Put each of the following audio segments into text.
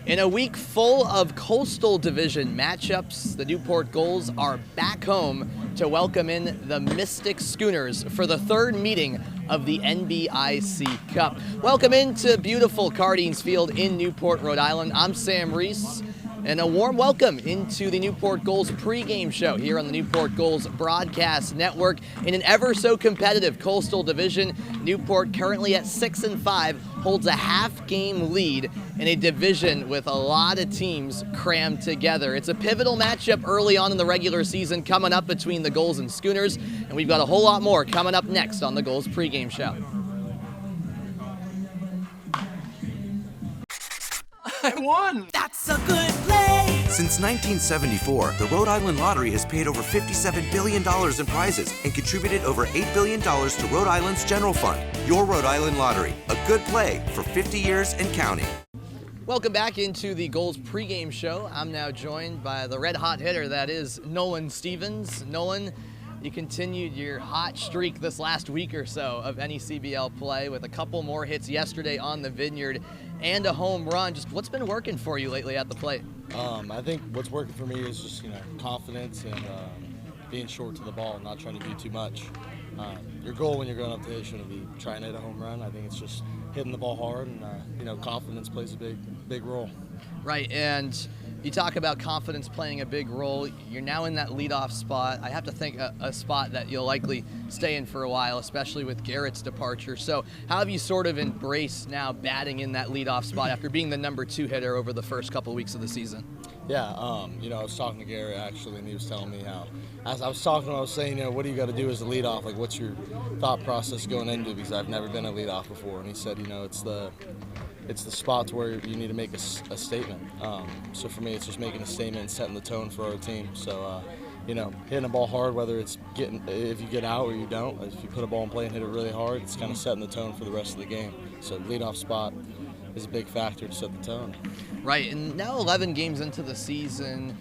In a week full of Coastal Division matchups, the Newport Gulls are back home to welcome in the Mystic Schooners for the third meeting of the NBIC Cup. Welcome into beautiful Cardines Field in Newport, Rhode Island. I'm Sam Reese, and a warm welcome into the Newport Gulls pregame show here on the Newport Gulls Broadcast Network. In an ever so competitive Coastal Division, Newport currently at 6-5 holds a half-game lead in a division with a lot of teams crammed together. It's a pivotal matchup early on in the regular season coming up between the Gulls and Schooners, and we've got a whole lot more coming up next on the Gulls pregame show. I won! That's a good play! Since 1974, the Rhode Island Lottery has paid over $57 billion in prizes and contributed over $8 billion to Rhode Island's general fund. Your Rhode Island Lottery, a good play for 50 years and counting. Welcome back into the Gulls pregame show. I'm now joined by the red-hot hitter that is Nolan Stevens. Nolan, you continued your hot streak this last week or so of NECBL play with a couple more hits yesterday on the Vineyard and a home run. Just what's been working for you lately at the plate? I think what's working for me is just confidence and being short to the ball, not trying to do too much. Your goal when you're going up to hit shouldn't be trying to hit a home run. I think it's just hitting the ball hard, and confidence plays a big role. Right, and you talk about confidence playing a big role. You're now in that leadoff spot. I have to think a spot that you'll likely stay in for a while, especially with Garrett's departure. So how have you sort of embraced now batting in that leadoff spot after being the number 2 hitter over the first couple of weeks of the season? Yeah, I was talking to Garrett actually, and he was telling me how, as I was talking to him, I was saying, what do you got to do as a leadoff? Like, what's your thought process going into it? Because I've never been a leadoff before. And he said, it's the spots where you need to make a statement. So for me, it's just making a statement and setting the tone for our team. So, hitting a ball hard, whether it's if you get out or you don't, if you put a ball in play and hit it really hard, it's kind of setting the tone for the rest of the game. So leadoff spot is a big factor to set the tone. Right, and now 11 games into the season,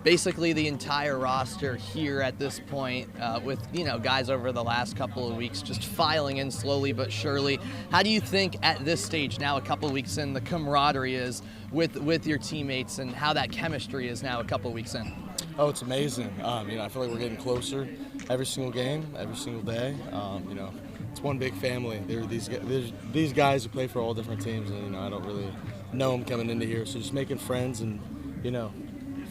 basically the entire roster here at this point with, guys over the last couple of weeks just filing in slowly but surely. How do you think at this stage, now a couple of weeks in, the camaraderie is with your teammates and how that chemistry is now a couple of weeks in? Oh, it's amazing. I feel like we're getting closer every single game, every single day. It's one big family. There's these guys who play for all different teams, and I don't really know them coming into here. So just making friends and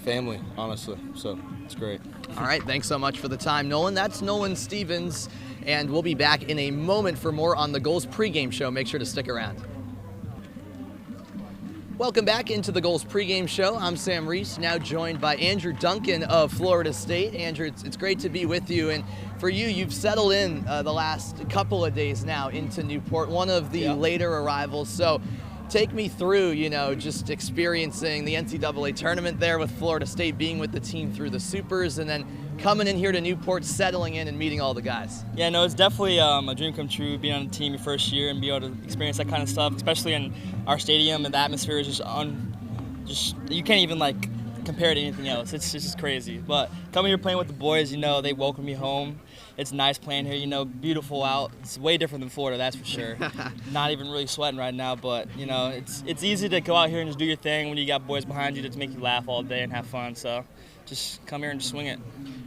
family, honestly. So it's great. All right, thanks so much for the time, Nolan. That's Nolan Stevens, and we'll be back in a moment for more on the Gulls pregame show. Make sure to stick around. Welcome back into the Gulls pregame show. I'm Sam Reese, now joined by Andrew Duncan of Florida State. Andrew, it's great to be with you, and for you, you've settled in the last couple of days now into Newport, one of the later arrivals. So take me through, just experiencing the NCAA tournament there with Florida State, being with the team through the Supers, and then coming in here to Newport, settling in and meeting all the guys. Yeah, no, it's definitely a dream come true, being on the team your first year and be able to experience that kind of stuff, especially in our stadium, and the atmosphere is just you can't even compare it to anything else. It's just crazy. But coming here playing with the boys, they welcome me home. It's nice playing here, beautiful out. It's way different than Florida, that's for sure. Not even really sweating right now, but it's easy to go out here and just do your thing when you got boys behind you to make you laugh all day and have fun. So just come here and just swing it.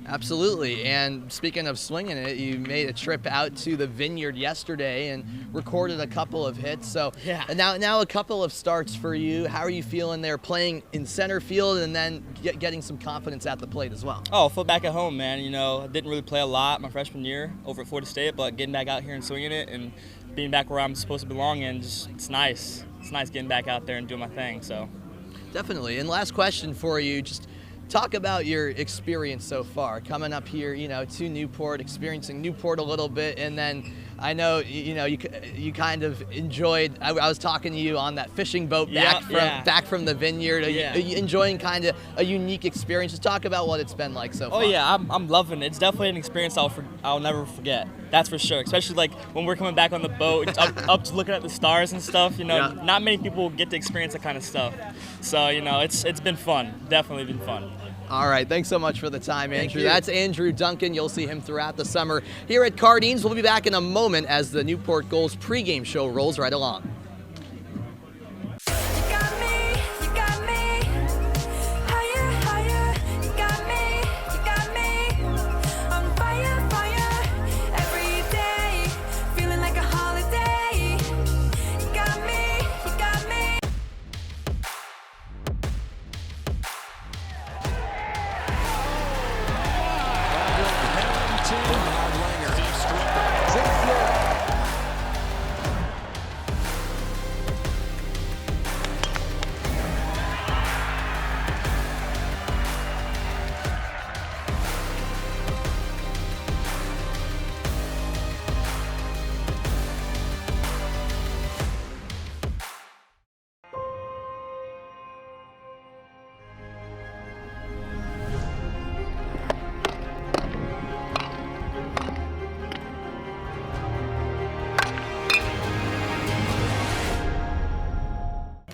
Absolutely. And speaking of swinging it, you made a trip out to the Vineyard yesterday and recorded a couple of hits. So yeah. Now a couple of starts for you. How are you feeling there playing in center field and then getting some confidence at the plate as well? Oh, I feel back at home, man. I didn't really play a lot my freshman year over at Florida State, but getting back out here and swinging it and being back where I'm supposed to belong in, it's nice. It's nice getting back out there and doing my thing. So definitely. And last question for you, just talk about your experience so far, coming up here, to Newport, experiencing Newport a little bit, and then I know, you kind of enjoyed. I was talking to you on that fishing boat back from the Vineyard. Are you enjoying kind of a unique experience? Just talk about what it's been like so far. Oh yeah, I'm loving it. It's definitely an experience I'll never forget. That's for sure. Especially when we're coming back on the boat, up to looking at the stars and stuff. Not many people get to experience that kind of stuff. So it's been fun. Definitely been fun. All right, thanks so much for the time, Andrew. That's Andrew Duncan. You'll see him throughout the summer here at Cardines. We'll be back in a moment as the Newport Gulls pregame show rolls right along. You got me, you got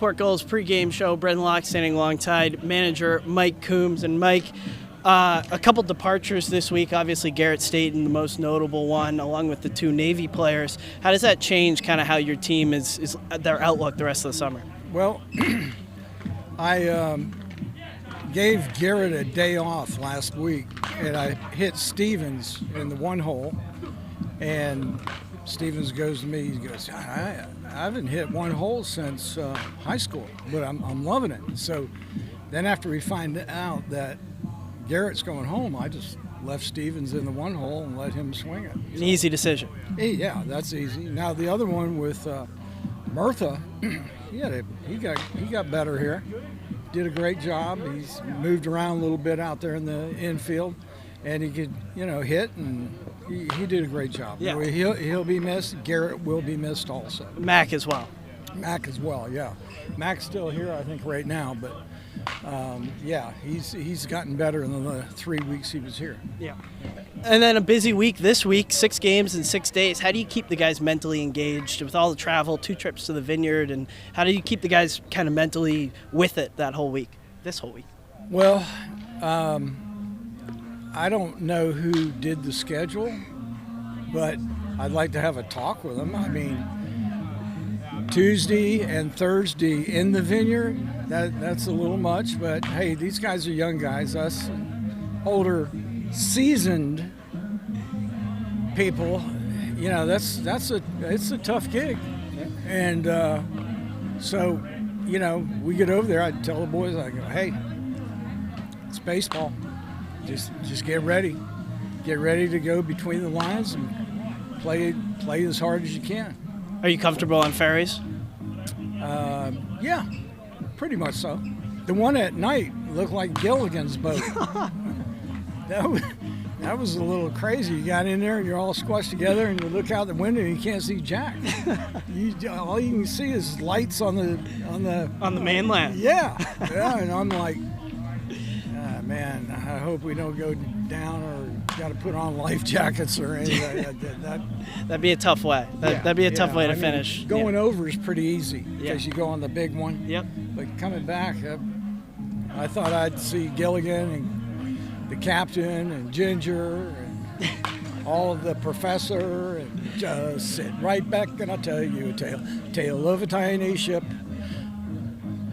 Newport Gulls pregame show. Brendan Locke standing alongside manager Mike Coombs. And Mike, a couple departures this week. Obviously, Garrett Staten, the most notable one, along with the 2 Navy players. How does that change kind of how your team is their outlook the rest of the summer? Well, I gave Garrett a day off last week, and I hit Stevens in the 1 hole, and Stevens goes to me, he goes, I haven't hit 1 hole since high school, but I'm loving it. So then after we find out that Garrett's going home, I just left Stevens in the 1 hole and let him swing it. An easy decision. Yeah, that's easy. Now the other one with Murtha, he got better here. Did a great job. He's moved around a little bit out there in the infield, and he could, hit, and he did a great job. Yeah. He'll be missed. Garrett will be missed also. Mac as well. Mac as well, yeah. Mac's still here, I think, right now, but he's gotten better in the 3 weeks he was here. Yeah. And then a busy week this week, 6 games in 6 days. How do you keep the guys mentally engaged with all the travel, 2 trips to the vineyard, and how do you keep the guys kind of mentally with it this whole week? Well, I don't know who did the schedule, but I'd like to have a talk with them. I mean, Tuesday and Thursday in the vineyard, that's a little much, but hey, these guys are young guys. Us older, seasoned people, it's a tough gig. And so, we get over there, I tell the boys, I go, hey, it's baseball. Just get ready. Get ready to go between the lines and play as hard as you can. Are you comfortable on ferries? Yeah, pretty much so. The one at night looked like Gilligan's boat. That was a little crazy. You got in there and you're all squashed together, and you look out the window and you can't see jack. All you can see is lights on the mainland. Yeah, and I'm like, man, I hope we don't go down or got to put on life jackets or anything. That'd be a tough way. That'd be a tough way to finish. Going over is pretty easy because you go on the big one. Yep. But coming back, I thought I'd see Gilligan and the captain and Ginger and all of the professor and just sit right back and I'll tell you a tale of a tiny ship.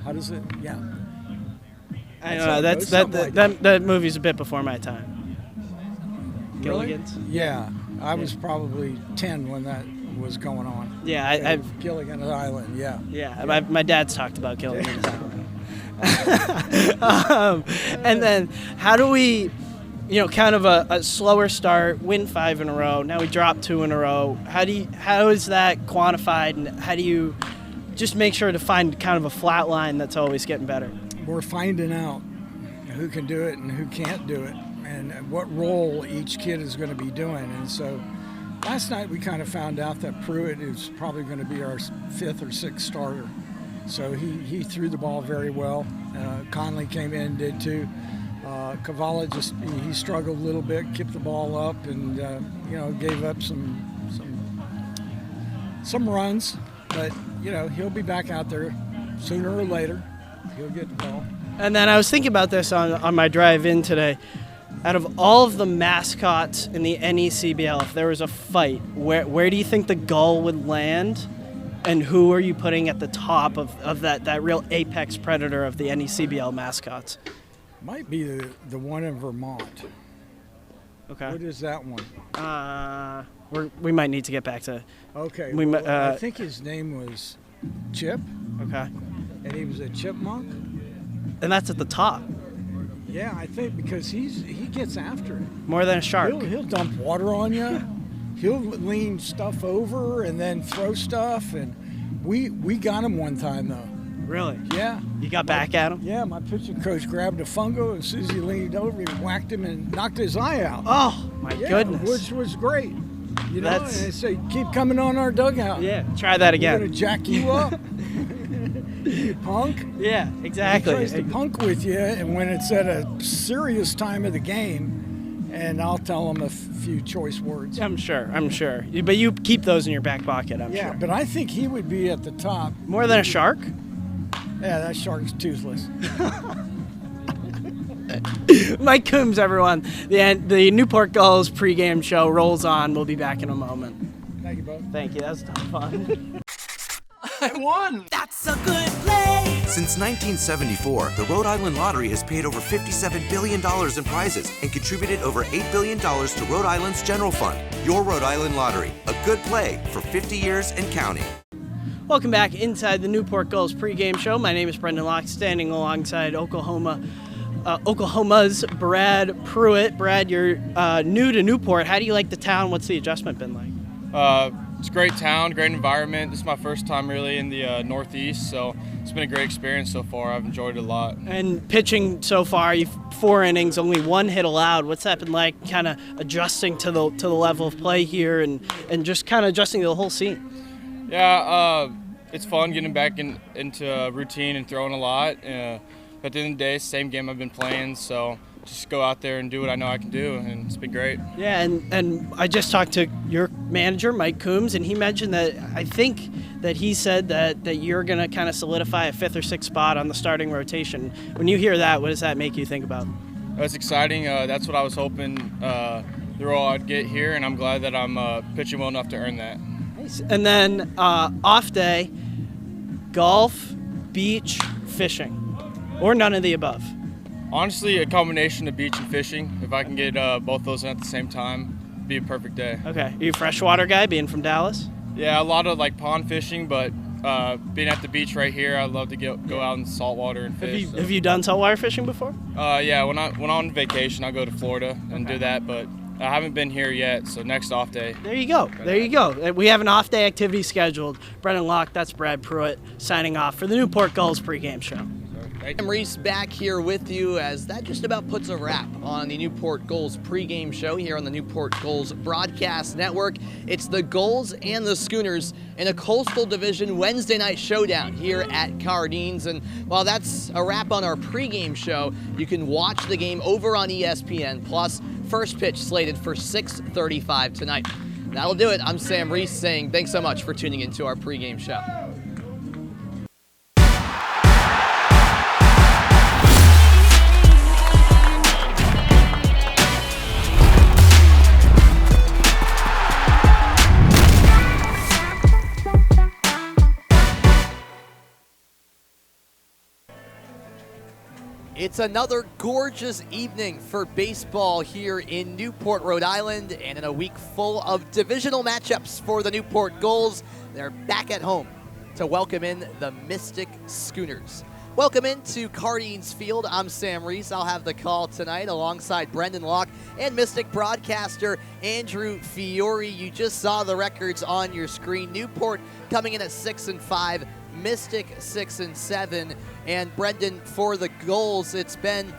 How does it? Yeah. I don't know. That movie's a bit before my time. Gilligan's. Really? Yeah, I was probably 10 when that was going on. Yeah, I've Gilligan's Island. Yeah. Yeah, my dad's talked about Gilligan's Island. And then how do we, kind of a slower start, win 5 in a row. Now we drop 2 in a row. How is that quantified, and how do you just make sure to find kind of a flat line that's always getting better? We're finding out who can do it and who can't do it, and what role each kid is going to be doing. And so last night we kind of found out that Pruitt is probably going to be our 5th or 6th starter. So he threw the ball very well. Conley came in and did too. Cavalli he struggled a little bit, kept the ball up, and gave up some runs. But he'll be back out there sooner or later. He'll get the ball. And then I was thinking about this on my drive in today. Out of all of the mascots in the NECBL, if there was a fight, where do you think the Gull would land? And who are you putting at the top of that real apex predator of the NECBL mascots? Might be the one in Vermont. Okay. What is that one? We might need to get back to. Okay. I think his name was Chip. Okay. And he was a chipmunk. And that's at the top. Yeah, I think because he gets after it. More than a shark. He'll dump water on you. He'll lean stuff over and then throw stuff. And we got him one time though. Really? Yeah. You got back at him? Yeah, my pitching coach grabbed a fungo, and as soon as he leaned over, he whacked him and knocked his eye out. Oh, my goodness. Which was great. And they say, keep coming on our dugout. Yeah, try that again. We're going to jack you up. You punk. Yeah, exactly. He tries to punk with you, and when it's at a serious time of the game, and I'll tell him a few choice words. I'm sure. But you keep those in your back pocket, I'm sure. Yeah, but I think he would be at the top. More than a shark? Yeah, that shark's toothless. Mike Coombs, everyone. The Newport Gulls pregame show rolls on. We'll be back in a moment. Thank you, both. Thank you. That was a ton of fun. I won. That's a good play. Since 1974, the Rhode Island Lottery has paid over $57 billion in prizes and contributed over $8 billion to Rhode Island's general fund. Your Rhode Island Lottery, a good play for 50 years and counting. Welcome back inside the Newport Gulls pregame show. My name is Brendan Locke, standing alongside Oklahoma's Brad Pruitt. Brad, you're new to Newport. How do you like the town? What's the adjustment been like? It's a great town, great environment. This is my first time really in the Northeast, so it's been a great experience so far. I've enjoyed it a lot. And pitching so far, you've 4 innings, only 1 hit allowed. What's that been like, kind of adjusting to the level of play here and just kind of adjusting to the whole scene? Yeah, it's fun getting back into a routine and throwing a lot. At the end of the day, it's the same game I've been playing, so just go out there and do what I know I can do, and it's been great. Yeah, and I just talked to your manager, Mike Coombs, and he mentioned that I think that he said that you're going to kind of solidify a 5th or 6th spot on the starting rotation. When you hear that, what does that make you think about? That's exciting. That's what I was hoping the role I'd get here, and I'm glad that I'm pitching well enough to earn that. Nice. And then off day, golf, beach, fishing, or none of the above? Honestly, a combination of beach and fishing. If I can get both those in at the same time, it'd be a perfect day. Okay. Are you a freshwater guy, being from Dallas? Yeah, a lot of like pond fishing, but being at the beach right here, I'd love to go out in saltwater and fish. Have you done saltwater fishing before? Yeah, when I'm on vacation, I go to Florida and do that, but I haven't been here yet, so next off day. There you go. There you go. We have an off day activity scheduled. Brendan Locke, that's Brad Pruitt, signing off for the Newport Gulls pregame show. I'm Reese back here with you as that just about puts a wrap on the Newport Gulls pregame show here on the Newport Gulls Broadcast Network. It's the Gulls and the Schooners in a Coastal Division Wednesday night showdown here at Cardines. And while that's a wrap on our pregame show, you can watch the game over on ESPN+. First pitch slated for 6:35 tonight. That'll do it. I'm Sam Reese saying thanks so much for tuning into our pregame show. It's another gorgeous evening for baseball here in Newport, Rhode Island, and in a week full of divisional matchups for the Newport Gulls. They're back at home to welcome in the Mystic Schooners. Welcome into Cardines Field. I'm Sam Reese. I'll have the call tonight alongside Brendan Locke and Mystic broadcaster Andrew Fiore. You just saw the records on your screen. Newport coming in at 6-5. Mystic 6-7, and Brendan, for the Gulls, it's been,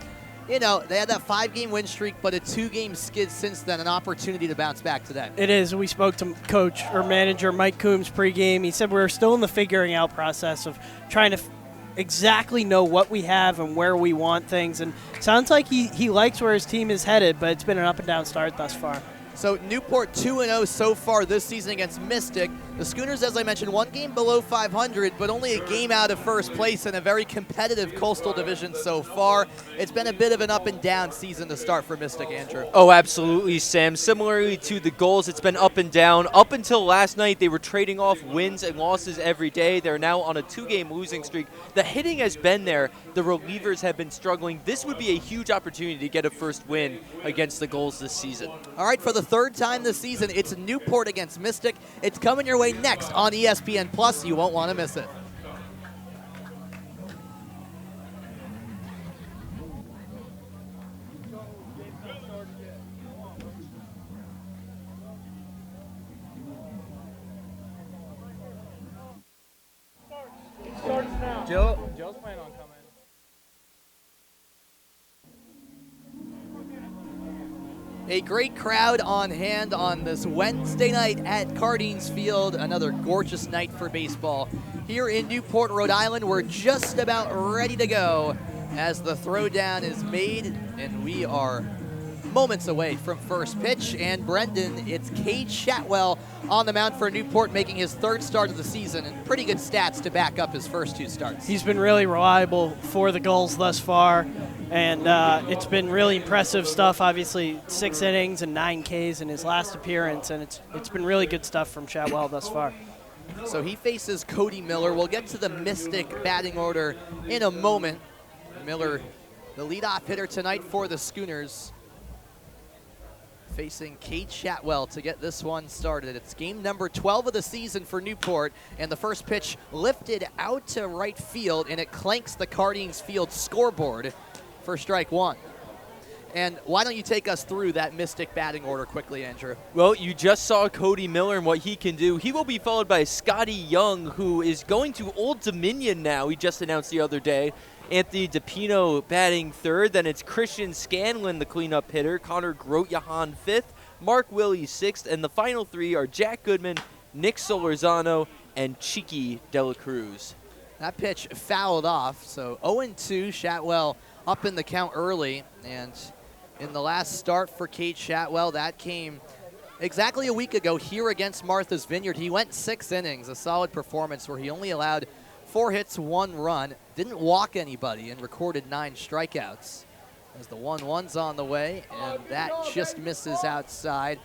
they had that 5-game win streak, but a 2-game skid since then, an opportunity to bounce back today. It is. We spoke to coach or manager Mike Coombs pregame. He said we're still in the figuring out process of trying to exactly know what we have and where we want things, and sounds like he likes where his team is headed, but it's been an up and down start thus far. So Newport 2-0 so far this season against Mystic. The Schooners, as I mentioned, 1 game below 500, but only a game out of first place in a very competitive Coastal Division so far. It's been a bit of an up and down season to start for Mystic, Andrew. Oh, absolutely, Sam. Similarly to the Gulls, it's been up and down. Up until last night, they were trading off wins and losses every day. They're now on a 2-game losing streak. The hitting has been there. The relievers have been struggling. This would be a huge opportunity to get a first win against the Gulls this season. All right, for the 3rd time this season, it's Newport against Mystic. It's coming your way next on ESPN+. You won't want to miss it. Joe's planning on coming. A great crowd on hand on this Wednesday night at Cardines Field. Another gorgeous night for baseball. Here in Newport, Rhode Island, we're just about ready to go as the throwdown is made, and we are moments away from first pitch. And Brendan, it's Cade Shatwell on the mound for Newport, making his third start of the season, and pretty good stats to back up his first 2 starts. He's been really reliable for the Gulls thus far, and it's been really impressive stuff. Obviously, 6 innings and 9 Ks in his last appearance, and it's been really good stuff from Shatwell thus far. So he faces Cody Miller. We'll get to the Mystic batting order in a moment. Miller, the leadoff hitter tonight for the Schooners, facing Cade Shatwell to get this one started. It's game number 12 of the season for Newport, and the first pitch lifted out to right field, and it clanks the Cardines Field scoreboard for strike 1. And why don't you take us through that Mystic batting order quickly, Andrew? Well, you just saw Cody Miller and what he can do. He will be followed by Scotty Young, who is going to Old Dominion now. He just announced the other day. Anthony DePino batting third. Then it's Christian Scanlon, the cleanup hitter. Connor Grotejohann fifth. Mark Willie sixth. And the final 3 are Jack Goodman, Nick Solorzano, and Cheeky Dela Cruz. That pitch fouled off, so 0-2. Shatwell up in the count early, and in the last start for Cade Shatwell, that came exactly a week ago here against Martha's Vineyard. He went 6 innings, a solid performance where he only allowed 4 hits, 1 run, didn't walk anybody, and recorded 9 strikeouts. As the 1-1's on the way, and that just misses outside.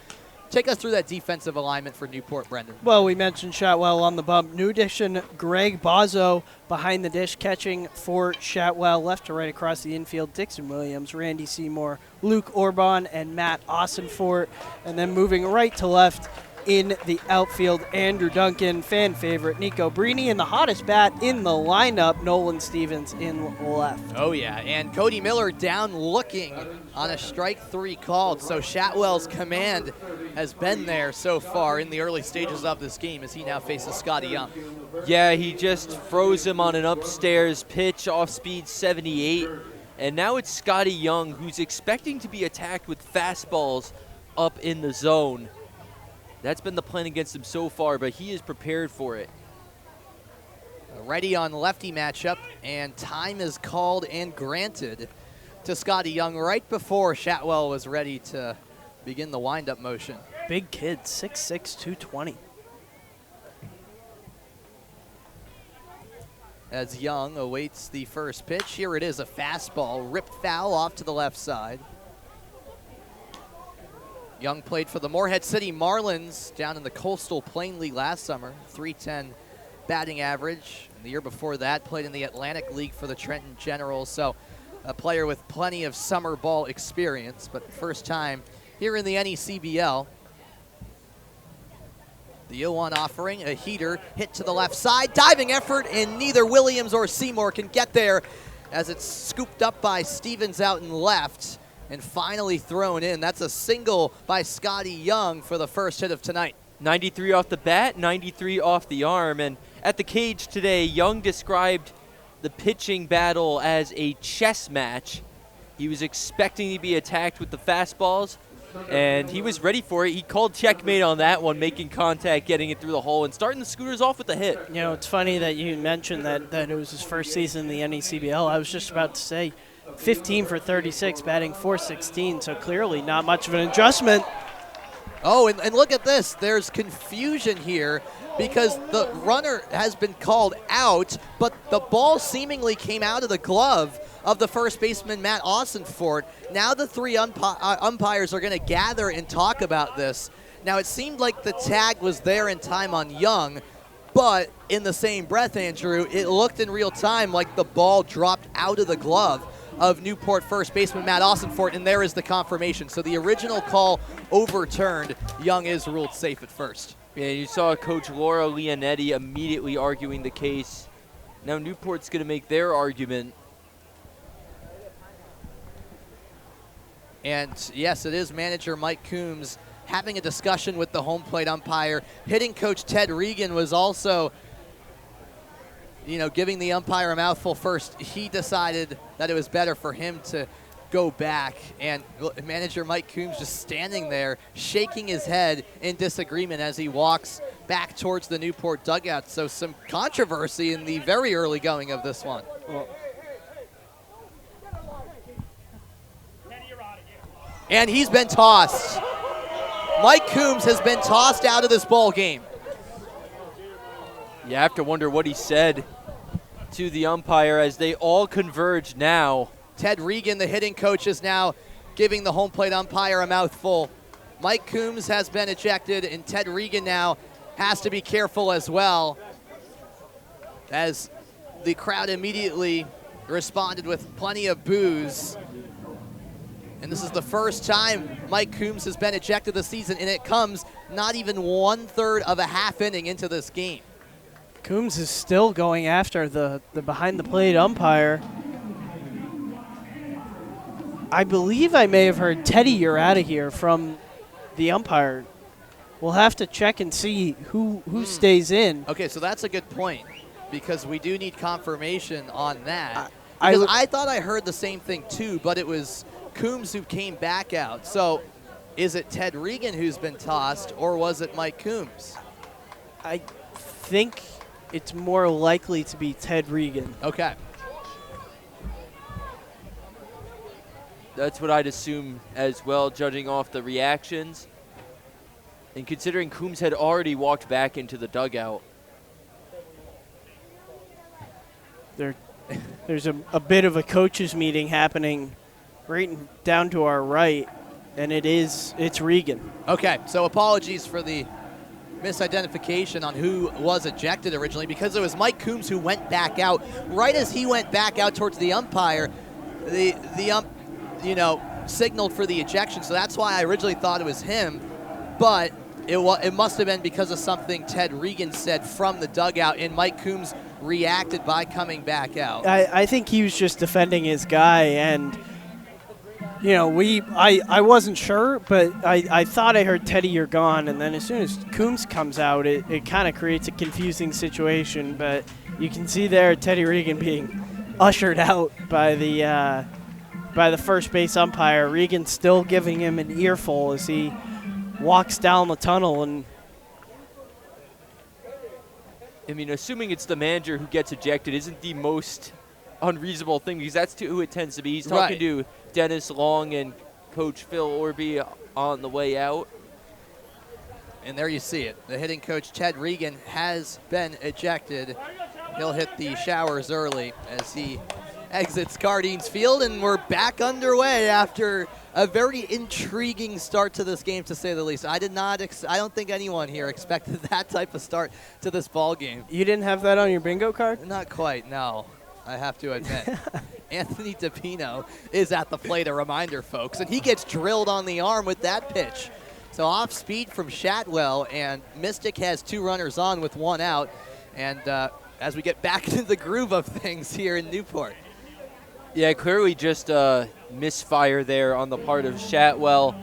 Take us through that defensive alignment for Newport, Brendan. Well, we mentioned Shatwell on the bump. New addition, Greg Bozzo behind the dish, catching for Shatwell. Left to right across the infield, Dixon Williams, Randy Seymour, Luke Orban, and Matt Ossenfort. And then moving right to left in the outfield, Andrew Duncan, fan favorite, Nico Brini, and the hottest bat in the lineup, Nolan Stevens in left. Oh, yeah, and Cody Miller down looking on a strike 3 called. So Shatwell's command has been there so far in the early stages of this game as he now faces Scotty Young. Yeah, he just froze him on an upstairs pitch, off speed 78. And now it's Scotty Young, who's expecting to be attacked with fastballs up in the zone. That's been the plan against him so far, but he is prepared for it. A righty on lefty matchup, and time is called and granted to Scotty Young right before Shatwell was ready to begin the windup motion. Big kid, 6'6", 220. As Young awaits the first pitch, here it is, a fastball, ripped foul off to the left side. Young played for the Morehead City Marlins down in the Coastal Plain League last summer, .310 batting average. And the year before that, played in the Atlantic League for the Trenton Generals. So a player with plenty of summer ball experience, but first time here in the NECBL. The 0-1 offering, a heater, hit to the left side, diving effort, and neither Williams or Seymour can get there as it's scooped up by Stevens out in left. And finally thrown in. That's a single by Scotty Young for the first hit of tonight. 93 off the bat, 93 off the arm. And at the cage today, Young described the pitching battle as a chess match. He was expecting to be attacked with the fastballs, and he was ready for it. He called checkmate on that one, making contact, getting it through the hole, and starting the Schooners off with a hit. You know, it's funny that you mentioned that it was his first season in the NECBL. I was just about to say, 15 for 36, batting .416, so clearly not much of an adjustment. Oh, and look at this. There's confusion here because the runner has been called out, but the ball seemingly came out of the glove of the first baseman, Matt Ossenfort. Now the 3 umpires are going to gather and talk about this. Now, it seemed like the tag was there in time on Young, but in the same breath, Andrew, it looked in real time like the ball dropped out of the glove of Newport first baseman Matt Ossenfort, and there is the confirmation. So the original call overturned. Young is ruled safe at first. Yeah, you saw Coach Laura Leonetti immediately arguing the case. Now Newport's going to make their argument. And yes, it is manager Mike Coombs having a discussion with the home plate umpire. Hitting coach Ted Regan was also, giving the umpire a mouthful first. He decided that it was better for him to go back, and manager Mike Coombs just standing there shaking his head in disagreement as he walks back towards the Newport dugout. So some controversy in the very early going of this one. And he's been tossed. Mike Coombs has been tossed out of this ball game. You have to wonder what he said to the umpire as they all converge now. Ted Regan, the hitting coach, is now giving the home plate umpire a mouthful. Mike Coombs has been ejected, and Ted Regan now has to be careful as well, as the crowd immediately responded with plenty of boos. And this is the first time Mike Coombs has been ejected this season, and it comes not even 1/3 of a half inning into this game. Coombs is still going after the behind-the-plate umpire. I believe I may have heard, Teddy, you're out of here, from the umpire. We'll have to check and see who stays in. Okay, so that's a good point, because we do need confirmation on that. I thought I heard the same thing too, but it was Coombs who came back out. So is it Ted Regan who's been tossed, or was it Mike Coombs? I think it's more likely to be Ted Regan. Okay. That's what I'd assume as well, judging off the reactions. And considering Coombs had already walked back into the dugout. There's a bit of a coaches meeting happening right down to our right, and it's Regan. Okay, so apologies for the misidentification on who was ejected originally, because it was Mike Coombs who went back out. Right as he went back out towards the umpire, the ump, signaled for the ejection. So that's why I originally thought it was him, but it must have been because of something Ted Regan said from the dugout, and Mike Coombs reacted by coming back out. I think he was just defending his guy, and I wasn't sure, but I thought I heard Teddy, you're gone, and then as soon as Coombs comes out, it kind of creates a confusing situation. But you can see there Teddy Regan being ushered out by the first base umpire. Regan still giving him an earful as he walks down the tunnel. And I mean, assuming it's the manager who gets ejected isn't the most unreasonable thing, because that's who it tends to be. He's talking to Dennis Long and Coach Phil Orby on the way out. And there you see it. The hitting coach, Ted Regan, has been ejected. He'll hit the showers early as he exits Cardines Field, and we're back underway after a very intriguing start to this game, to say the least. I don't think anyone here expected that type of start to this ball game. You didn't have that on your bingo card? Not quite, no. I have to admit. Anthony DePino is at the plate, a reminder, folks, and he gets drilled on the arm with that pitch. So off speed from Shatwell, and Mystic has 2 runners on with 1 out. And as we get back into the groove of things here in Newport. Yeah, clearly just a misfire there on the part of Shatwell.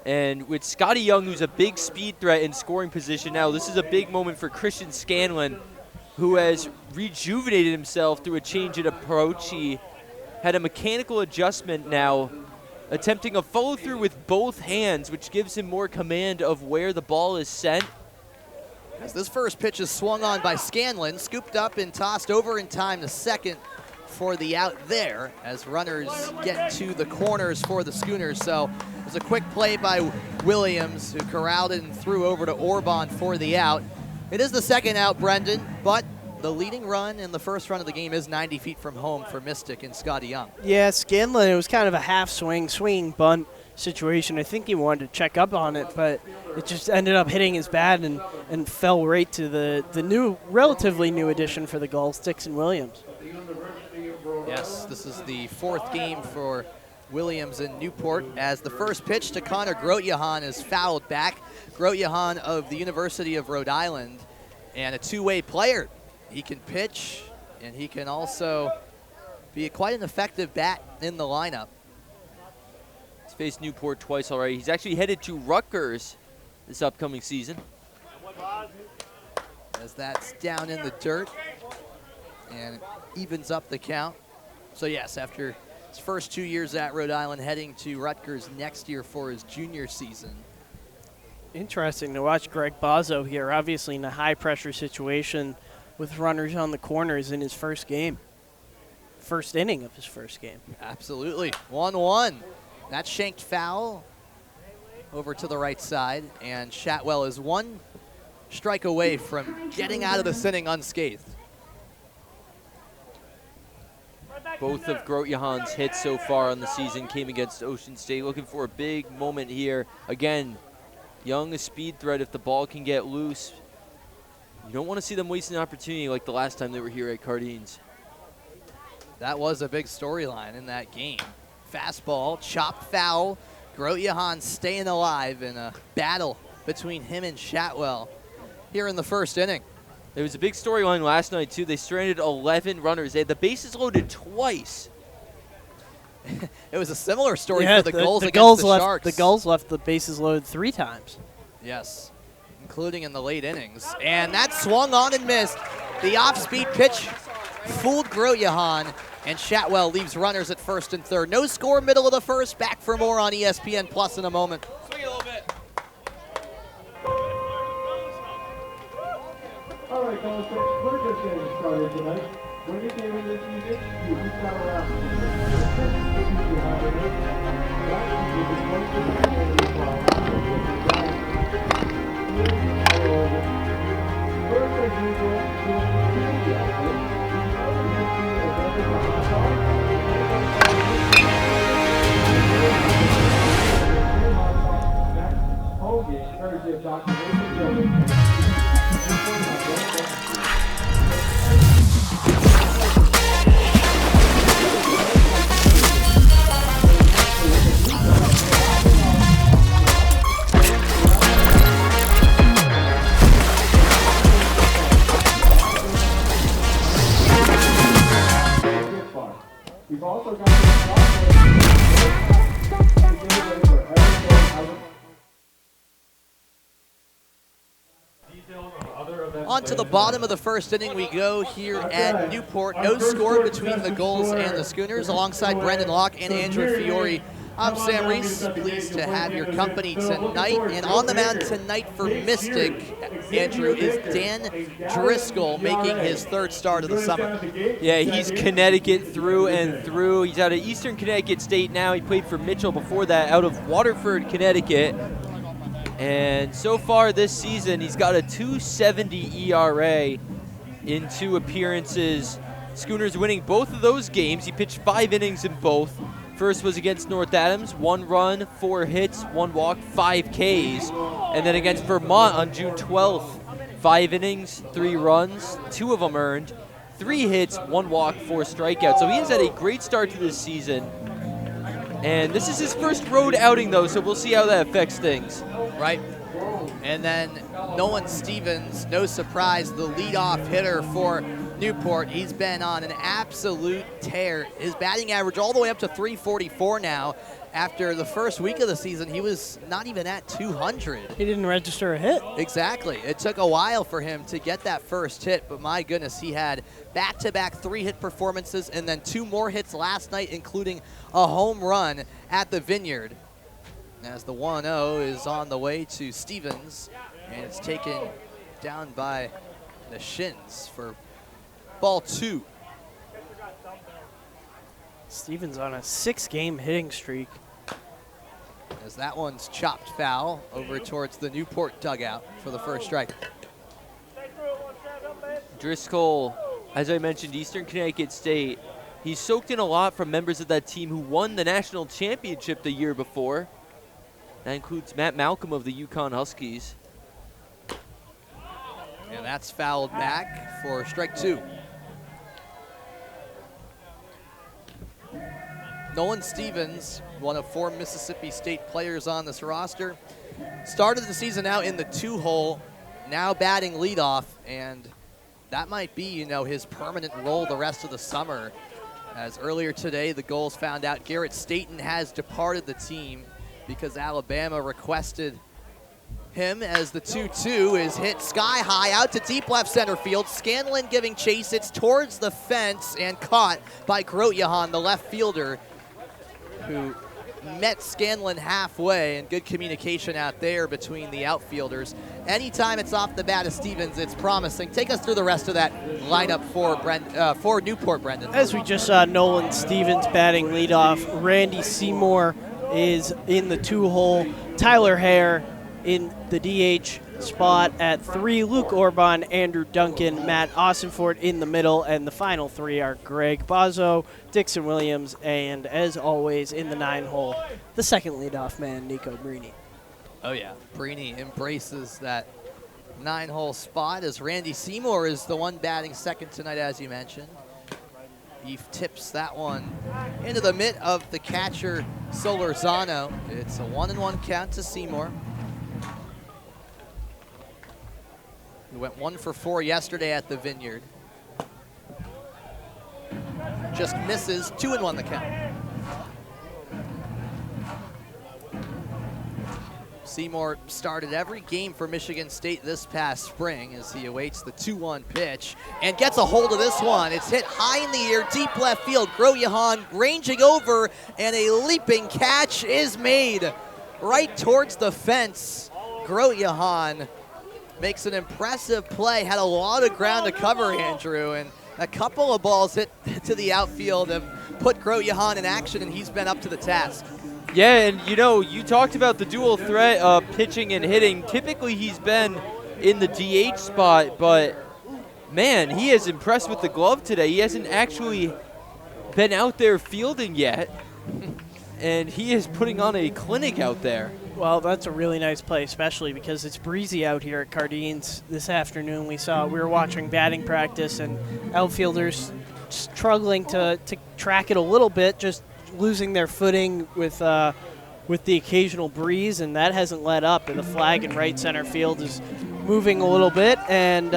And with Scotty Young, who's a big speed threat in scoring position now, this is a big moment for Christian Scanlon, who has rejuvenated himself through a change in approach. He had a mechanical adjustment now, attempting a follow-through with both hands, which gives him more command of where the ball is sent. As this first pitch is swung on by Scanlon, scooped up and tossed over in time to second for the out there, as runners get to the corners for the Schooners. So it was a quick play by Williams, who corralled it and threw over to Orban for the out. It is the second out, Brendan, but the leading run in the first run of the game is 90 feet from home for Mystic and Scotty Young. Yeah, Scanlon, it was kind of a half swinging bunt situation. I think he wanted to check up on it, but it just ended up hitting his bat and fell right to the new, relatively new addition for the Gulls, Dixon Williams. Yes, this is the 4th game for Williams in Newport, as the first pitch to Connor Grotjohan is fouled back. Grotjohan of the University of Rhode Island, and a two-way player. He can pitch, and he can also be quite an effective bat in the lineup. He's faced Newport twice already. He's actually headed to Rutgers this upcoming season. As that's down in the dirt, and evens up the count. So yes, after his first 2 years at Rhode Island, heading to Rutgers next year for his junior season. Interesting to watch Greg Bozzo here, obviously in a high-pressure situation with runners on the corners in his first game. First inning of his first game. Absolutely. 1-1 That shanked foul over to the right side, and Shatwell is one strike away from getting out of this inning unscathed. Both of Grote Johan's hits so far on the season came against Ocean State. Looking for a big moment here. Again, Young, a speed threat if the ball can get loose. You don't want to see them waste an opportunity like the last time they were here at Cardines. That was a big storyline in that game. Fastball, chopped foul. Grote Johan staying alive in a battle between him and Shatwell here in the first inning. There was a big storyline last night, too. They stranded 11 runners. They had the bases loaded twice. It was a similar story Yeah, for the Gulls against Gulls the left, Sharks. The Gulls left the bases loaded 3 times. Yes, including in the late innings. And that swung on and missed. The off-speed pitch fooled Grote Johan, and Shatwell leaves runners at first and third. No score, middle of the first. Back for more on ESPN Plus in a moment. Swing a little bit. All right, fellas, we're just getting started tonight. When you're hearing this music, you reach out around. First, as usual, you'll see the outfit. Home game, courtesy of Dr. Nathan Building. We've also got On to the bottom of the first inning we go here at Newport. No score between the Gulls and the Schooners. Alongside Brendan Locke and Andrew Fiore, I'm Sam Reese. Pleased to have your company tonight. And on the mound tonight for Mystic, Andrew, is Dan Driscoll, making his third start of the summer. Yeah, he's Connecticut through and through. He's out of Eastern Connecticut State now. He played for Mitchell before that, out of Waterford, Connecticut. And so far this season, he's got a 2.70 ERA in 2 appearances. Schooners winning both of those games. He pitched 5 innings in both. First was against North Adams, 1 run, 4 hits, 1 walk, 5 Ks. And then against Vermont on June 12th, 5 innings, 3 runs, 2 of them earned, 3 hits, 1 walk, 4 strikeouts. So he has had a great start to this season. And this is his first road outing, though, so we'll see how that affects things. Right. And then Nolan Stevens, no surprise, the leadoff hitter for Newport. He's been on an absolute tear. His batting average all the way up to 344 now. After the first week of the season, he was not even at 200. He didn't register a hit. Exactly. It took a while for him to get that first hit, but my goodness, he had back-to-back 3-hit performances and then 2 more hits last night, including a home run at the Vineyard. As the 1-0 is on the way to Stevens, and it's taken down by the shins for ball 2. Stevens on a 6-game hitting streak. As that one's chopped foul over towards the Newport dugout for the first strike. Driscoll, as I mentioned, Eastern Connecticut State. He's soaked in a lot from members of that team who won the national championship the year before. That includes Matt Malcolm of the Yukon Huskies. And that's fouled back for strike 2. Nolan Stevens, one of 4 Mississippi State players on this roster, started the season out in the 2-hole, now batting leadoff, and that might be, you know, his permanent role the rest of the summer. As earlier today, the Gulls found out Garrett Staten has departed the team because Alabama requested him, as the 2-2 is hit sky high out to deep left center field. Scanlon giving chase. It's towards the fence and caught by Grote Johan, the left fielder, who met Scanlon halfway, and good communication out there between the outfielders. Anytime it's off the bat of Stevens, it's promising. Take us through the rest of that lineup for Newport, Brendan. As we just saw, Nolan Stevens batting leadoff. Randy Seymour is in the 2-hole. Tyler Hare in the DH spot at 3. Luke Orban, Andrew Duncan, Matt Ossenfort in the middle, and the final 3 are Greg Bozzo, Dixon Williams, and as always in the 9-hole, the second leadoff man, Nico Brini. Oh yeah, Brini embraces that 9-hole spot as Randy Seymour is the one batting second tonight, as you mentioned. He tips that one into the mitt of the catcher, Solorzano. It's a 1-1 count to Seymour. He went 1 for 4 yesterday at the Vineyard. Just misses, 2-1 the count. Seymour started every game for Michigan State this past spring as he awaits the 2-1 pitch and gets a hold of this one. It's hit high in the air, deep left field. Groyahan ranging over, and a leaping catch is made right towards the fence. Groyahan makes an impressive play, had a lot of ground to cover, Andrew, and a couple of balls hit to the outfield have put Groyahan in action, and he's been up to the task. Yeah, and you talked about the dual threat of pitching and hitting. Typically he's been in the DH spot, but man, he has impressed with the glove today. He hasn't actually been out there fielding yet, and he is putting on a clinic out there. Well, that's a really nice play, especially because it's breezy out here at Cardines this afternoon. We were watching batting practice, and outfielders struggling to track it a little bit, just losing their footing with the occasional breeze, and that hasn't let up. And the flag in right center field is moving a little bit, and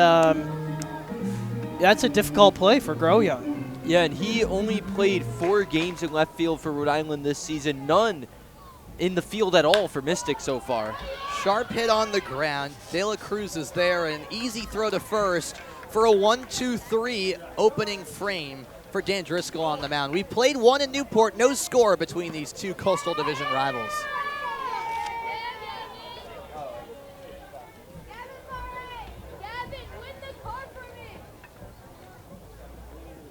that's a difficult play for Groyoung. Yeah, and he only played 4 games in left field for Rhode Island this season, none in the field at all for Mystic so far. Sharp hit on the ground. De La Cruz is there, an easy throw to first for a 1-2-3 opening frame for Dan Driscoll on the mound. We played 1 in Newport, no score between these two Coastal Division rivals.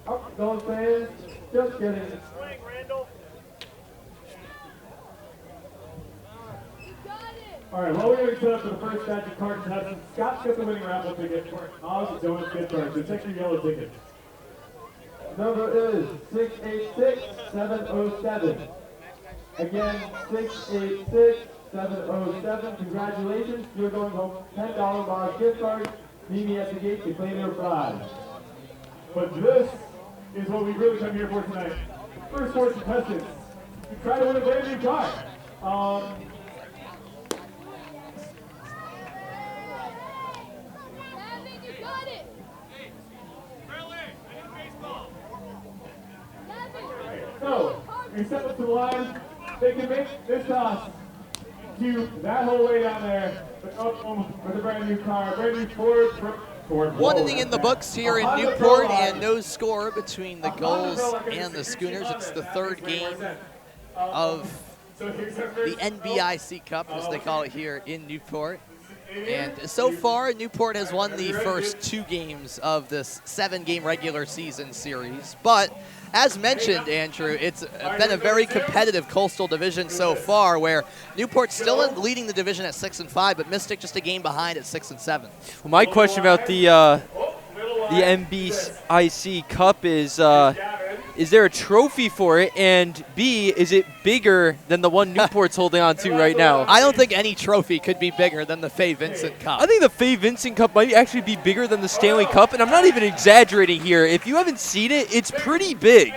Up, Gulls fans, just kidding. All right, well, we're going to set up for the first batch of card tests. Scott's got the winning raffle ticket. Oz, don't get started. So check your yellow ticket. Number is 686-707. Again, 686-707. Congratulations, you're going home $10 bar gift card. Meet me at the gate to claim your prize. But this is what we really come here for tonight. First four contestants, you try to win a brand new car. So, you step up to the line, they can make this toss to that whole way down there, but up with a brand new car, brand new Ford. 1 inning in the books here in Newport, and no score between the Gulls and the Schooners. It's the 3rd game of the NBIC Cup, as they call it here in Newport. And so far, Newport has won the first 2 games of this 7-game regular season series. But as mentioned, Andrew, it's been a very competitive Coastal Division so far, where Newport's still leading the division at 6-5, but Mystic just a game behind at 6-7. Well, my question about the NBIC Cup is there a trophy for it? And B, is it bigger than the one Newport's holding on to right now? I don't think any trophy could be bigger than the Fay Vincent Cup. I think the Fay Vincent Cup might actually be bigger than the Stanley Cup, and I'm not even exaggerating here. If you haven't seen it, it's pretty big.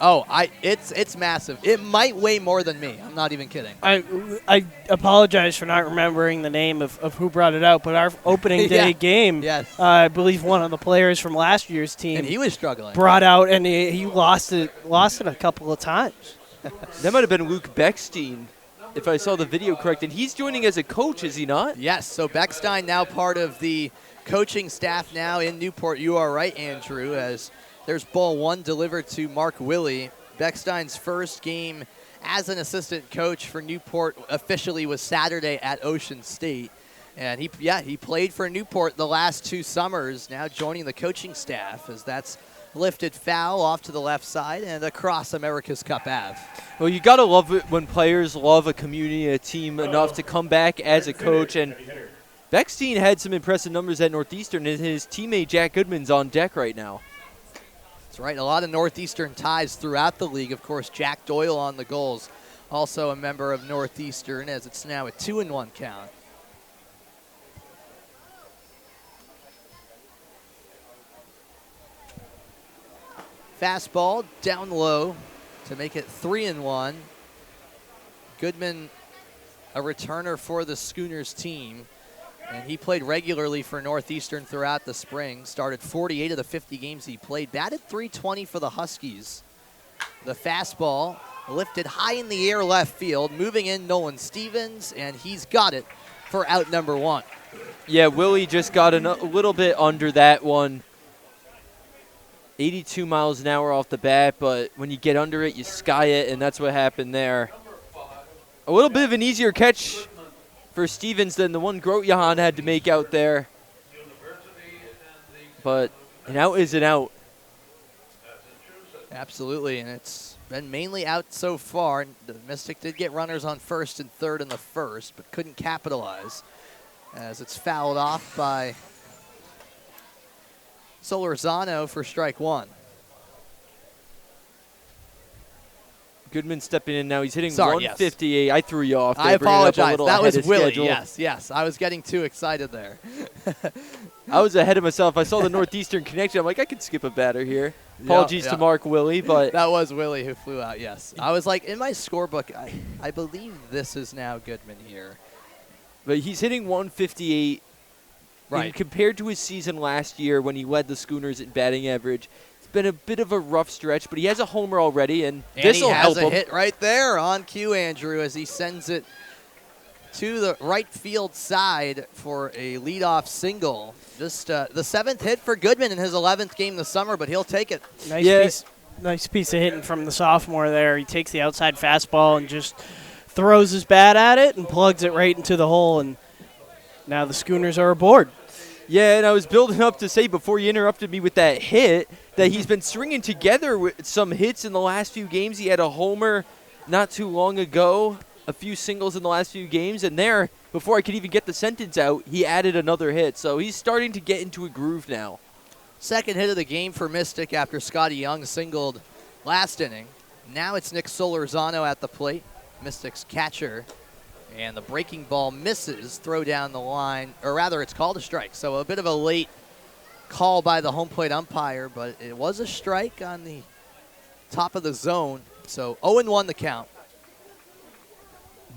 Oh, it's massive. It might weigh more than me. I'm not even kidding. I apologize for not remembering the name of who brought it out, but our opening day game, yes. I believe one of the players from last year's team, and he was struggling, brought out, and he lost it a couple of times. That might have been Luke Beckstein, if I saw the video correct, and he's joining as a coach, is he not? Yes, so Beckstein now part of the coaching staff now in Newport. You are right, Andrew, as there's ball 1 delivered to Mark Willie. Beckstein's first game as an assistant coach for Newport officially was Saturday at Ocean State. And he played for Newport the last 2 summers, now joining the coaching staff, as that's lifted foul off to the left side and across America's Cup Ave. Well, you got to love it when players love a community, a team enough to come back as a coach. And Beckstein had some impressive numbers at Northeastern, and his teammate Jack Goodman's on deck right now. That's right. A lot of Northeastern ties throughout the league. Of course, Jack Doyle on the goals, also a member of Northeastern, as it's now a 2-1 count. Fastball down low to make it 3-1. Goodman, a returner for the Schooners team, and he played regularly for Northeastern throughout the spring. Started 48 of the 50 games he played. Batted .320 for the Huskies. The fastball lifted high in the air left field. Moving in Nolan Stevens, and he's got it for out number 1. Yeah, Willie just got a little bit under that one. 82 miles an hour off the bat, but when you get under it, you sky it, and that's what happened there. A little bit of an easier catch for Stevens than the one Grotjahan had to make out there. But an out is an out. Absolutely, and it's been mainly out so far. The Mystic did get runners on first and third in the first, but couldn't capitalize as it's fouled off by Solorzano for strike 1. Goodman stepping in now. He's hitting Sorry, 158. Yes. I threw you off there. I apologize. That was Willie. Schedule. Yes. I was getting too excited there. I was ahead of myself. I saw the Northeastern connection. I'm like, I could skip a batter here. Apologies to Mark Willie, but that was Willie who flew out. Yes, I was like in my scorebook. I believe this is now Goodman here, but he's hitting 158. Right. And compared to his season last year when he led the Schooners in batting average, it's been a bit of a rough stretch, but he has a homer already, and this will help him. He has a hit right there on cue, Andrew, as he sends it to the right field side for a leadoff single. Just the 7th hit for Goodman in his 11th game this summer, but he'll take it. Nice piece of hitting from the sophomore there. He takes the outside fastball and just throws his bat at it and plugs it right into the hole, and now the Schooners are aboard. Yeah, and I was building up to say before you interrupted me with that hit that he's been stringing together with some hits in the last few games. He had a homer not too long ago, a few singles in the last few games, and there, before I could even get the sentence out, he added another hit. So he's starting to get into a groove now. Second hit of the game for Mystic after Scotty Young singled last inning. Now it's Nick Solorzano at the plate, Mystic's catcher. And the breaking ball misses, throw down the line, or rather it's called a strike. So a bit of a late call by the home plate umpire, but it was a strike on the top of the zone. So 0-1 the count.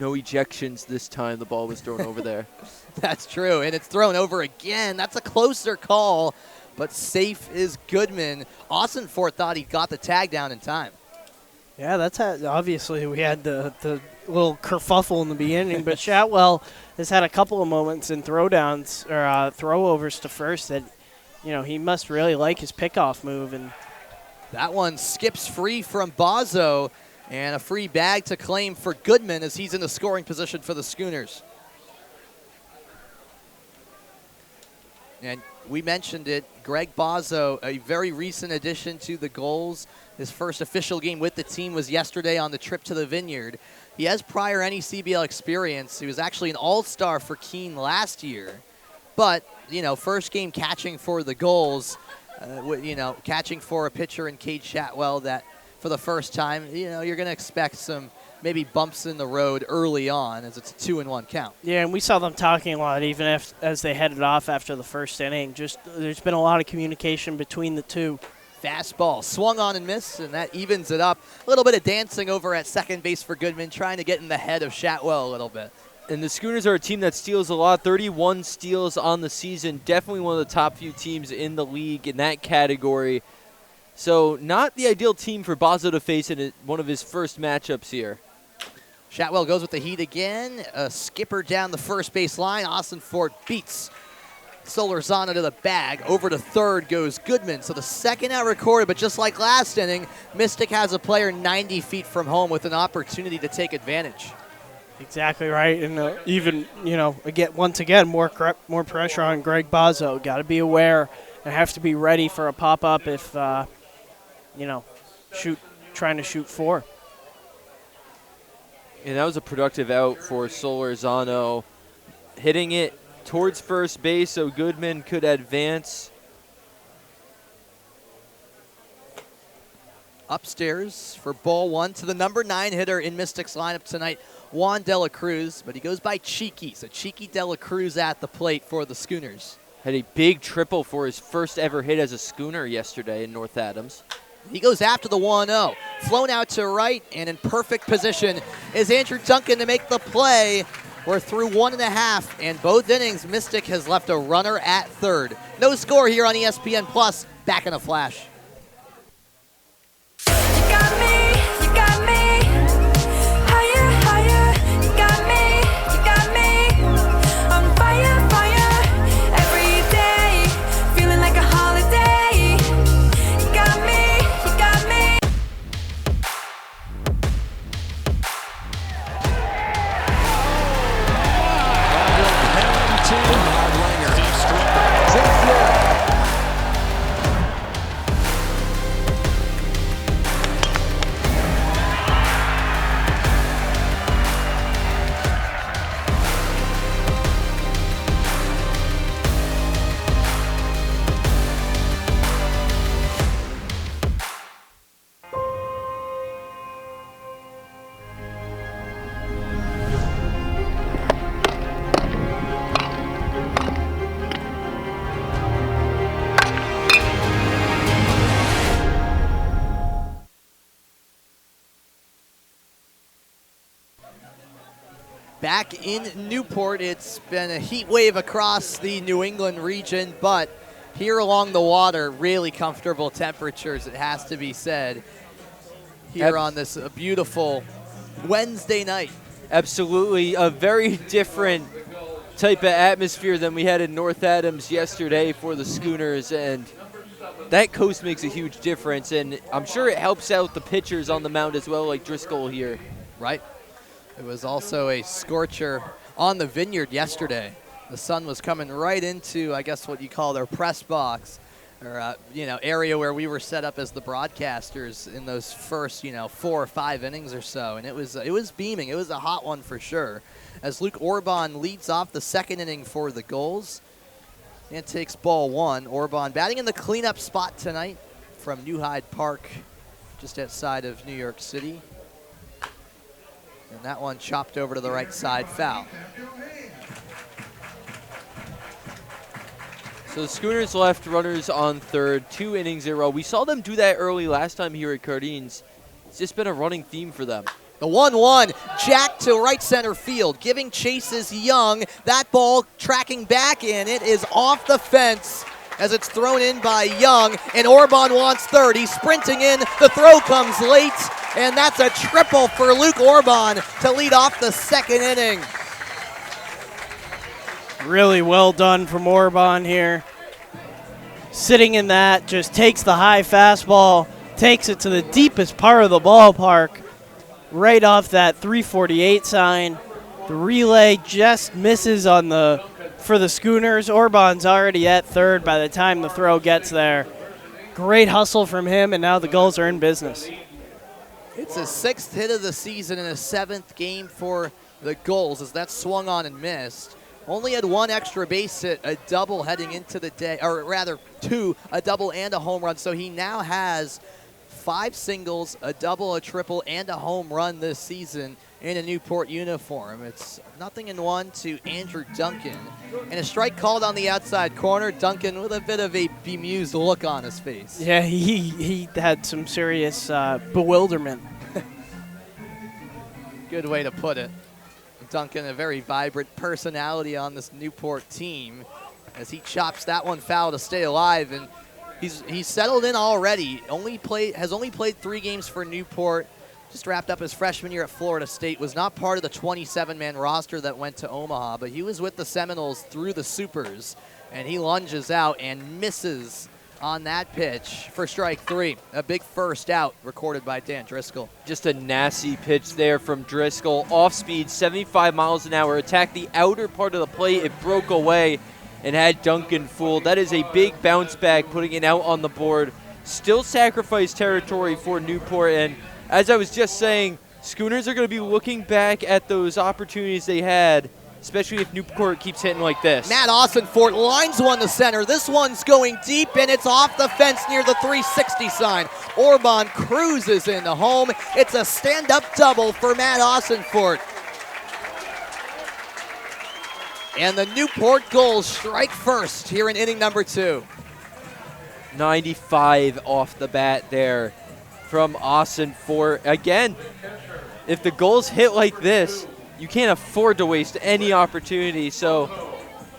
No ejections this time. The ball was thrown over there. That's true, and it's thrown over again. That's a closer call, but safe is Goodman. Austinfort thought he got the tag down in time. Yeah, that's obviously we had the little kerfuffle in the beginning, but Shotwell has had a couple of moments in throwdowns or throwovers to first that, he must really like his pickoff move. And that one skips free from Bozzo, and a free bag to claim for Goodman as he's in the scoring position for the Schooners. And we mentioned it, Greg Bozzo, a very recent addition to the Gulls. His first official game with the team was yesterday on the trip to the Vineyard. He has prior NECBL experience. He was actually an all-star for Keene last year. But, first game catching for the Gulls, catching for a pitcher in Cade Shotwell that for the first time, you're going to expect some maybe bumps in the road early on as it's a 2-1 count. Yeah, and we saw them talking a lot even as they headed off after the first inning. Just there's been a lot of communication between the two. Fastball swung on and missed, and that evens it up. A little bit of dancing over at second base for Goodman, trying to get in the head of Shotwell a little bit. And the Schooners are a team that steals a lot, 31 steals on the season. Definitely one of the top few teams in the league in that category. So not the ideal team for Bozzo to face in one of his first matchups here. Shotwell goes with the heat again. A skipper down the first base line. Austinfort beats Solorzano to the bag. Over to third goes Goodman. So the second out recorded, but just like last inning, Mystic has a player 90 feet from home with an opportunity to take advantage. Exactly right. And even, once again, more pressure on Greg Bozzo. Got to be aware and have to be ready for a pop-up if trying to shoot 4. And that was a productive out for Solorzano, hitting it towards first base so Goodman could advance. Upstairs for ball 1 to the number 9 hitter in Mystics lineup tonight, Juan De La Cruz, but he goes by Cheeky. So Cheeky De La Cruz at the plate for the Schooners. Had a big triple for his first ever hit as a Schooner yesterday in North Adams. He goes after the 1-0. Flown out to right and in perfect position is Andrew Duncan to make the play. We're through 1.5, and both innings, Mystic has left a runner at third. No score here on ESPN Plus. Back in a flash. Back in Newport, it's been a heat wave across the New England region, but here along the water, really comfortable temperatures, it has to be said, here on this beautiful Wednesday night. Absolutely, a very different type of atmosphere than we had in North Adams yesterday for the Schooners, and that coast makes a huge difference, and I'm sure it helps out the pitchers on the mound as well, like Driscoll here. Right. It was also a scorcher on the vineyard yesterday. The sun was coming right into, I guess, what you call their press box, or area where we were set up as the broadcasters in those first 4 or 5 innings or so, and it was beaming. It was a hot one for sure. As Luke Orban leads off the second inning for the Gulls, and takes ball 1. Orban batting in the cleanup spot tonight from New Hyde Park, just outside of New York City. And that one chopped over to the right side, foul. So the Schooners left runners on third, 2 innings in a row. We saw them do that early last time here at Cardines. It's just been a running theme for them. The 1-1, jack to right center field, giving chase is Young. That ball tracking back in. It is off the fence as it's thrown in by Young, and Orban wants third. He's sprinting in. The throw comes late, and that's a triple for Luke Orban to lead off the second inning. Really well done from Orban here. Sitting in that, just takes the high fastball, takes it to the deepest part of the ballpark, right off that 348 sign. The relay just misses for the Schooners. Orban's already at third by the time the throw gets there. Great hustle from him, and now the Gulls are in business. It's his 6th hit of the season and a 7th game for the Gulls as that swung on and missed. Only had 1 extra base hit, a double heading into the day, or rather 2, a double and a home run. So he now has 5 singles, a double, a triple, and a home run this season in a Newport uniform. It's 0-1 to Andrew Duncan. And a strike called on the outside corner. Duncan with a bit of a bemused look on his face. Yeah, he had some serious bewilderment. Good way to put it. Duncan, a very vibrant personality on this Newport team, as he chops that one foul to stay alive, and he's settled in already. Has only played 3 games for Newport. Just wrapped up his freshman year at Florida State. Was not part of the 27-man roster that went to Omaha, but he was with the Seminoles through the Supers, and he lunges out and misses on that pitch for strike 3. A big first out recorded by Dan Driscoll. Just a nasty pitch there from Driscoll. Off speed, 75 miles an hour. Attacked the outer part of the plate. It broke away and had Duncan fooled. That is a big bounce back, putting it out on the board. still sacrifice territory for Newport. And as I was just saying, Schooners are going to be looking back at those opportunities they had, especially if Newport keeps hitting like this. Matt Ossenfort lines one to center. This one's going deep, and it's off the fence near the 360 sign. Orban cruises into home. It's a stand-up double for Matt Ossenfort. And the Newport Gulls strike first here in inning number 2. 95 off the bat there from Ossenfort. Again, if the Gulls hit like this, you can't afford to waste any opportunity. So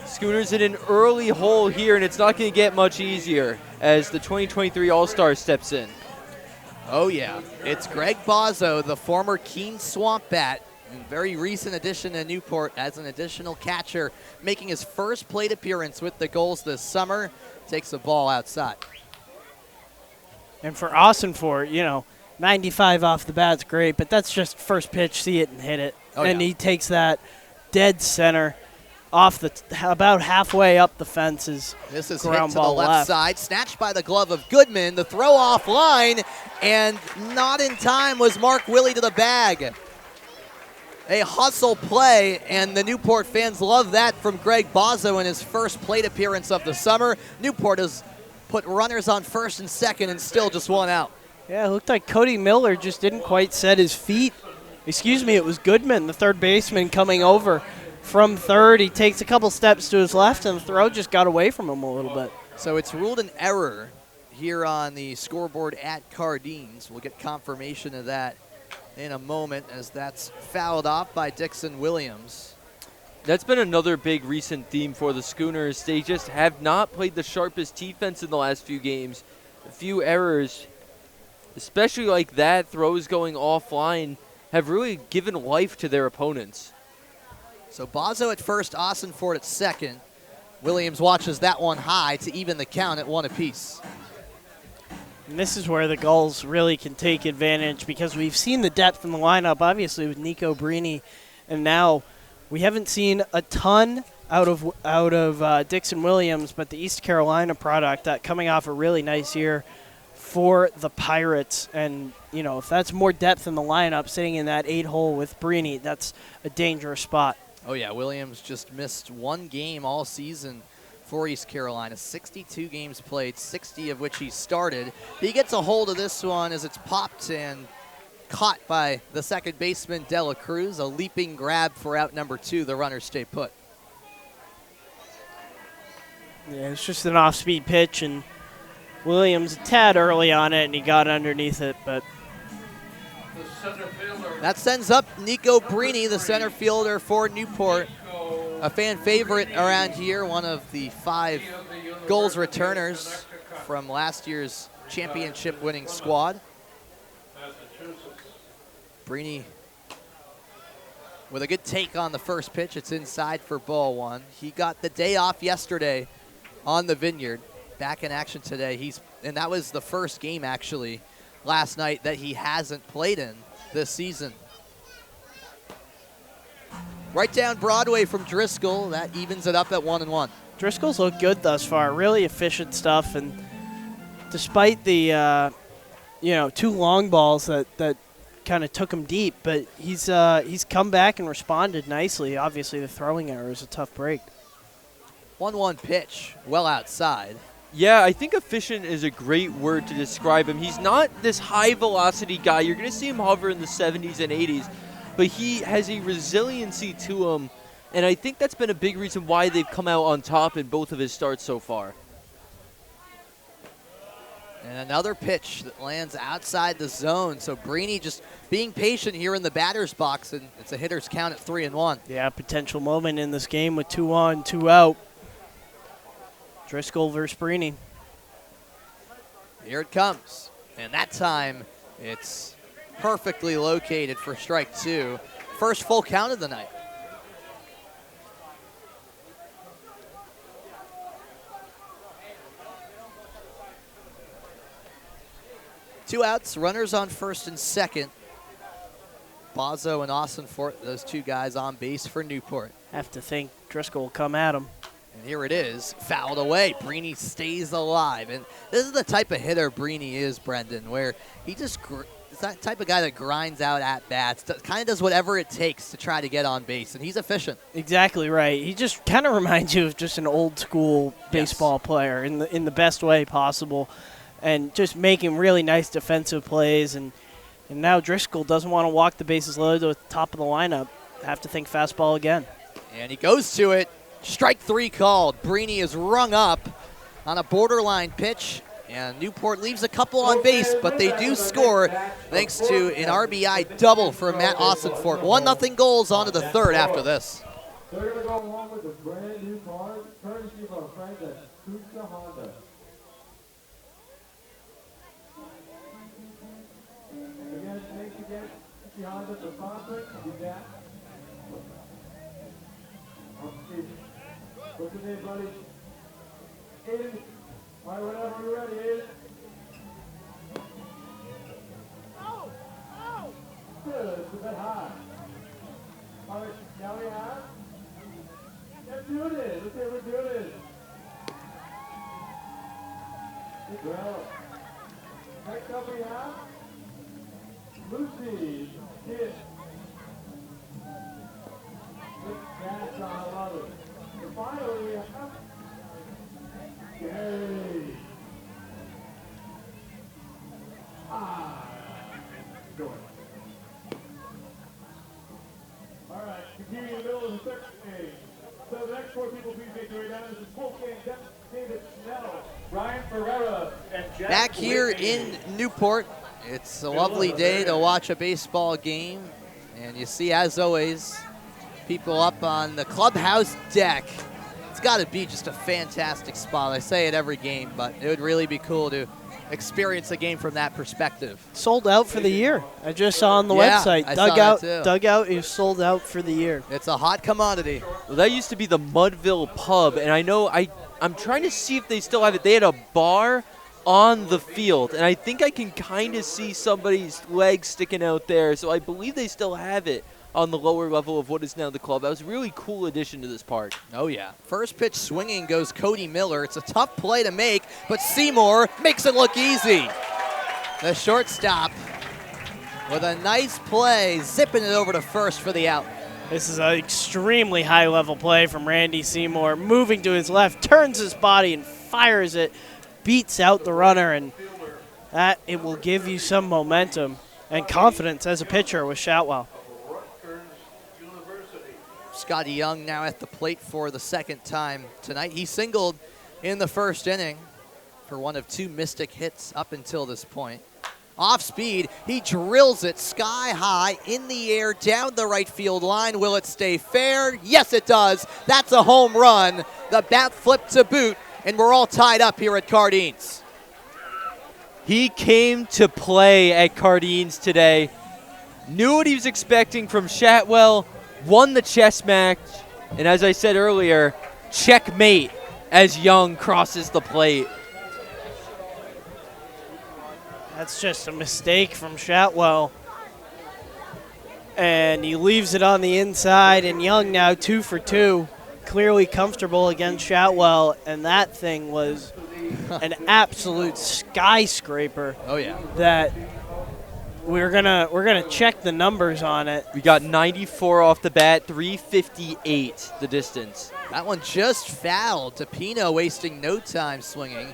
Schooners in an early hole here, and it's not going to get much easier as the 2023 All-Star steps in. Oh yeah, it's Greg Bozzo, the former Keene Swamp Bat, and very recent addition to Newport as an additional catcher, making his first plate appearance with the Gulls this summer. Takes the ball outside. And for Ossenfort, 95 off the bat's great, but that's just first pitch, see it and hit it. Oh, and yeah. he takes that dead center off about halfway up the fences. This is hit ground to the ball left side, snatched by the glove of Goodman. The throw off line, and not in time was Mark Willie to the bag. A hustle play, and the Newport fans love that from Greg Bozzo in his first plate appearance of the summer. Newport has put runners on first and second and still just one out. Yeah, it looked like Cody Miller just didn't quite set his feet. Excuse me, it was Goodman, the third baseman, coming over from third. He takes a couple steps to his left, and the throw just got away from him a little bit. So it's ruled an error here on the scoreboard at Cardines. We'll get confirmation of that in a moment as that's fouled off by Dixon Williams. That's been another big recent theme for the Schooners. They just have not played the sharpest defense in the last few games. A few errors, especially like that, throws going offline, have really given life to their opponents. So Bozzo at first, Ossenfort at second. Williams watches that one high to even the count at one apiece. And this is where the Gulls really can take advantage because we've seen the depth in the lineup, obviously, with Nico Brini, and now we haven't seen a ton out of Dixon Williams, but the East Carolina product coming off a really nice year for the Pirates. And, if that's more depth in the lineup, sitting in that 8-hole with Brini, that's a dangerous spot. Oh, yeah, Williams just missed one game all season for East Carolina. 62 games played, 60 of which he started. He gets a hold of this one as it's popped and caught by the second baseman, Dela Cruz. A leaping grab for out number 2. The runners stay put. Yeah, it's just an off-speed pitch, and Williams a tad early on it, and he got underneath it, but that sends up Nico Brini, the center fielder for Newport. A fan favorite around here, one of the 5 Gulls returners from last year's championship-winning squad. Brini with a good take on the first pitch. It's inside for ball 1. He got the day off yesterday on the Vineyard. Back in action today. And that was the first game, actually, last night that he hasn't played in this season. Right down Broadway from Driscoll. That evens it up at 1-1. Driscoll's looked good thus far. Really efficient stuff, and despite the 2 long balls that kind of took him deep, but he's come back and responded nicely. Obviously, the throwing error is a tough break. 1-1 pitch, well outside. Yeah, I think efficient is a great word to describe him. He's not this high-velocity guy. You're going to see him hover in the 70s and 80s, but he has a resiliency to him, and I think that's been a big reason why they've come out on top in both of his starts so far. And another pitch that lands outside the zone. So Brini just being patient here in the batter's box, and it's a hitter's count at 3-1. Yeah, potential moment in this game with 2 on, 2 out. Driscoll versus Brini. Here it comes. And that time, it's perfectly located for strike 2. First full count of the night. Two outs, runners on first and second. Bozzo and Ossenfort, those 2 guys on base for Newport. Have to think Driscoll will come at him. And here it is, fouled away. Breeny stays alive. And this is the type of hitter Breeny is, Brendan, where he just is that type of guy that grinds out at bats, kind of does whatever it takes to try to get on base, and he's efficient. Exactly right. He just kind of reminds you of just an old school baseball player in the best way possible, and just making really nice defensive plays. And now Driscoll doesn't want to walk the bases loaded to the top of the lineup. Have to think fastball again. And he goes to it. Strike 3 called. Breeny is rung up on a borderline pitch. And Newport leaves a couple on base, but they do score thanks to an RBI double for Matt Ossenfort. 1-0 goals on to the third after this. They're going to go along with a brand new car, courtesy of our friends at Kusa Honda. Again, thanks again to Honda for sponsoring. Do that. What's your name, buddy? Aiden. All right, whenever you're ready, Aiden. Good, it's a bit high. All right, now we have. Let's do it. Let's see what we're doing. Good job. Next up we have Lucy. Kid. Good catch, I love it. And finally we have Gary. Good. All right, continuing in the middle of the third inning. So the next 4 people, please make your way down. This is Wolfgang David Snell, Ryan Ferreira, and Jack Back here in Newport, it's a lovely day to watch a baseball game. And you see, as always, people up on the clubhouse deck. It's got to be just a fantastic spot. I say it every game, but it would really be cool to experience a game from that perspective. Sold out for the year. I just saw on the Yeah, website. I saw that too. Dugout is sold out for the year. It's a hot commodity. Well, that used to be the Mudville Pub, and I know I'm trying to see if they still have it. They had a bar on the field, and I think I can kind of see somebody's legs sticking out there, so I believe they still have it on the lower level of what is now the clubhouse. Really cool addition to this park. Oh, yeah. First pitch swinging goes Cody Miller. It's a tough play to make, but Seymour makes it look easy. The shortstop with a nice play, zipping it over to first for the out. This is an extremely high-level play from Randy Seymour, moving to his left, turns his body and fires it, beats out the runner, and that it will give you some momentum and confidence as a pitcher with Shoutwell. Scotty Young now at the plate for the second time tonight. He singled in the first inning for one of 2 Mystic hits up until this point. Off speed, he drills it sky high in the air down the right field line. Will it stay fair? Yes, it does. That's a home run. The bat flipped to boot, and we're all tied up here at Cardines. He came to play at Cardines today, knew what he was expecting from Shatwell, won the chess match, and as I said earlier, checkmate as Young crosses the plate. That's just a mistake from Shatwell. And he leaves it on the inside, and Young now 2 for 2. Clearly comfortable against Shatwell, and that thing was an absolute skyscraper. Oh, yeah. That we're gonna check the numbers on it. We got 94 off the bat, 358 the distance. That one just fouled. Tapino wasting no time swinging.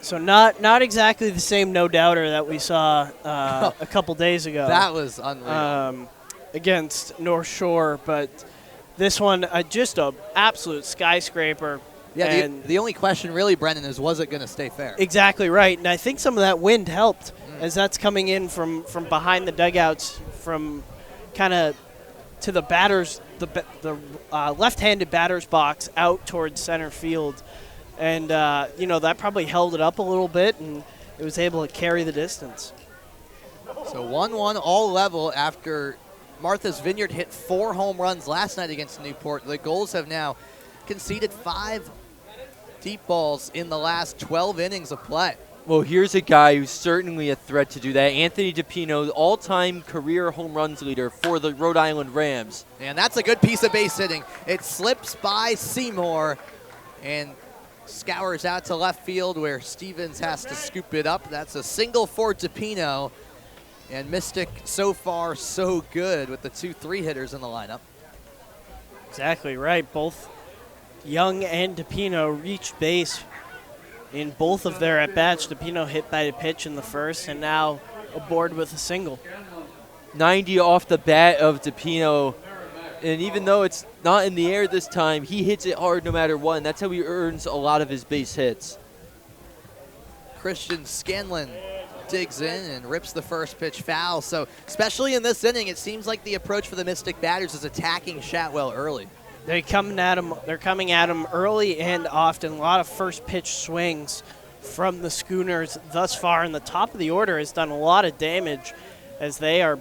So not exactly the same no-doubter that we saw a couple days ago. That was unreal. Against North Shore, but this one just a absolute skyscraper. Yeah, the only question really, Brendan, is was it going to stay fair? Exactly right, and I think some of that wind helped as that's coming in from behind the dugouts, from kind of to the batters, the left-handed batter's box out towards center field. And, that probably held it up a little bit, and it was able to carry the distance. So 1-1 all level after Martha's Vineyard hit 4 home runs last night against Newport. The Gulls have now conceded 5 deep balls in the last 12 innings of play. Well, here's a guy who's certainly a threat to do that. Anthony DePino, all-time career home runs leader for the Rhode Island Rams. And that's a good piece of base hitting. It slips by Seymour, and scours out to left field where Stevens has to scoop it up. That's a single for DePino. And Mystic so far so good with the 2-3 hitters in the lineup. Exactly right. Both Young and DePino reached base in both of their at-bats. DePino hit by the pitch in the first and now aboard with a single. 90 off the bat of DePino. And even though it's not in the air this time, he hits it hard no matter what. And that's how he earns a lot of his base hits. Christian Scanlon digs in and rips the first pitch foul. So especially in this inning, it seems like the approach for the Mystic batters is attacking Shotwell early. They're coming at him early and often. A lot of first pitch swings from the Schooners thus far. And the top of the order has done a lot of damage as they are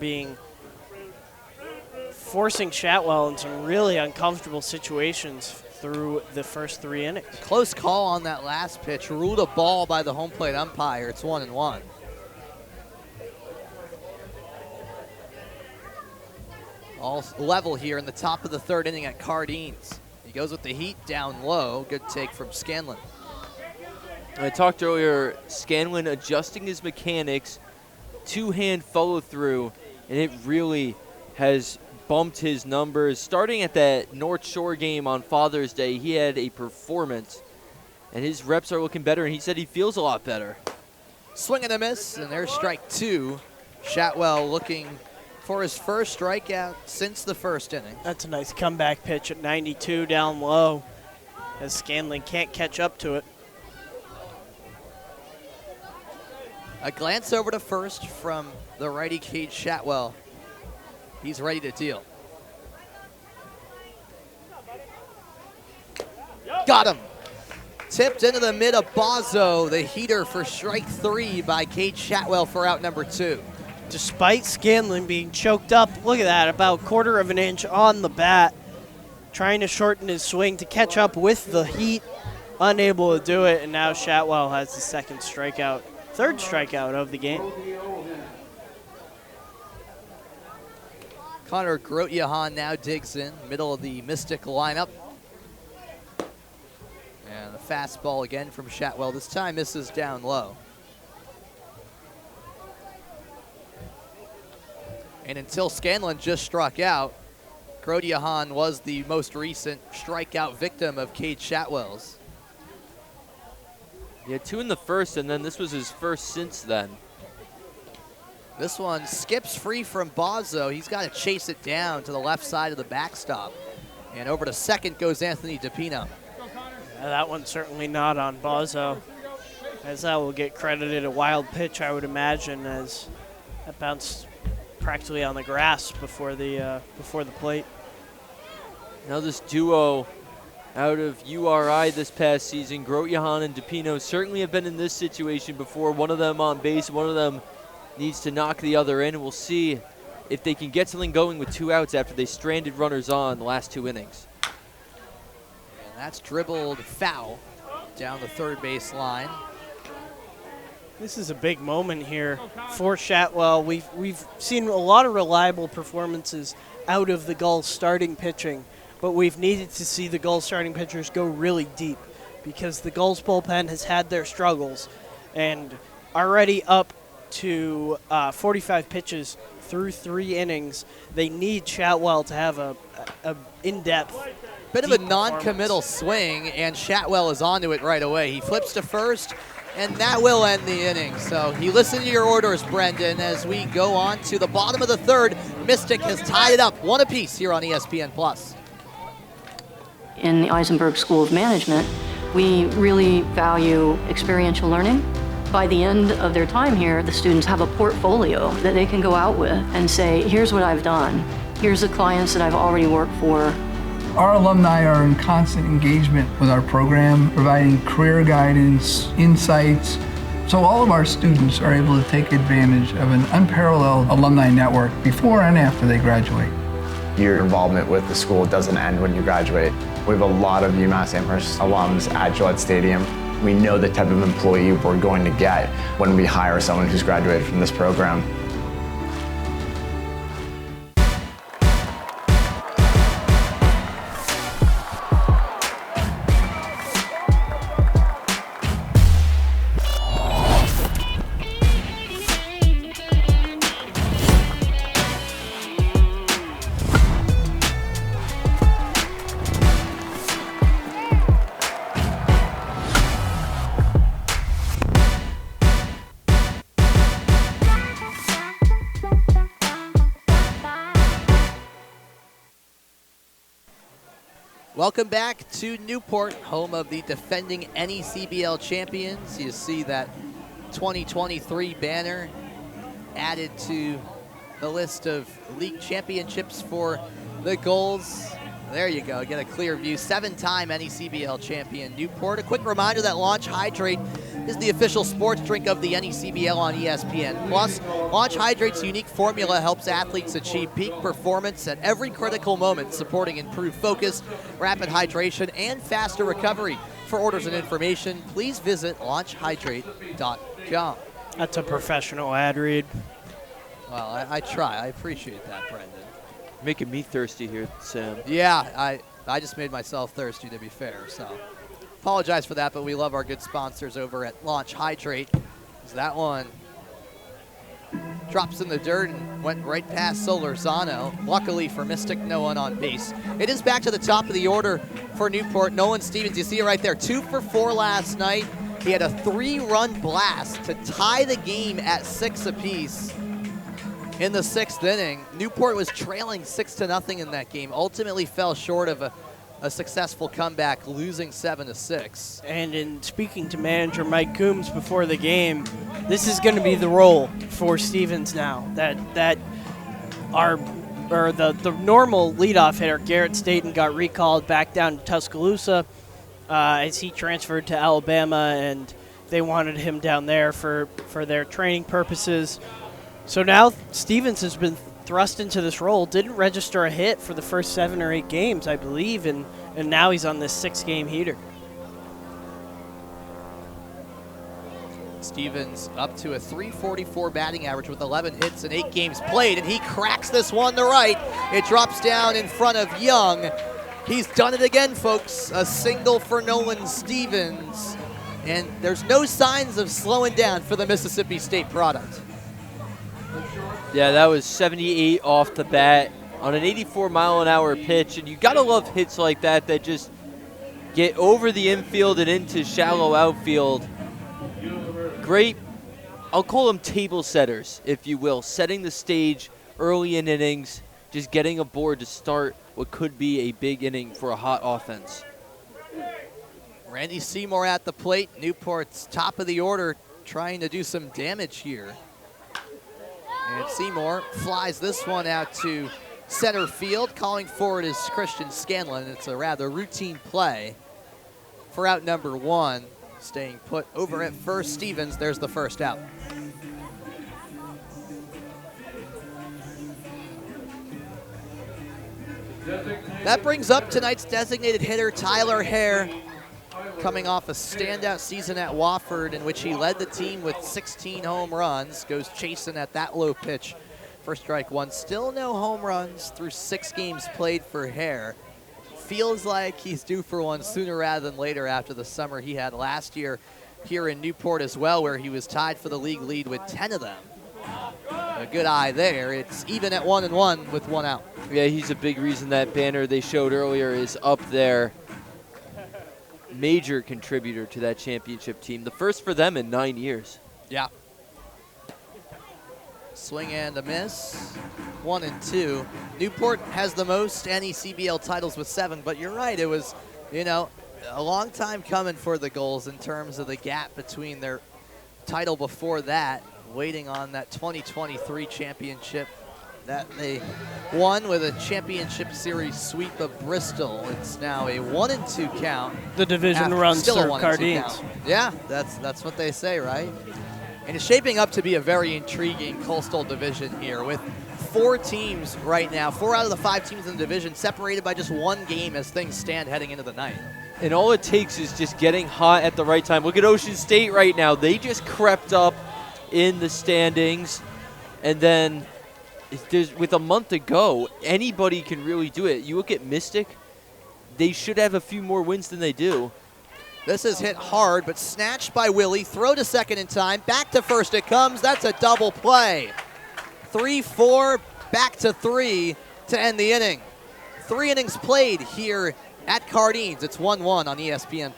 forcing Shotwell in some really uncomfortable situations through the first 3 innings. Close call on that last pitch. Ruled a ball by the home plate umpire. It's 1-1. All level here in the top of the 3rd inning at Cardines. He goes with the heat down low. Good take from Scanlon. I talked earlier, Scanlon adjusting his mechanics, 2-hand follow through, and it really has bumped his numbers. Starting at that North Shore game on Father's Day, he had a performance, and his reps are looking better, and he said he feels a lot better. Swing and a miss, and there's strike 2. Shotwell looking for his first strikeout since the first inning. That's a nice comeback pitch at 92 down low as Scanlon can't catch up to it. A glance over to first from the righty Cade Shotwell. He's ready to deal. Got him. Tipped into the mid of Bozzo, the heater for strike 3 by Cade Shotwell for out number 2. Despite Scanlon being choked up, look at that, about 1/4 of an inch on the bat, trying to shorten his swing to catch up with the heat, unable to do it, and now Shotwell has the third strikeout of the game. Connor Grotjahan now digs in, middle of the Mystic lineup. And the fastball again from Shotwell, this time misses down low. And until Scanlon just struck out, Grotjahan was the most recent strikeout victim of Cade Shotwell's. He had 2 in the first, and then this was his first since then. This one skips free from Bozzo. He's got to chase it down to the left side of the backstop. And over to second goes Anthony DePino. Yeah, that one's certainly not on Bozzo, as that will get credited a wild pitch, I would imagine, as that bounced practically on the grass before the plate. Now this duo out of URI this past season, Grotjahan and DePino, certainly have been in this situation before. One of them on base, one of them needs to knock the other in. We'll see if they can get something going with 2 outs after they stranded runners on the last 2 innings. And that's dribbled foul down the third base line. This is a big moment here for Shotwell. We've seen a lot of reliable performances out of the Gulls starting pitching, but we've needed to see the Gulls starting pitchers go really deep because the Gulls bullpen has had their struggles, and already up to 45 pitches through 3 innings, they need Shotwell to have a in-depth, bit of a non-committal swing, and Shotwell is onto it right away. He flips to first, and that will end the inning. So you listen to your orders, Brendan, as we go on to the bottom of the 3rd. Mystic has tied it up 1 apiece here on ESPN+. In the Eisenberg School of Management, we really value experiential learning. By the end of their time here, the students have a portfolio that they can go out with and say, here's what I've done. Here's the clients that I've already worked for. Our alumni are in constant engagement with our program, providing career guidance, insights, so all of our students are able to take advantage of an unparalleled alumni network before and after they graduate. Your involvement with the school doesn't end when you graduate. We have a lot of UMass Amherst alums at Gillette Stadium. We know the type of employee we're going to get when we hire someone who's graduated from this program. Welcome back to Newport, home of the defending NECBL champions. You see that 2023 banner added to the list of league championships for the Gulls. There you go, get a clear view. 7-time NECBL champion Newport. A quick reminder that Launch Hydrate is the official sports drink of the NECBL on ESPN+. Launch Hydrate's unique formula helps athletes achieve peak performance at every critical moment, supporting improved focus, rapid hydration, and faster recovery. For orders and information, please visit launchhydrate.com. That's a professional ad read. Well, I try. I appreciate that, Brendan. Making me thirsty here, Sam. Yeah, I just made myself thirsty, to be fair, so apologize for that, but we love our good sponsors over at Launch Hydrate. That one drops in the dirt and went right past Solorzano. Luckily for Mystic, no one on base. It is back to the top of the order for Newport. Nolan Stevens, you see it right there, 2 for 4 last night. He had a 3-run blast to tie the game at 6 apiece. In the 6th inning, Newport was trailing 6-0 in that game. Ultimately fell short of a successful comeback, losing 7-6. And in speaking to manager Mike Coombs before the game, this is going to be the role for Stevens now. The normal leadoff hitter, Garrett Staten, got recalled back down to Tuscaloosa as he transferred to Alabama, and they wanted him down there for their training purposes. So now Stevens has been thrust into this role, didn't register a hit for the first 7 or 8 games, I believe, and now he's on this 6-game heater. Stevens up to a .344 batting average with 11 hits in 8 games played, and he cracks this one to right. It drops down in front of Young. He's done it again, folks. A single for Nolan Stevens, and there's no signs of slowing down for the Mississippi State product. Yeah, that was 78 off the bat on an 84-mile-an-hour pitch, and you gotta love hits like that just get over the infield and into shallow outfield. Great, I'll call them table setters, if you will, setting the stage early in innings, just getting aboard to start what could be a big inning for a hot offense. Randy Seymour at the plate. Newport's top of the order, trying to do some damage here. And Seymour flies this one out to center field. Calling for it is Christian Scanlon. It's a rather routine play for out number 1. Staying put over at first, Stevens. There's the first out. That brings up tonight's designated hitter, Tyler Hare, coming off a standout season at Wofford in which he led the team with 16 home runs. Goes chasing at that low pitch for strike 1. Still no home runs through 6 games played for Hare. Feels like he's due for one sooner rather than later after the summer he had last year here in Newport as well, where he was tied for the league lead with 10 of them. A good eye there. It's even at 1-1 with 1 out. Yeah, he's a big reason that banner they showed earlier is up there. Major contributor to that championship team. The first for them in 9 years. Yeah. Swing and a miss. 1-2. Newport has the most NECBL titles with 7, but you're right. It was, a long time coming for the Gulls in terms of the gap between their title before that, waiting on that 2023 championship that they won with a championship series sweep of Bristol. It's now a 1-2 count. The division runs through Cardines. Yeah, that's what they say, right? And it's shaping up to be a very intriguing Coastal division here with 4 teams right now. 4 out of the 5 teams in the division separated by just 1 game as things stand heading into the night. And all it takes is just getting hot at the right time. Look at Ocean State right now. They just crept up in the standings, and then with a month to go, anybody can really do it. You look at Mystic, they should have a few more wins than they do. This is hit hard, but snatched by Willie. Throw to second in time. Back to first it comes. That's a double play. 3-4, back to 3 to end the inning. 3 innings played here at Cardines. It's 1-1 on ESPN+.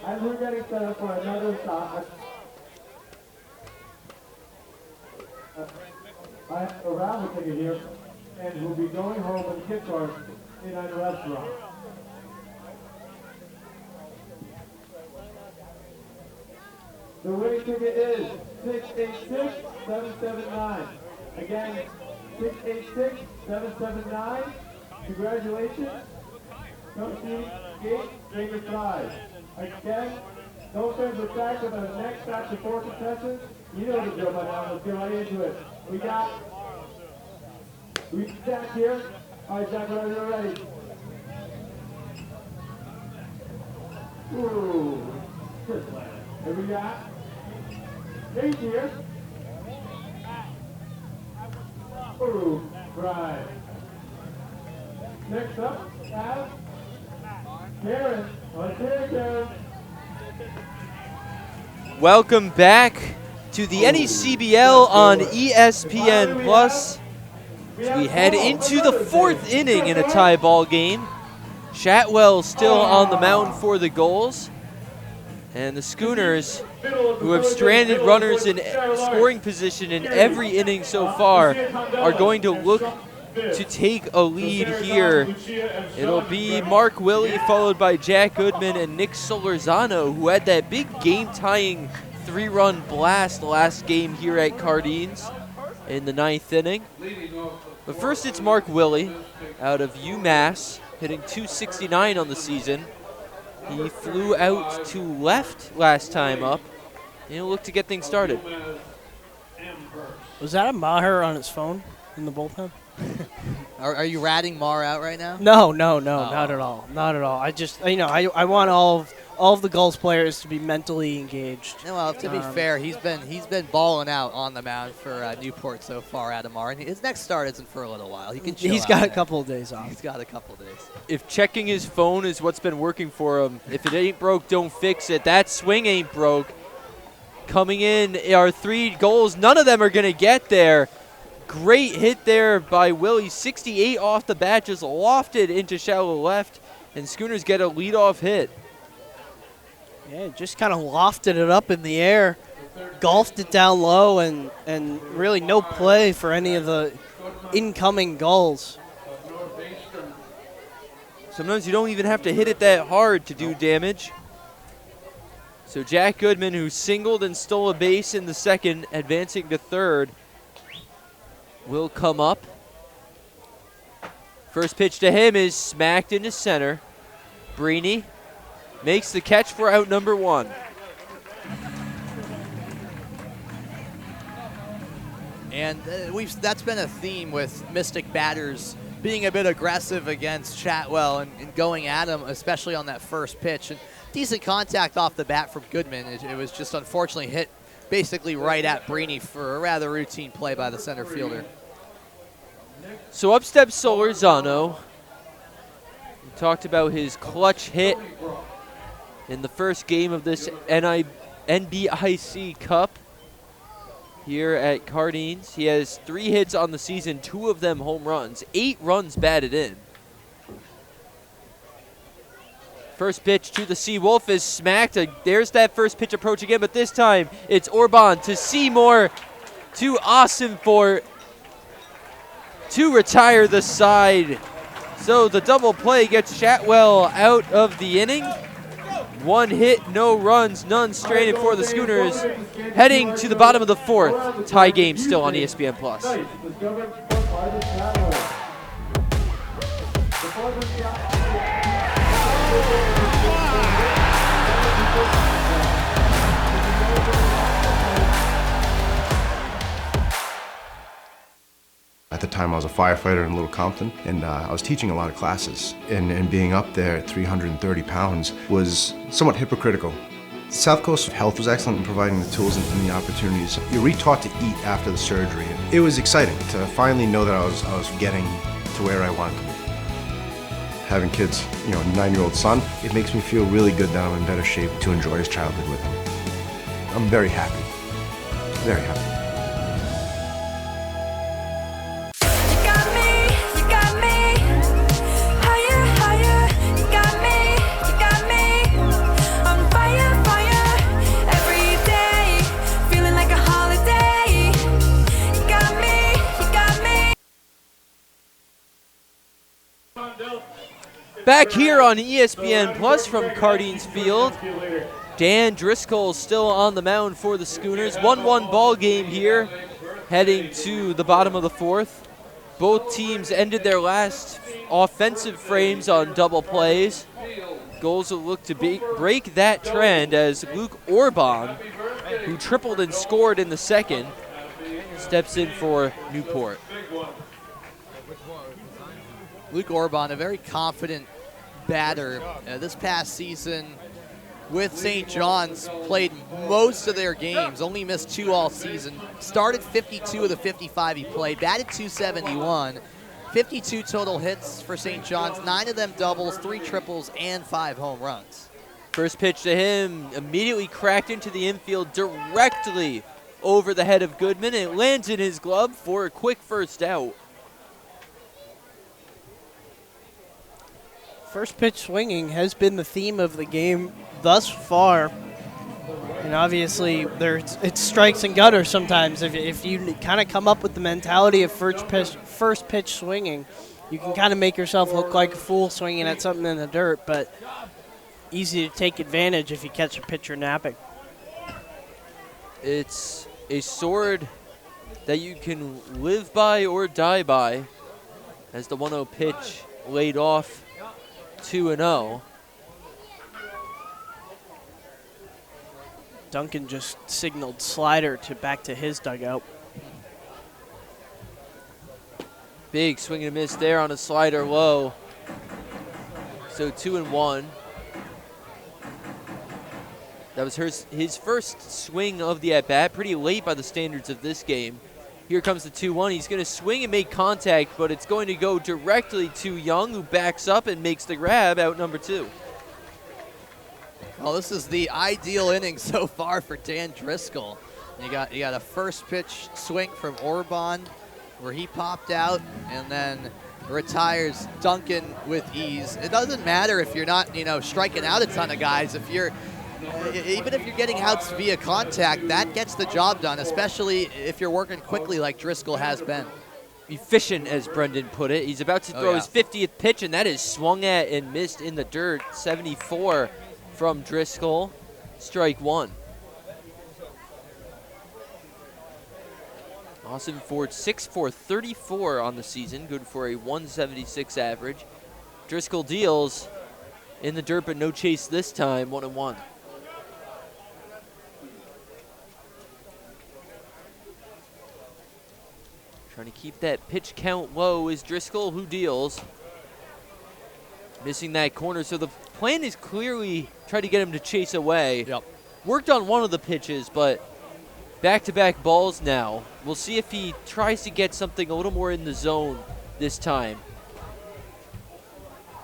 And we're getting set up for another a raffle ticket here, and we'll be going home with a gift card in our restaurant. The winning ticket is 686-779. Again, 686-779. Congratulations. Come see Gate Draper Prize. Again, those friends are back with our next batch of 4 contestants. You know the drill by now. Let's get right into it. We Jack here. All right, Jack, whenever you're ready. Ooh, good plan. Here we got Nate here. Ooh, right. Next up, have Karen. Let's hear it, Karen. Welcome back to the NECBL on ESPN Plus. As we head into the 4th inning in a tie ball game. Chatwell still on the mound for the Gulls. And the Schooners, who have stranded runners in scoring position in every inning so far, are going to look to take a lead here. It'll be Mark Willie followed by Jack Goodman and Nick Solorzano, who had that big game-tying 3-run blast last game here at Cardines in the 9th inning. But first it's Mark Willie out of UMass, hitting .269 on the season. He flew out to left last time up, and he'll look to get things started. Was that a Maher on his phone in the bullpen? Are you ratting Maher out right now? No, not at all. Not at all. I just, I want all of the Gulls players to be mentally engaged. No, well, to be fair, he's been balling out on the mound for Newport so far, Adamar, and his next start isn't for a little while. He can chill He's out got there. a couple of days off. He's got a couple of days. If checking his phone is what's been working for him, if it ain't broke, don't fix it. That swing ain't broke. Coming in are 3 goals. None of them are going to get there. Great hit there by Willie. 68 off the bat, just lofted into shallow left, and Schooners get a leadoff hit. Yeah, just kind of lofted it up in the air, golfed it down low, and really no play for any of the incoming Gulls. Sometimes you don't even have to hit it that hard to do damage. So Jack Goodman, who singled and stole a base in the 2nd, advancing to 3rd, will come up. First pitch to him is smacked into center. Breeny makes the catch for out number 1. And that's been a theme with Mystic batters being a bit aggressive against Chatwell and going at him, especially on that first pitch. And decent contact off the bat from Goodman. It was just unfortunately hit basically right at Breeny for a rather routine play by the center fielder. So up steps Solorzano. We talked about his clutch hit in the first game of this NBIC Cup here at Cardines. He has 3 hits on the season, 2 of them home runs, 8 runs batted in. First pitch to the Seawolf is smacked. There's that first pitch approach again, but this time it's Orban to Seymour to Asimfort to retire the side. So the double play gets Chatwell out of the inning. 1 hit, no runs, none stranded for the Schooners. Heading to the bottom of the 4th. Tie game still on ESPN Plus. At the time, I was a firefighter in Little Compton, and I was teaching a lot of classes. And being up there at 330 pounds was somewhat hypocritical. South Coast Health was excellent in providing the tools and the opportunities. You're retaught to eat after the surgery. It was exciting to finally know that I was getting to where I wanted to be. Having kids, a 9-year-old son, it makes me feel really good that I'm in better shape to enjoy his childhood with him. I'm very happy, very happy. Back here on ESPN Plus from Cardines Field, Dan Driscoll still on the mound for the Schooners. 1-1 ball game here, heading to the bottom of the fourth. Both teams ended their last offensive frames on double plays. Gulls will look to break that trend as Luke Orban, who tripled and scored in the second, steps in for Newport. Luke Orban, a very confident batter. This past season with St. John's, played most of their games, only missed 2 all season. Started 52 of the 55 he played, batted .271. 52 total hits for St. John's, 9 of them doubles, 3 triples, and 5 home runs. First pitch to him, immediately cracked into the infield directly over the head of Goodman. It lands in his glove for a quick first out. First pitch swinging has been the theme of the game thus far. And obviously, it's strikes and gutters sometimes. If you kind of come up with the mentality of first pitch swinging, you can kind of make yourself look like a fool swinging at something in the dirt, but easy to take advantage if you catch a pitcher napping. It's a sword that you can live by or die by, as the 1-0 pitch laid off 2-0. Duncan just signaled slider back to his dugout. Big swing and a miss there on a slider low. So 2-1. That was his first swing of the at-bat, pretty late by the standards of this game. Here comes the 2-1. He's going to swing and make contact, but it's going to go directly to Young, who backs up and makes the grab, out number 2. Well, this is the ideal inning so far for Dan Driscoll. You got a first pitch swing from Orban where he popped out and then retires Duncan with ease. It doesn't matter if you're not, striking out a ton of guys. Even if you're getting outs via contact, that gets the job done, especially if you're working quickly like Driscoll has been. Efficient, as Brendan put it. He's about to throw his 50th pitch, and that is swung at and missed in the dirt. 74 from Driscoll, strike 1. Austin Ford 6'4", 34 on the season, good for a 176 average. Driscoll deals in the dirt, but no chase this time, 1-1. Trying to keep that pitch count low is Driscoll, who deals. Missing that corner, so the plan is clearly try to get him to chase away. Yep. Worked on one of the pitches, but back-to-back balls now. We'll see if he tries to get something a little more in the zone this time.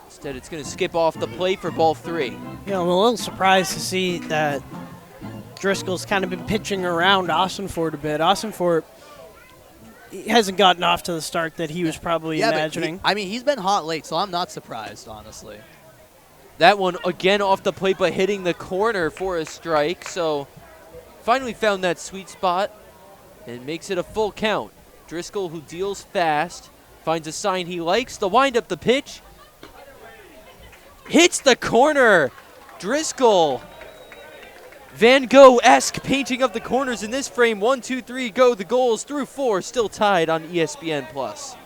Instead, it's going to skip off the plate for ball 3. I'm a little surprised to see that Driscoll's kind of been pitching around Austin Ford a bit. Austin Ford he hasn't gotten off to the start that he was probably imagining. He's been hot late, so I'm not surprised, honestly. That one again off the plate, but hitting the corner for a strike. So finally found that sweet spot and makes it a full count. Driscoll, who deals fast, finds a sign he likes. The wind-up, the pitch. Hits the corner. Driscoll. Van Gogh-esque painting of the corners in this frame. 1, 2, 3, go. The Gulls through 4, still tied on ESPN+. Gulls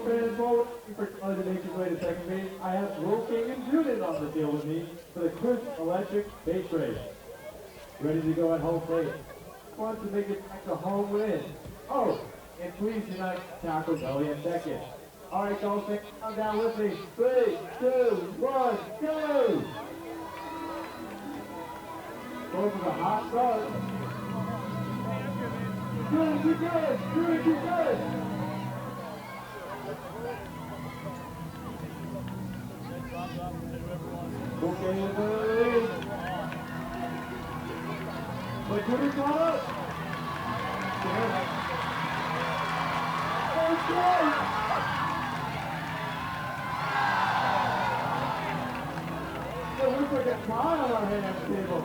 fans forward for designated way to second base. I have Will King and Judith on the field with me for the Chris Electric base race. Ready to go at home plate. Wants to make it back to home win. Oh, and please do not tackle belly at second. All right, Gulls fans, come down with me. 3, 2, 1, go! Going for the hot start. Good, you good, good, you good. Okay, everybody. But can we call up? Okay. So we put a smile on our hands, table.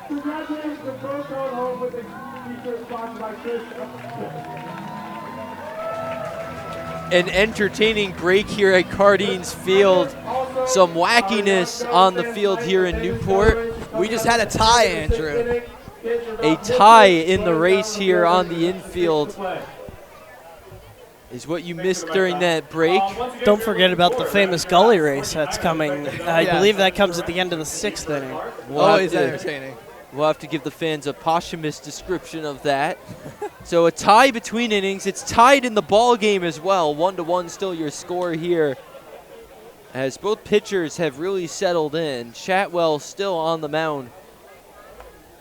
Congratulations to both going home with the t-shirt sponsored by Chris. an entertaining break here at Cardines Field. Some wackiness on the field here in Newport. We just had a tie, Andrew. A tie in the race here on the infield is what you missed during that break. Don't forget about the famous gully race that's coming. I believe that comes at the end of the 6th inning. Always entertaining. We'll have to give the fans a posthumous description of that. So a tie between innings. It's tied in the ball game as well. 1-1 still your score here, as both pitchers have really settled in. Chatwell still on the mound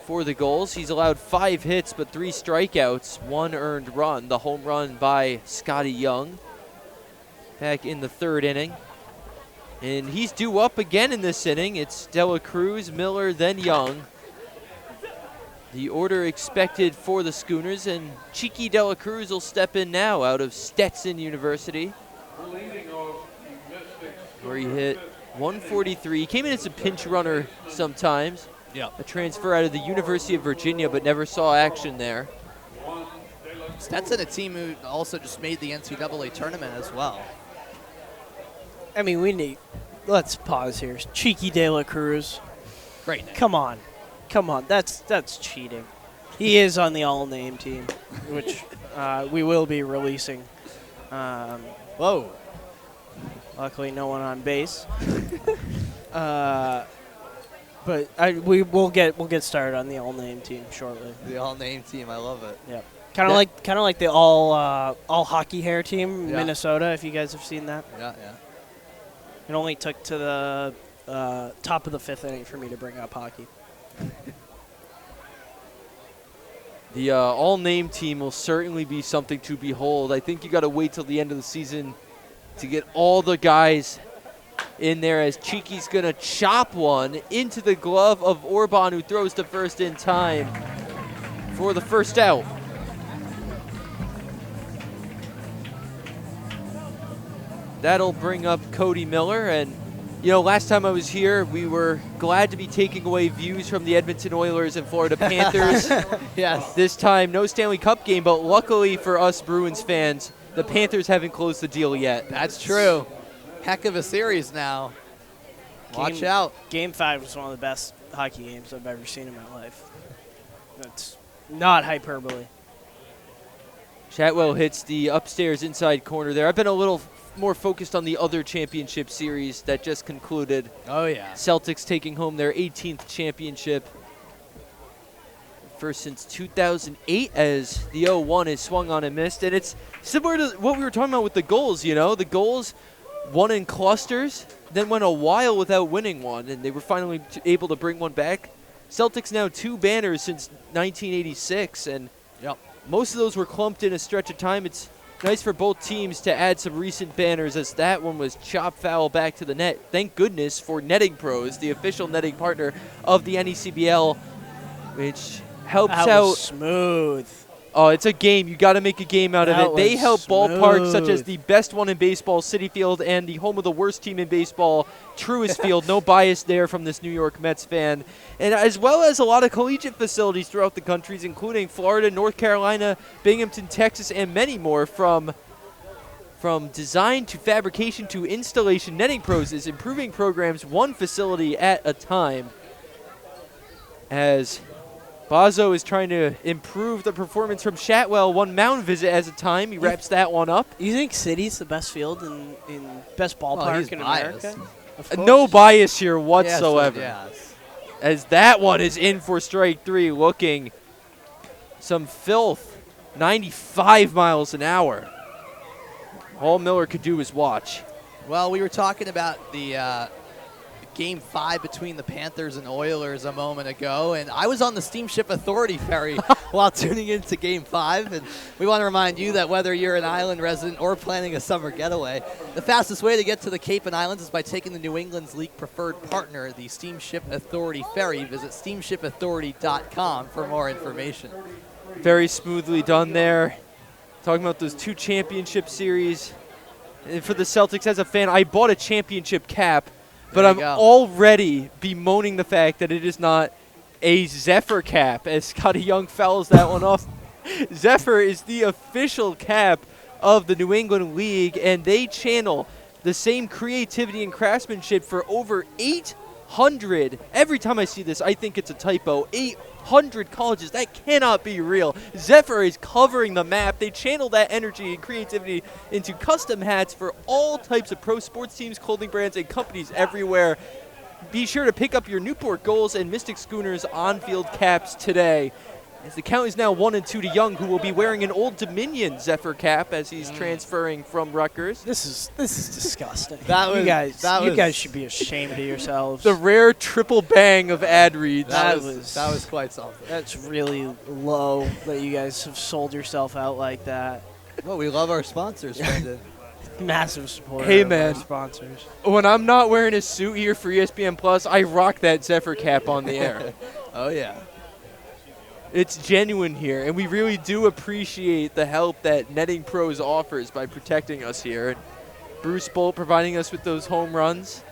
for the Gulls. He's allowed 5 hits but 3 strikeouts, 1 earned run. The home run by Scotty Young back in the 3rd inning. And he's due up again in this inning. It's Dela Cruz, Miller, then Young. The order expected for the Schooners, and Cheeky Dela Cruz will step in now out of Stetson University, where he hit 143. He came in as a pinch runner sometimes. A transfer out of the University of Virginia, but never saw action there. Stetson, a team who also just made the NCAA tournament as well. I mean, let's pause here. Cheeky De La Cruz. Great name. Come on. That's cheating. He is on the all-name team, which we will be releasing. Whoa. Luckily, no one on base. But we'll get started on the all-name team shortly. The all-name team, I love it. Yep. Kind of like the all hockey hair team, Minnesota. If you guys have seen that. Yeah. It only took to the top of the 5th inning for me to bring up hockey. The all-name team will certainly be something to behold. I think you got to wait till the end of the season to get all the guys in there, as Cheeky's going to chop one into the glove of Orban, who throws to first in time for the first out. That'll bring up Cody Miller. And, you know, last time I was here, we were glad to be taking away views from the Edmonton Oilers and Florida Panthers. Yes. This time, no Stanley Cup game, but luckily for us Bruins fans, the Panthers haven't closed the deal yet. That's true. Heck of a series now. Watch out. Game 5 was one of the best hockey games I've ever seen in my life. That's not hyperbole. Chatwell hits the upstairs inside corner there. I've been a little more focused on the other championship series that just concluded. Oh, yeah. Celtics taking home their 18th championship. First since 2008, as the 0-1 is swung on and missed. And it's similar to what we were talking about with the Gulls, you know. The Gulls won in clusters, then went a while without winning one, and they were finally able to bring one back. Celtics now 2 banners since 1986, and most of those were clumped in a stretch of time. It's nice for both teams to add some recent banners, as that one was chop foul back to the net. Thank goodness for Netting Pros, the official netting partner of the NECBL, which helps that out. Was smooth. Oh, it's a game. You got to make a game out of it. They help ballparks such as the best one in baseball, Citi Field, and the home of the worst team in baseball, Truist Field. No bias there from this New York Mets fan. And as well as a lot of collegiate facilities throughout the countries, including Florida, North Carolina, Binghamton, Texas, and many more. From design to fabrication to installation, Netting Pros is improving programs one facility at a time. As Bazo is trying to improve the performance from Chatwell, one mound visit at a time. He wraps that one up. You think City's the best field in best ballpark in America? No bias here whatsoever. Yes. As that one is in for strike 3, looking some filth, 95 miles an hour. All Miller could do was watch. Well, we were talking about the Game 5 between the Panthers and Oilers a moment ago, and I was on the Steamship Authority ferry while tuning into Game 5, and we want to remind you that whether you're an island resident or planning a summer getaway, the fastest way to get to the Cape and Islands is by taking the New England's League preferred partner, the Steamship Authority Ferry. Visit steamshipauthority.com for more information. Very smoothly done there. Talking about those 2 championship series. And for the Celtics, as a fan, I bought a championship cap, but I'm already bemoaning the fact that it is not a Zephyr cap, as Scotty Young fouls that one off. Zephyr is the official cap of the New England League, and they channel the same creativity and craftsmanship for over 800. Every time I see this, I think it's a typo. 800 colleges. That cannot be real. Zephyr is covering the map. They channel that energy and creativity into custom hats for all types of pro sports teams, clothing brands, and companies everywhere. Be sure to pick up your Newport Gulls and Mystic Schooners on-field caps today. As the count is now 1-2 to Young, who will be wearing an Old Dominion Zephyr cap as he's transferring from Rutgers. This is disgusting. You guys should be ashamed of yourselves. The rare triple bang of ad reads. That was quite something. That's really low that you guys have sold yourself out like that. Well, we love our sponsors, Brendan. Massive support. Hey, of man. our sponsors. When I'm not wearing a suit here for ESPN Plus, I rock that Zephyr cap on the air. Oh, yeah. It's genuine here, and we really do appreciate the help that Netting Pros offers by protecting us here. And Bruce Bolt providing us with those home runs.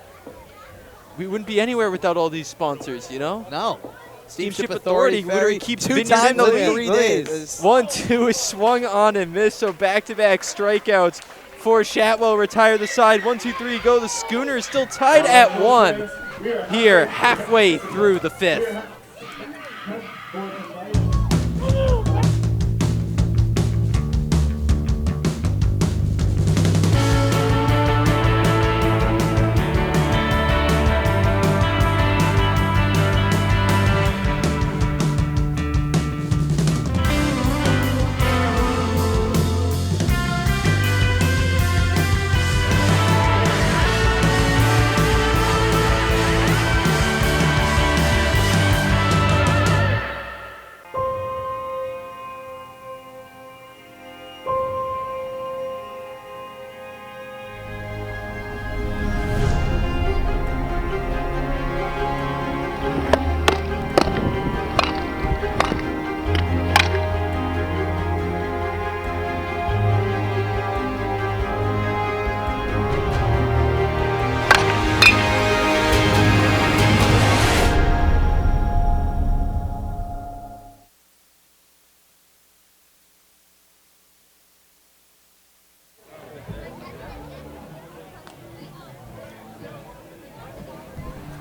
We wouldn't be anywhere without all these sponsors, you know? No. Steamship Authority literally keeps 2 Vineyard times in the in lead. 3 days. 1-2 is swung on and missed, so back-to-back strikeouts for Shatwell. Retire the side. 1-2-3 go. The Schooners still tied at 1 here halfway through the 5th.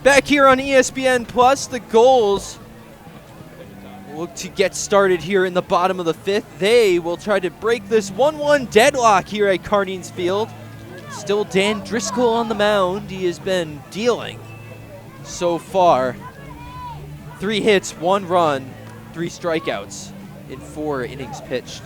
Back here on ESPN Plus, the Gulls look to get started here in the bottom of the 5th. They will try to break this 1-1 deadlock here at Cardines Field. Still Dan Driscoll on the mound. He has been dealing so far. 3 hits, 1 run, 3 strikeouts in 4 innings pitched.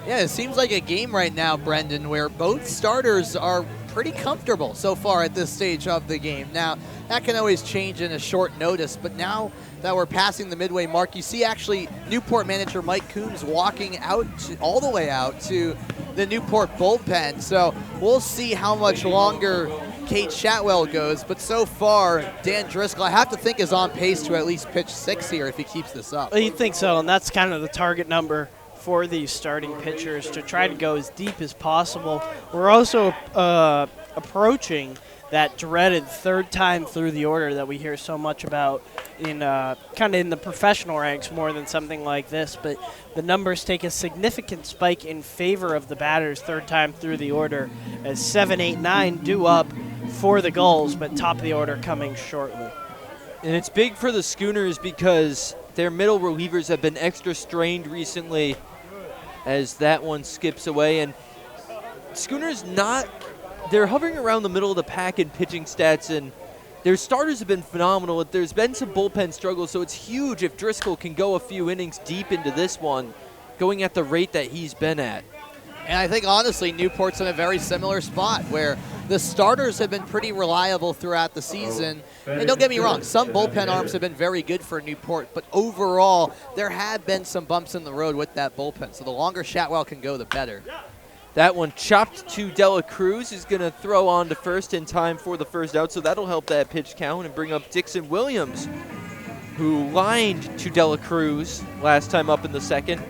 Yeah, it seems like a game right now, Brendan, where both starters are pretty comfortable so far at this stage of the game. Now, that can always change in a short notice, but now that we're passing the midway mark, you see actually Newport manager Mike Coombs walking out all the way out to the Newport bullpen. So we'll see how much longer Kate Shatwell goes, but so far, Dan Driscoll, I have to think, is on pace to at least pitch 6 here if he keeps this up. Well, you think so, and that's kind of the target number for these starting pitchers, to try to go as deep as possible. We're also approaching that dreaded 3rd time through the order that we hear so much about in kind of in the professional ranks more than something like this, but the numbers take a significant spike in favor of the batters 3rd time through the order, as 7, 8, 9 due up for the Gulls, but top of the order coming shortly. And it's big for the Schooners because their middle relievers have been extra strained recently, as that one skips away. And Schooners they're hovering around the middle of the pack in pitching stats, and their starters have been phenomenal. There's been some bullpen struggles, so it's huge if Driscoll can go a few innings deep into this one, going at the rate that he's been at. And I think, honestly, Newport's in a very similar spot where the starters have been pretty reliable throughout the season. And don't get me wrong, some bullpen arms have been very good for Newport, but overall, there have been some bumps in the road with that bullpen. So the longer Shatwell can go, the better. That one chopped to Dela Cruz, is going to throw on to first in time for the first out, so that'll help that pitch count and bring up Dixon Williams, who lined to Dela Cruz last time up in the 2nd.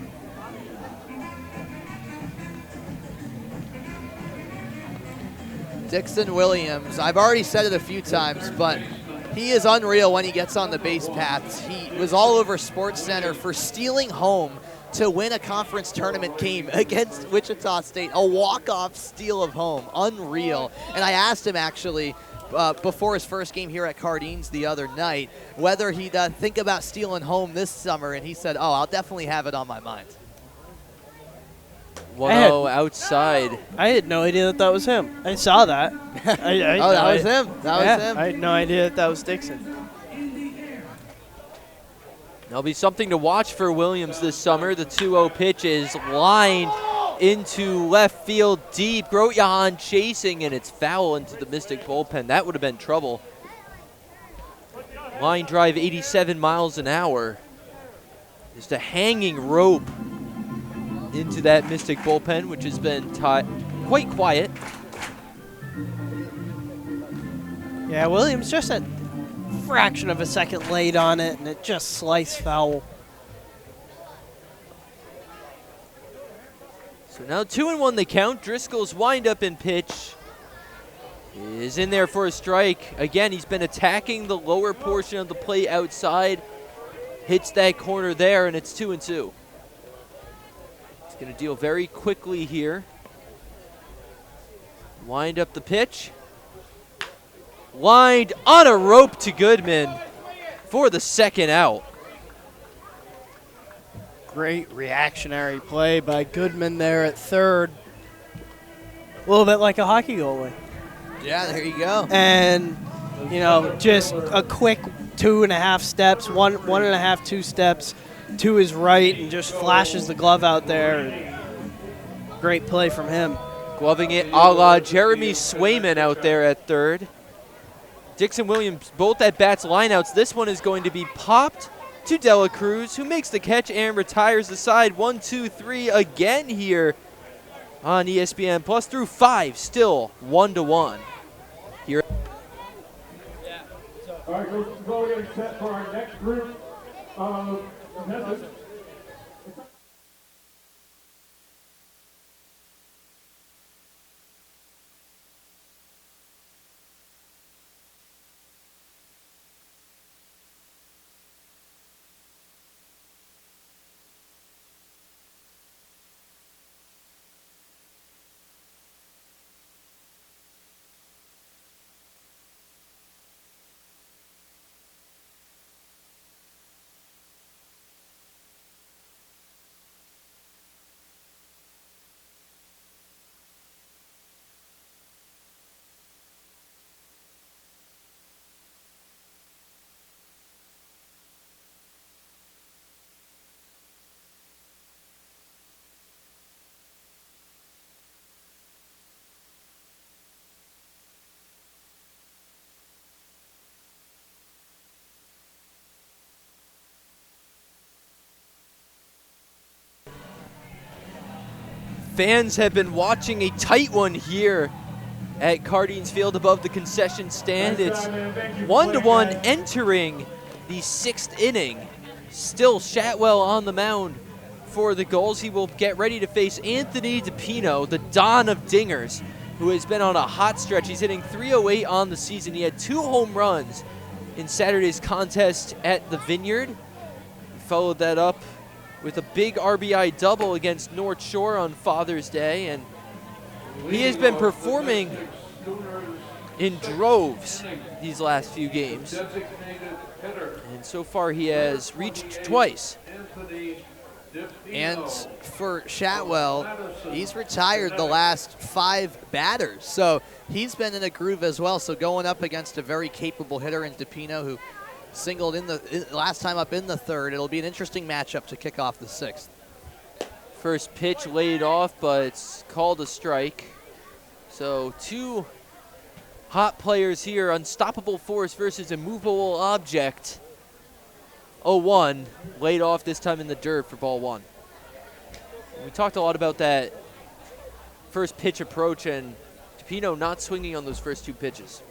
Dixon Williams, I've already said it a few times, but he is unreal when he gets on the base paths. He was all over SportsCenter for stealing home to win a conference tournament game against Wichita State, a walk-off steal of home, unreal. And I asked him actually before his first game here at Cardines the other night whether he'd think about stealing home this summer, and he said, "Oh, I'll definitely have it on my mind." 1-0 outside. I had no idea that was him. I saw that. That was him. That was him. I had no idea that was Dixon. There'll be something to watch for Williams this summer. The 2-0 pitch is lined into left field deep. Grotjahan chasing, and it's foul into the Mystic bullpen. That would have been trouble. Line drive 87 miles an hour. Just a hanging rope into that Mystic bullpen, which has been quite quiet. Yeah, Williams just a fraction of a second late on it, and it just sliced foul. So now 2-1 the count. Driscoll's windup and pitch is in there for a strike. Again, he's been attacking the lower portion of the plate outside. Hits that corner there, and it's 2-2. He's going to deal very quickly here. Wind up the pitch. Lined on a rope to Goodman for the second out. Great reactionary play by Goodman there at third. A little bit like a hockey goalie. Yeah, there you go. And, you know, just a quick 2.5 steps, one and a half, 2 steps to his right, and just flashes the glove out there. Great play from him. Gloving it a la Jeremy Swayman out there at third. Dixon Williams, both at bats lineouts. This one is going to be popped to Dela Cruz, who makes the catch and retires the side. 1-2-3 again here on ESPN Plus through 5, still 1-1. Here. All right, Coach, we're getting set for our next group of contestants. Fans have been watching a tight one here at Cardines Field above the concession stand. It's 1-1 entering the 6th inning. Still Shatwell on the mound for the Gulls. He will get ready to face Anthony DePino, the Don of Dingers, who has been on a hot stretch. He's hitting .308 on the season. He had 2 home runs in Saturday's contest at the Vineyard. He followed that up with a big RBI double against North Shore on Father's Day, and he has been performing in droves these last few games. And so far he has reached twice. And for Shatwell, he's retired the last 5 batters, so he's been in a groove as well. So going up against a very capable hitter in DePino, who singled in the last time up in the 3rd. It'll be an interesting matchup to kick off the 6th. First pitch laid off, but it's called a strike. So 2 hot players here. Unstoppable force versus immovable object. 0-1, laid off this time in the dirt for ball 1. We talked a lot about that first pitch approach, and DePino not swinging on those first 2 pitches.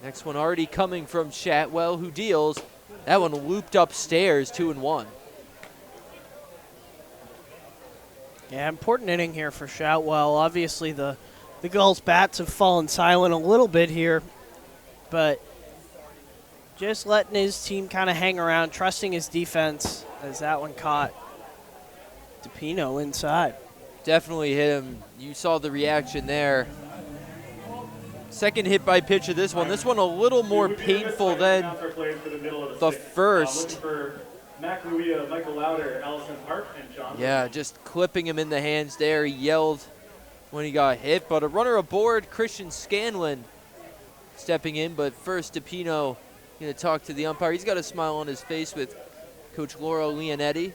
Next one already coming from Shatwell, who deals. That one looped upstairs, 2-1. Yeah, important inning here for Shatwell. Obviously, the Gulls' bats have fallen silent a little bit here, but just letting his team kind of hang around, trusting his defense. as that one caught DePino inside. Definitely hit him. You saw the reaction there. Second hit by pitch of this one. This one a little more painful than the first. Yeah, just clipping him in the hands there. He yelled when he got hit, but a runner aboard, Christian Scanlon stepping in, but first DePino going to talk to the umpire. He's got a smile on his face with Coach Laura Leonetti.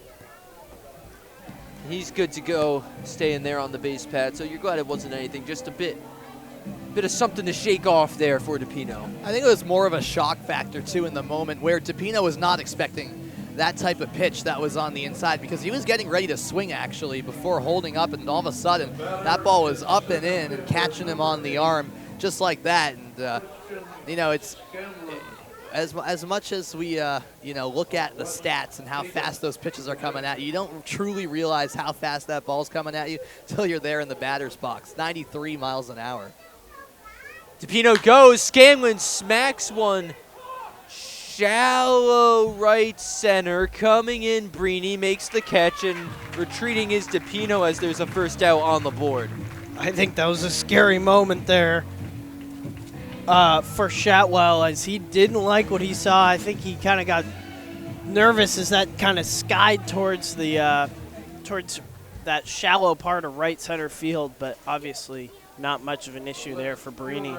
He's good to go, staying there on the base pad, so you're glad it wasn't anything, just a bit of something to shake off there for DePino. I think it was more of a shock factor, too, in the moment where DePino was not expecting that type of pitch that was on the inside because he was getting ready to swing, actually, before holding up, and all of a sudden that ball was up and in and catching him on the arm just like that. And, it's as much as we, look at the stats and how fast those pitches are coming at you, you don't truly realize how fast that ball's coming at you until you're there in the batter's box. 93 miles an hour. DePino goes. Scanlon smacks one shallow right center. Coming in, Brini makes the catch, and retreating is DePino as there's a first out on the board. I think that was a scary moment there for Shatwell, as he didn't like what he saw. I think he kind of got nervous as that kind of skied towards the towards that shallow part of right center field, but obviously not much of an issue there for Brini.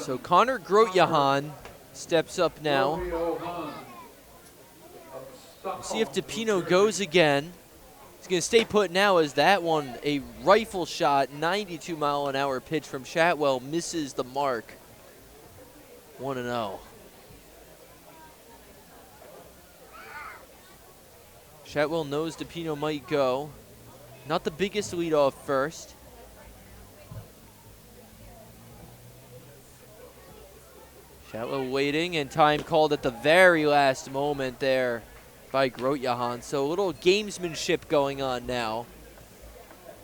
So Connor Grotjahan steps up now. See if DePino goes again. He's going to stay put now as that one, a rifle shot, 92-mile-an-hour pitch from Shatwell, misses the mark. 1-0. Shatwell knows DePino might go. Not the biggest leadoff first. Shatwell waiting, and time called at the very last moment there by Grotjahan. So a little gamesmanship going on now.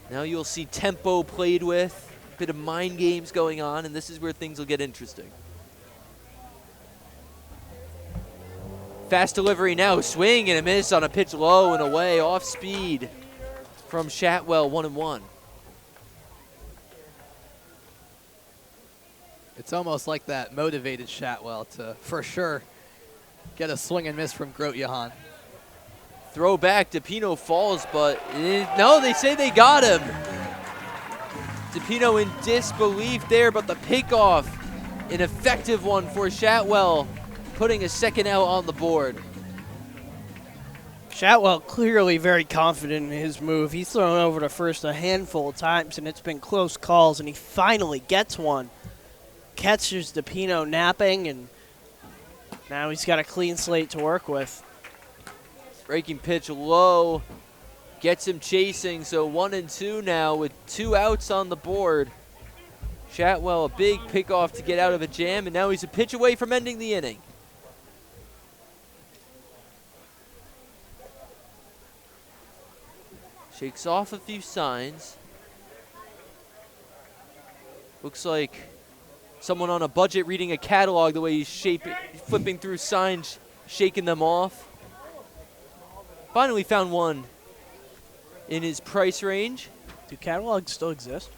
Now you'll see tempo played with, a bit of mind games going on, and this is where things will get interesting. Fast delivery now, swing and a miss on a pitch low and away, off speed from Shatwell, 1-1. It's almost like that motivated Shatwell to, for sure, get a swing and miss from Grotjahan. Throw back, DePino falls, but no, they say they got him. DePino in disbelief there, but the pickoff, an effective one for Shatwell, putting a second out on the board. Shatwell clearly very confident in his move. He's thrown over to first a handful of times, and it's been close calls, and he finally gets one. Catches DePino napping, and now he's got a clean slate to work with. Breaking pitch low, gets him chasing, so 1-2 now with 2 outs on the board. Shatwell, a big pickoff to get out of a jam, and now he's a pitch away from ending the inning. Shakes off a few signs. Looks like someone on a budget reading a catalog the way he's flipping through signs, shaking them off. Finally found one in his price range. Do catalogs still exist?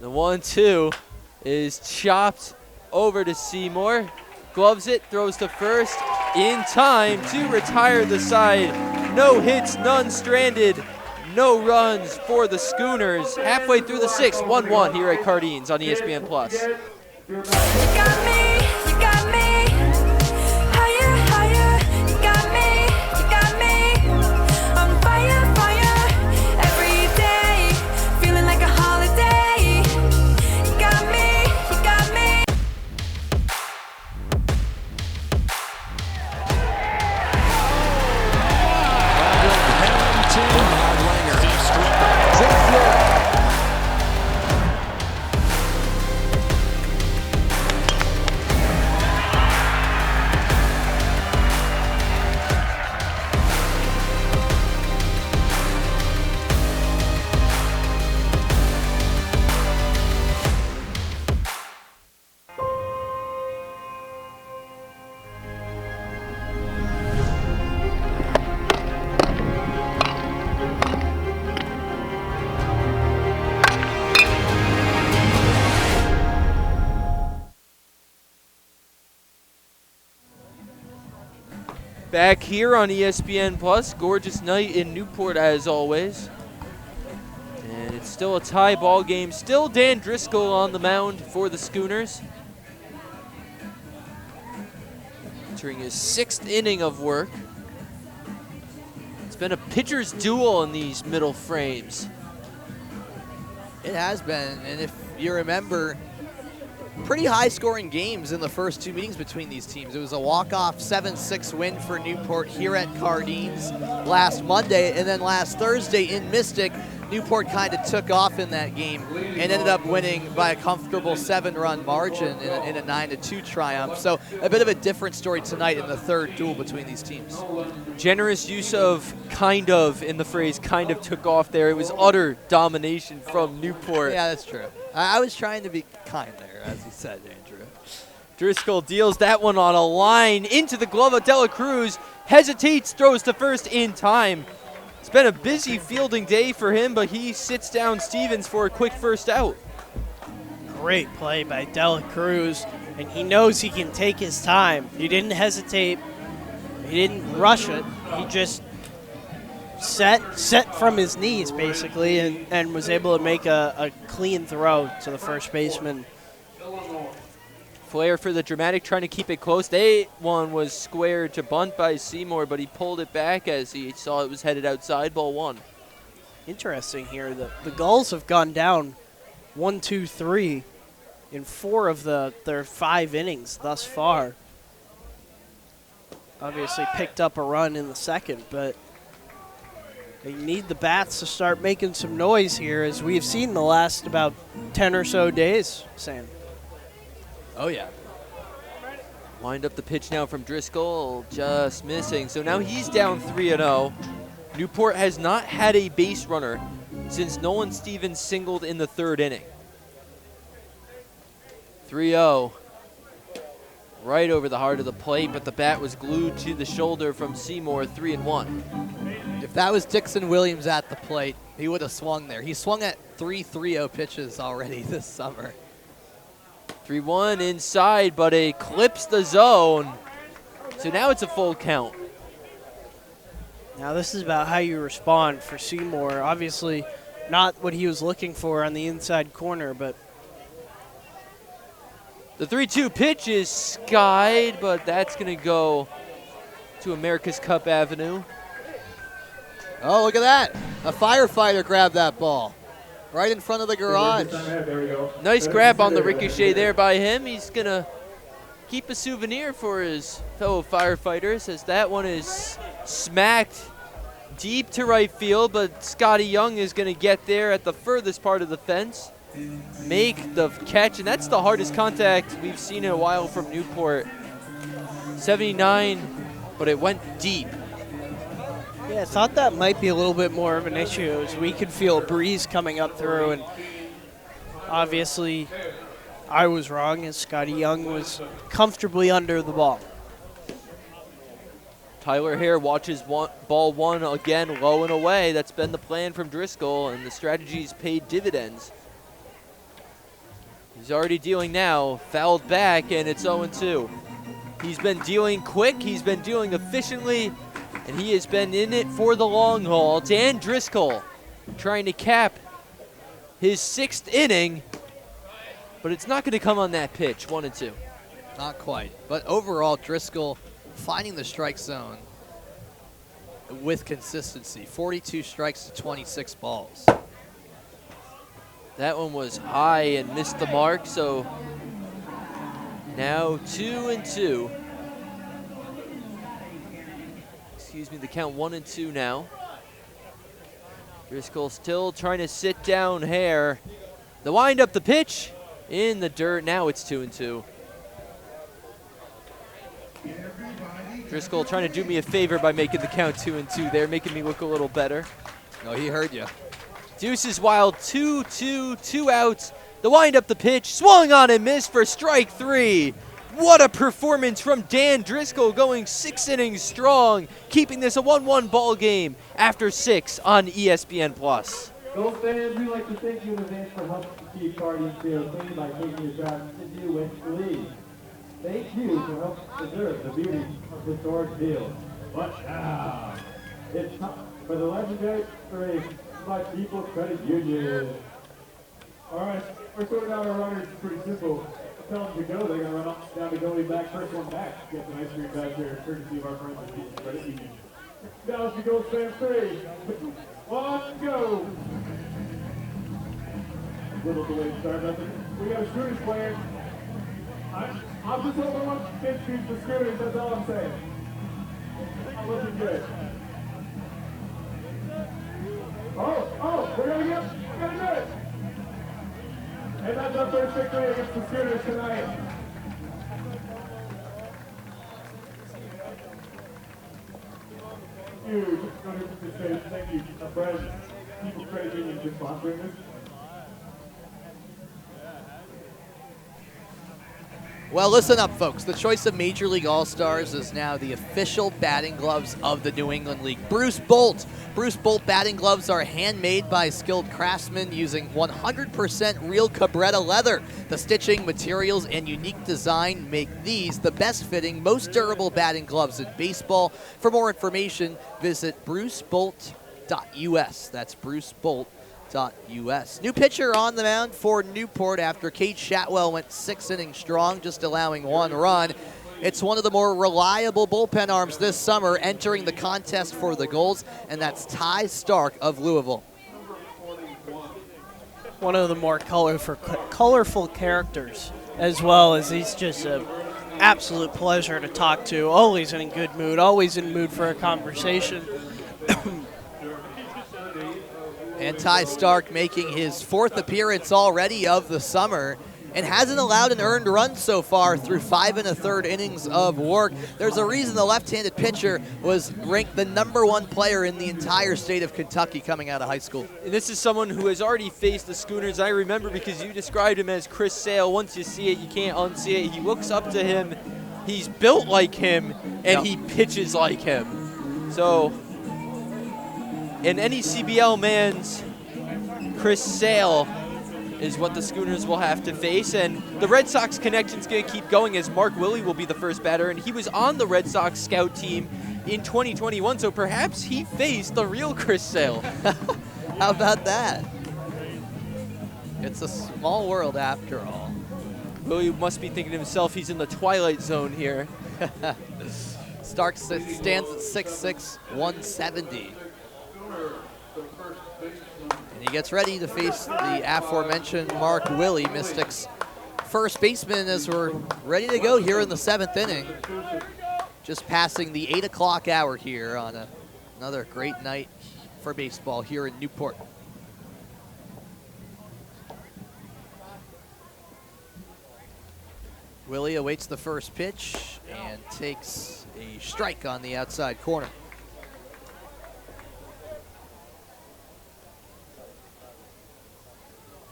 The 1-2 is chopped over to Seymour. Gloves it, throws to first in time to retire the side. No hits, none stranded, no runs for the Schooners. Halfway through the 6th, 1-1 here at Cardines on ESPN+. Back here on ESPN Plus, gorgeous night in Newport as always. And it's still a tie ball game. Still Dan Driscoll on the mound for the Schooners. Entering his 6th inning of work. It's been a pitcher's duel in these middle frames. It has been, and if you remember, pretty high-scoring games in the first 2 meetings between these teams. It was a walk-off 7-6 win for Newport here at Cardines last Monday, and then last Thursday in Mystic, Newport kind of took off in that game and ended up winning by a comfortable 7-run margin in a 9-2 triumph. So a bit of a different story tonight in the third duel between these teams. Generous use of kind of in the phrase kind of took off there. It was utter domination from Newport. Yeah, that's true. I was trying to be kind there, as you said, Andrew. Driscoll deals that one on a line into the glove of Dela Cruz. Hesitates, throws to first in time. It's been a busy fielding day for him, but he sits down Stevens for a quick first out. Great play by Dela Cruz, and he knows he can take his time. He didn't hesitate. He didn't rush it. He just set from his knees, basically, and was able to make a clean throw to the first baseman. Flair for the dramatic, trying to keep it close. That one was squared to bunt by Seymour, but he pulled it back as he saw it was headed outside, ball 1. Interesting here. The Gulls have gone down 1, 2, 3 in 4 of their 5 innings thus far. Obviously picked up a run in the second, but they need the bats to start making some noise here, as we've seen the last about 10 or so days, Sam. Oh, yeah. Wind up the pitch now from Driscoll, just missing. So now he's down 3-0. Newport has not had a base runner since Nolan Stevens singled in the 3rd inning. 3-0. Right over the heart of the plate, but the bat was glued to the shoulder from Seymour, 3-1. If that was Dixon Williams at the plate, he would have swung there. He swung at 3 3-0 pitches already this summer. 3-1 inside, but it clips the zone. So now it's a full count. Now this is about how you respond for Seymour. Obviously not what he was looking for on the inside corner, but the 3-2 pitch is skied, but that's going to go to America's Cup Avenue. Oh, look at that. A firefighter grabbed that ball right in front of the garage. Nice grab on the ricochet there by him. He's going to keep a souvenir for his fellow firefighters, as that one is smacked deep to right field, but Scotty Young is going to get there at the furthest part of the fence, make the catch, and that's the hardest contact we've seen in a while from Newport. 79, but it went deep. yeah, I thought that might be a little bit more of an issue, as we could feel a breeze coming up through, and obviously I was wrong, as Scotty Young was comfortably under the ball. Tyler Hare watches ball 1 again, low and away. That's been the plan from Driscoll, and the strategy's paid dividends. He's already dealing now, fouled back, and it's 0-2. He's been dealing quick, he's been dealing efficiently, and he has been in it for the long haul. Dan Driscoll trying to cap his 6th inning, but it's not going to come on that pitch, 1-2. Not quite. But overall, Driscoll finding the strike zone with consistency. 42 strikes to 26 balls. That one was high and missed the mark, so now 2-2. Excuse me, the count 1-2 now. Driscoll still trying to sit down Hare. The wind up, the pitch in the dirt. Now it's 2-2. Driscoll trying to do me a favor by making the count 2-2 there, making me look a little better. No, he heard you. Deuces wild, 2-2, 2 outs. The wind up, the pitch, swung on and missed for strike 3. What a performance from Dan Driscoll, going 6 innings strong, keeping this a 1-1 ball game after 6 on ESPN+. Gulls fans, we'd like to thank you in advance for helping to keep Cardines Field clean by taking your drive to win the league. Thank you for helping preserve the beauty of historic field. But now, it's time for the legendary parade by People's Credit Union. All right, we're sorting out our runners. It's pretty simple. Tell them to go. They're going to run up, down the goalie back, first one back. Get the ice cream back here, courtesy of our friends at People's Credit Union. Now it's the goal stand 3. 1, go. Little delayed start. We got a Schooners player. I'm just hoping one kid shoots the Schooners. That's all I'm saying. I'm looking good. We're gonna do it. And that's our first victory against the Schooners tonight. Huge. Thank you, Fred. People's Credit Union for sponsoring this. Well, listen up, folks. The choice of Major League All-Stars is now the official batting gloves of the New England League. Bruce Bolt. Bruce Bolt batting gloves are handmade by skilled craftsmen using 100% real Cabretta leather. The stitching, materials, and unique design make these the best-fitting, most durable batting gloves in baseball. For more information, visit brucebolt.us. That's brucebolt.us. New pitcher on the mound for Newport after Cade Shatwell went 6 innings strong, just allowing 1 run. It's one of the more reliable bullpen arms this summer entering the contest for the Gulls, and that's Ty Stark of Louisville. One of the more colorful characters, as well as he's just an absolute pleasure to talk to. Always in a good mood, always in mood for a conversation. And Ty Stark making his 4th appearance already of the summer and hasn't allowed an earned run so far through 5 1/3 innings of work. There's a reason the left-handed pitcher was ranked the #1 player in the entire state of Kentucky coming out of high school. And this is someone who has already faced the Schooners. I remember because you described him as Chris Sale. Once you see it, you can't unsee it. He looks up to him. He's built like him, and he pitches like him. So, in any CBL man's Chris Sale is what the Schooners will have to face. And the Red Sox connection's going to keep going as Mark Willie will be the first batter. And he was on the Red Sox scout team in 2021, so perhaps he faced the real Chris Sale. How about that? It's a small world after all. Willie must be thinking to himself he's in the twilight zone here. Stark stands at 6'6", 170. And he gets ready to face the aforementioned Mark Willie, Mystics' first baseman, as we're ready to go here in the 7th inning. Just passing the 8 o'clock hour here on another great night for baseball here in Newport. Willie awaits the first pitch and takes a strike on the outside corner.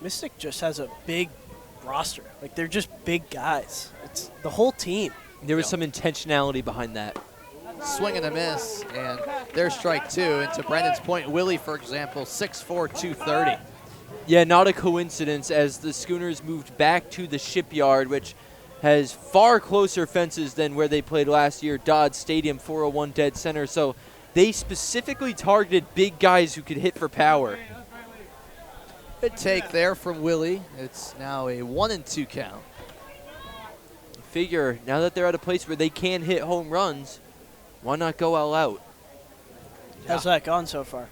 Mystic just has a big roster. Like, they're just big guys. It's the whole team. There was some intentionality behind that. Swing and a miss, and there's strike 2. And to Brendan's point, Willie, for example, 6'4", 230. Yeah, not a coincidence, as the Schooners moved back to the Shipyard, which has far closer fences than where they played last year, Dodd Stadium, 401 dead center. So they specifically targeted big guys who could hit for power. Good take there from Willie. It's now a 1-2 count. Figure, now that they're at a place where they can hit home runs, why not go all out? How's that gone so far?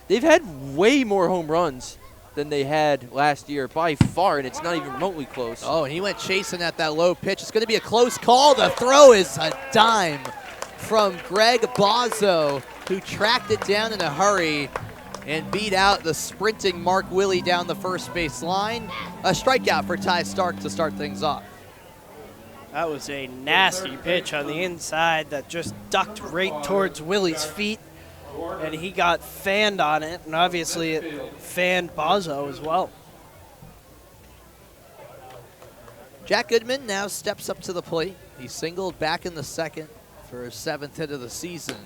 They've had way more home runs than they had last year by far, and it's not even remotely close. Oh, and he went chasing at that low pitch. It's going to be a close call. The throw is a dime from Greg Bozzo, who tracked it down in a hurry and beat out the sprinting Mark Willie down the first base line. A strikeout for Ty Stark to start things off. That was a nasty pitch on the inside that just ducked right towards Willie's feet, and he got fanned on it, and obviously it fanned Bozzo as well. Jack Goodman now steps up to the plate. He singled back in the 2nd for his 7th hit of the season.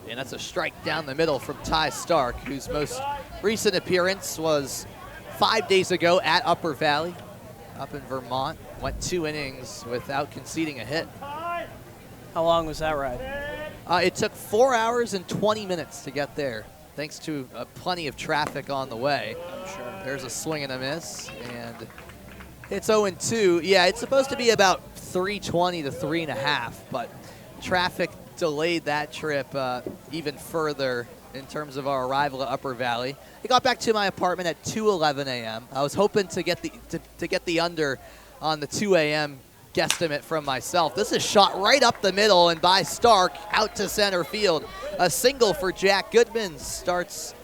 And that's a strike down the middle from Ty Stark, whose most recent appearance was 5 days ago at Upper Valley, up in Vermont. Went 2 innings without conceding a hit. How long was that ride? It took 4 hours and 20 minutes to get there, thanks to plenty of traffic on the way. Sure. There's a swing and a miss, and it's 0-2. Yeah, it's supposed to be about 3:20 to 3.5, but traffic delayed that trip even further in terms of our arrival at Upper Valley. I got back to my apartment at 2:11 a.m. I was hoping to get the under on the 2 a.m. guesstimate from myself. This is shot right up the middle and by Stark out to center field. A single for Jack Goodman starts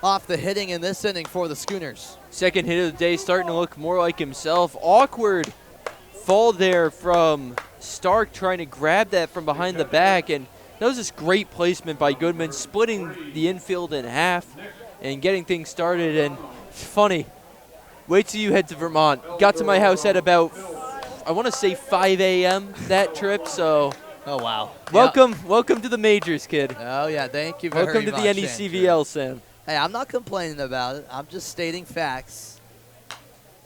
off the hitting in this inning for the Schooners. Second hit of the day, starting to look more like himself. Awkward fall there from Stark, trying to grab that from behind the back, and that was just great placement by Goodman, splitting the infield in half and getting things started. And funny, wait till you head to Vermont. Got to my house at about, I want to say 5 a.m. that trip, so. Oh, wow. Welcome to the majors, kid. Oh, yeah, thank you very much. Welcome to the NECVL, Sam. Hey, I'm not complaining about it. I'm just stating facts.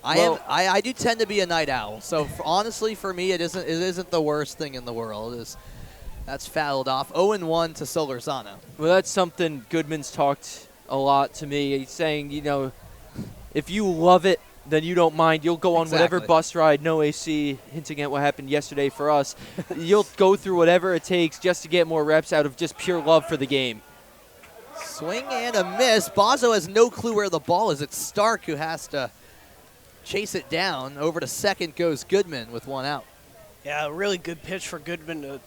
I do tend to be a night owl, so honestly, for me, it isn't the worst thing in the world. That's fouled off. 0-1 to Solorzano. Well, that's something Goodman's talked a lot to me. He's saying, if you love it, then you don't mind. You'll go on whatever bus ride, no AC, hinting at what happened yesterday for us. You'll go through whatever it takes just to get more reps out of just pure love for the game. Swing and a miss. Bozzo has no clue where the ball is. It's Stark who has to chase it down. Over to second goes Goodman with one out. Yeah, a really good pitch for Goodman to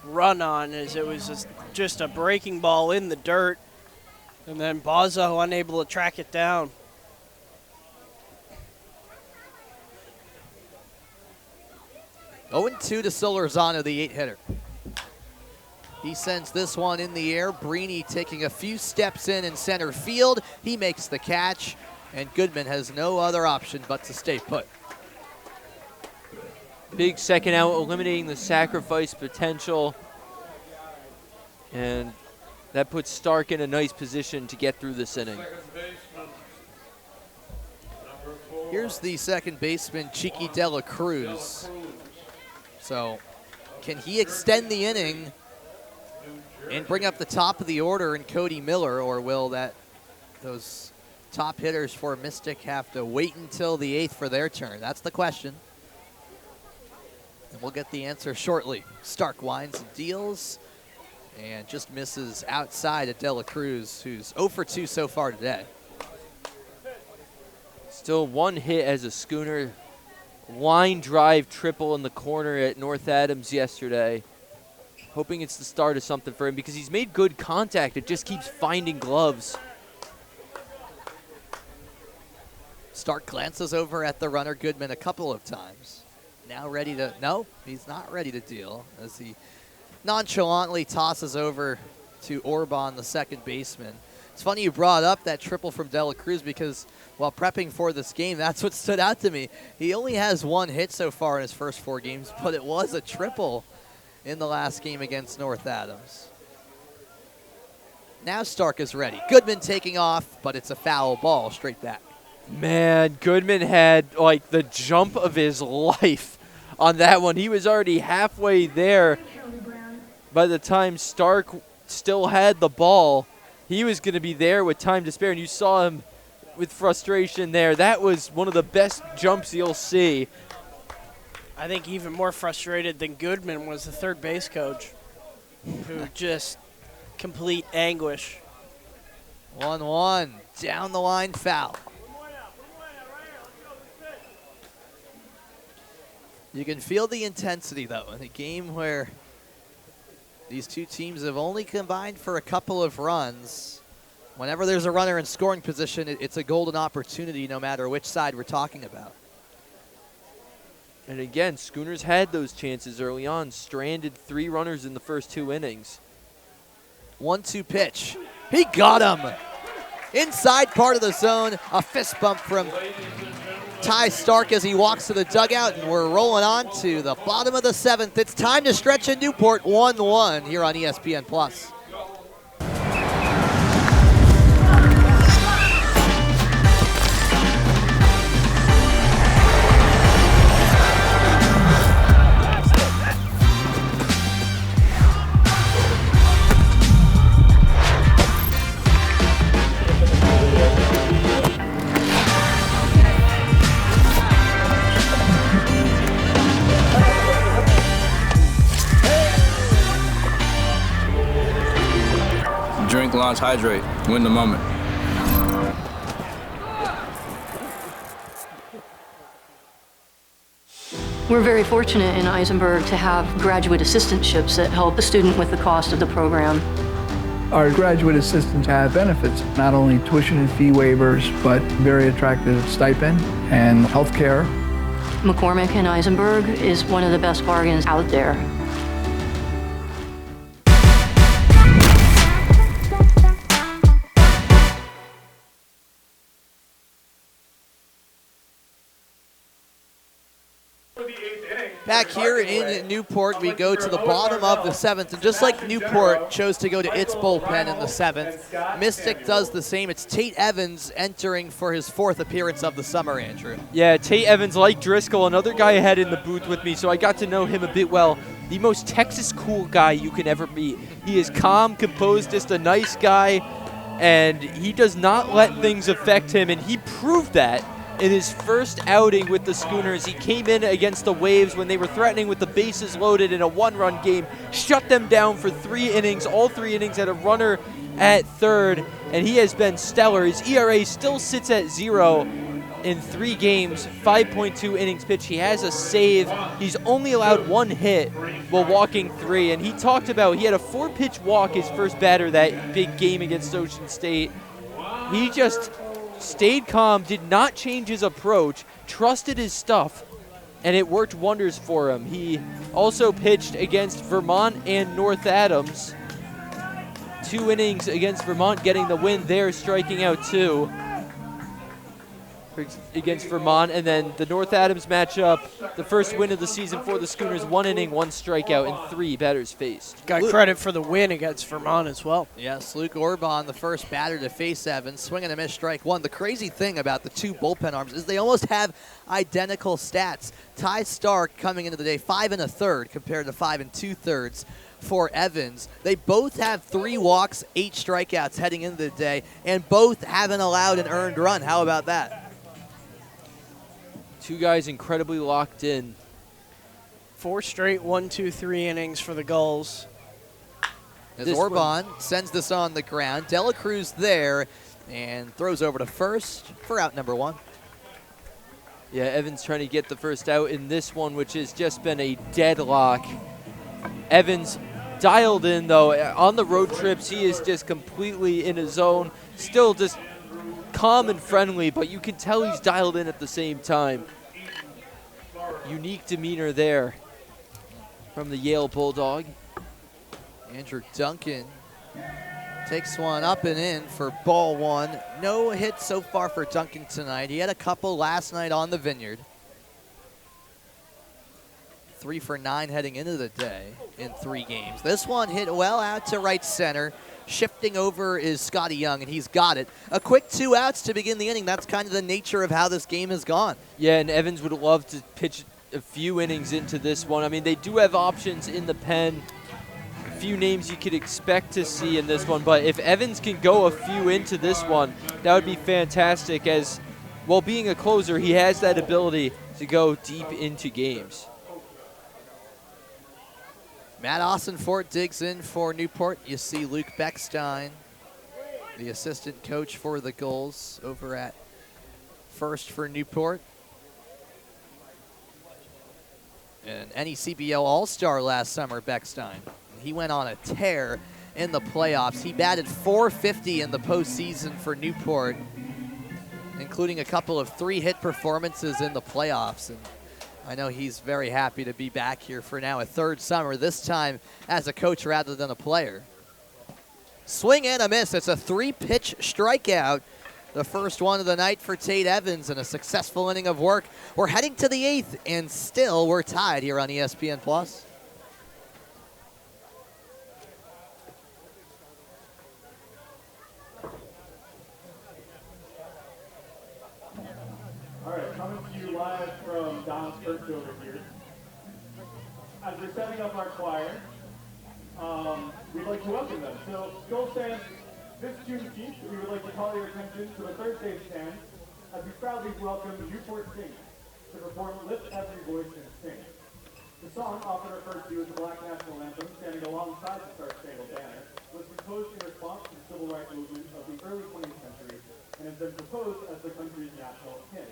run on, as it was just a breaking ball in the dirt, and then Bozzo unable to track it down. Oh, 0-2 to Solorzano, the 8-hitter. He sends this one in the air. Brini taking a few steps in center field. He makes the catch, and Goodman has no other option but to stay put. Big second out, eliminating the sacrifice potential. And that puts Stark in a nice position to get through this inning. Here's the second baseman, Chiqui De La Cruz. So, can he extend the inning and bring up the top of the order in Cody Miller, or will those top hitters for Mystic have to wait until the 8th for their turn? That's the question. And we'll get the answer shortly. Stark winds and deals and just misses outside of De La Cruz, who's 0 for 2 so far today. Still one hit as a Schooner. Line drive triple in the corner at North Adams yesterday. Hoping it's the start of something for him because he's made good contact. It just keeps finding gloves. Stark glances over at the runner Goodman a couple of times. Now ready to, no, he's not ready to deal, as he nonchalantly tosses over to Orban, the second baseman. It's funny you brought up that triple from De La Cruz, because while prepping for this game, that's what stood out to me. He only has one hit so far in his first 4 games, but it was a triple in the last game against North Adams. Now Stark is ready. Goodman taking off, but it's a foul ball straight back. Man, Goodman had like the jump of his life on that one. He was already halfway there by the time Stark still had the ball. He was going to be there with time to spare, and you saw him with frustration there. That was one of the best jumps you'll see. I think even more frustrated than Goodman was the third base coach, who just complete anguish. 1-1, down the line foul. You can feel the intensity, though, in a game where these two teams have only combined for a couple of runs. Whenever there's a runner in scoring position, it's a golden opportunity no matter which side we're talking about. And again, Schooners had those chances early on, stranded 3 runners in the first 2 innings. 1-2 pitch. He got him. Inside part of the zone, a fist bump from Ty Stark as he walks to the dugout, and we're rolling on to the bottom of the 7th. It's time to stretch in Newport, 1-1 here on ESPN+. Launch, hydrate, win the moment. We're very fortunate in Eisenberg to have graduate assistantships that help the student with the cost of the program. Our graduate assistants have benefits, not only tuition and fee waivers, but very attractive stipend and health care. McCormick and Eisenberg is one of the best bargains out there. Back here in Newport, we go to the bottom of the 7th, and just like Newport chose to go to its bullpen in the 7th, Mystic does the same. It's Tate Evans entering for his 4th appearance of the summer, Andrew. Yeah, Tate Evans, like Driscoll, another guy I had in the booth with me, so I got to know him a bit well. The most Texas cool guy you can ever meet. He is calm, composed, just a nice guy, and he does not let things affect him, and he proved that in his first outing with the Schooners. He came in against the Waves when they were threatening with the bases loaded in a one-run game, shut them down for 3 innings. All 3 innings had a runner at third, and he has been stellar. His ERA still sits at 0 in 3 games, 5.2 innings pitched. He has a save. He's only allowed 1 hit while walking 3, and he talked about he had a 4-pitch walk his first batter that big game against Ocean State. He just stayed calm, did not change his approach, trusted his stuff, and it worked wonders for him. He also pitched against Vermont and North Adams. 2 innings against Vermont, getting the win there, striking out 2 against Vermont. And then the North Adams matchup, the first win of the season for the Schooners, 1 inning, 1 strikeout, and 3 batters faced. Got credit for the win against Vermont as well. Yes, Luke Orban, the first batter to face Evans, swing and a miss, strike 1. The crazy thing about the 2 bullpen arms is they almost have identical stats. Ty Stark coming into the day 5 1/3 compared to 5 2/3 for Evans. They both have 3 walks, 8 strikeouts heading into the day, and both haven't allowed an earned run. How about that? 2 guys incredibly locked in. 4 straight 1, 2, 3 innings for the Gulls. As Orban sends this on the ground, Dela Cruz there and throws over to first for out number 1. Yeah, Evans trying to get the first out in this one, which has just been a deadlock. Evans dialed in, though. On the road trips, he is just completely in his zone. Still just calm and friendly, but you can tell he's dialed in at the same time. Unique demeanor there from the Yale Bulldog. Andrew Duncan takes one up and in for ball 1. No hits so far for Duncan tonight. He had a couple last night on the Vineyard. 3 for 9 heading into the day in 3 games. This one hit well out to right center. Shifting over is Scotty Young, and he's got it. A quick 2 outs to begin the inning. That's kind of the nature of how this game has gone. Yeah, and Evans would love to pitch a few innings into this one. I mean, they do have options in the pen. A few names you could expect to see in this one, but if Evans can go a few into this one, that would be fantastic, as, while being a closer, he has that ability to go deep into games. Matt Austin-Fort digs in for Newport. You see Luke Beckstein, the assistant coach for the Gulls, over at first for Newport. An NECBL All-Star last summer, Beckstein. He went on a tear in the playoffs. He batted .450 in the postseason for Newport, including a couple of 3-hit performances in the playoffs. And I know he's very happy to be back here for now a 3rd summer, this time as a coach rather than a player. Swing and a miss. It's a 3-pitch strikeout. The first one of the night for Tate Evans, and a successful inning of work. We're heading to the 8th, and still we're tied here on ESPN+. All right, coming to you live from Don's Church over here. As we're setting up our choir, we'd like to welcome them. So, Gold fans, this Juneteenth, we would like to call your attention to the Thursday stand as we proudly welcome Newport Singers to perform Lift Every Voice and Sing. The song, often referred to as the Black National Anthem, standing alongside the Star Spangled Banner, was proposed in response to the civil rights movement of the early 20th century and has been proposed as the country's national hymn.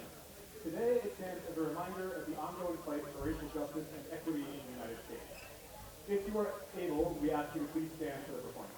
Today, it stands as a reminder of the ongoing fight for racial justice and equity in the United States. If you are able, we ask you to please stand for the performance.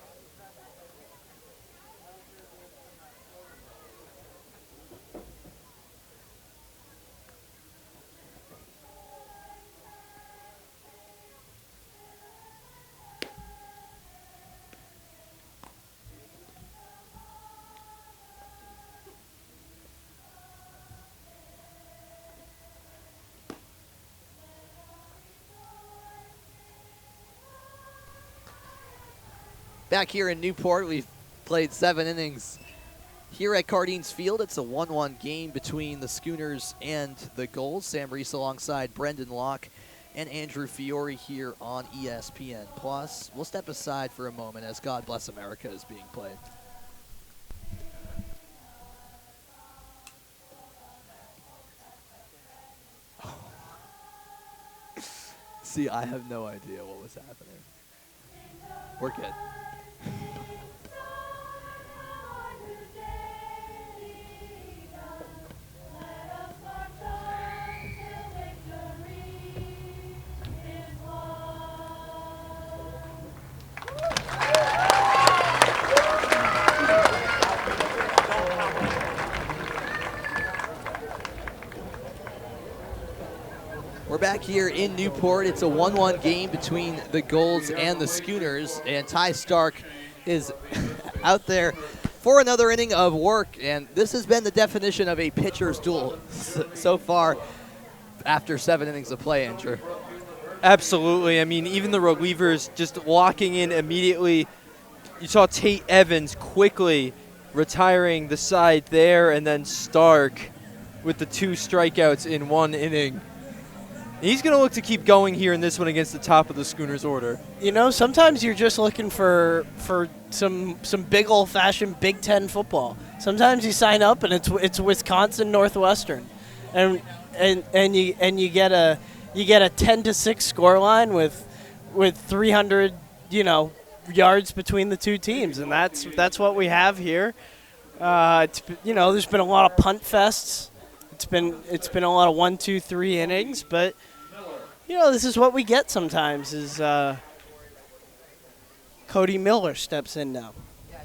Back here in Newport, we've played 7 innings. Here at Cardines Field, it's a 1-1 game between the Schooners and the Gulls. Sam Reese alongside Brendan Locke and Andrew Fiore here on ESPN+. We'll step aside for a moment as God Bless America is being played. See, I have no idea what was happening. We're good. We're back here in Newport. It's a 1-1 game between the Gulls and the Schooners, and Ty Stark is out there for another inning of work, and this has been the definition of a pitcher's duel so far after 7 innings of play, Andrew. Absolutely. I mean, even the relievers just locking in immediately. You saw Tate Evans quickly retiring the side there, and then Stark with the 2 strikeouts in 1 inning. He's going to look to keep going here in this one against the top of the Schooners order. You know, sometimes you're just looking for some big old-fashioned Big Ten football. Sometimes you sign up and it's Wisconsin Northwestern, and you get a 10-6 scoreline with 300 yards between the two teams, and that's what we have here. There's been a lot of punt fests. It's been a lot of 1, 2, 3 innings, but this is what we get sometimes. Is Cody Miller steps in now. Yeah,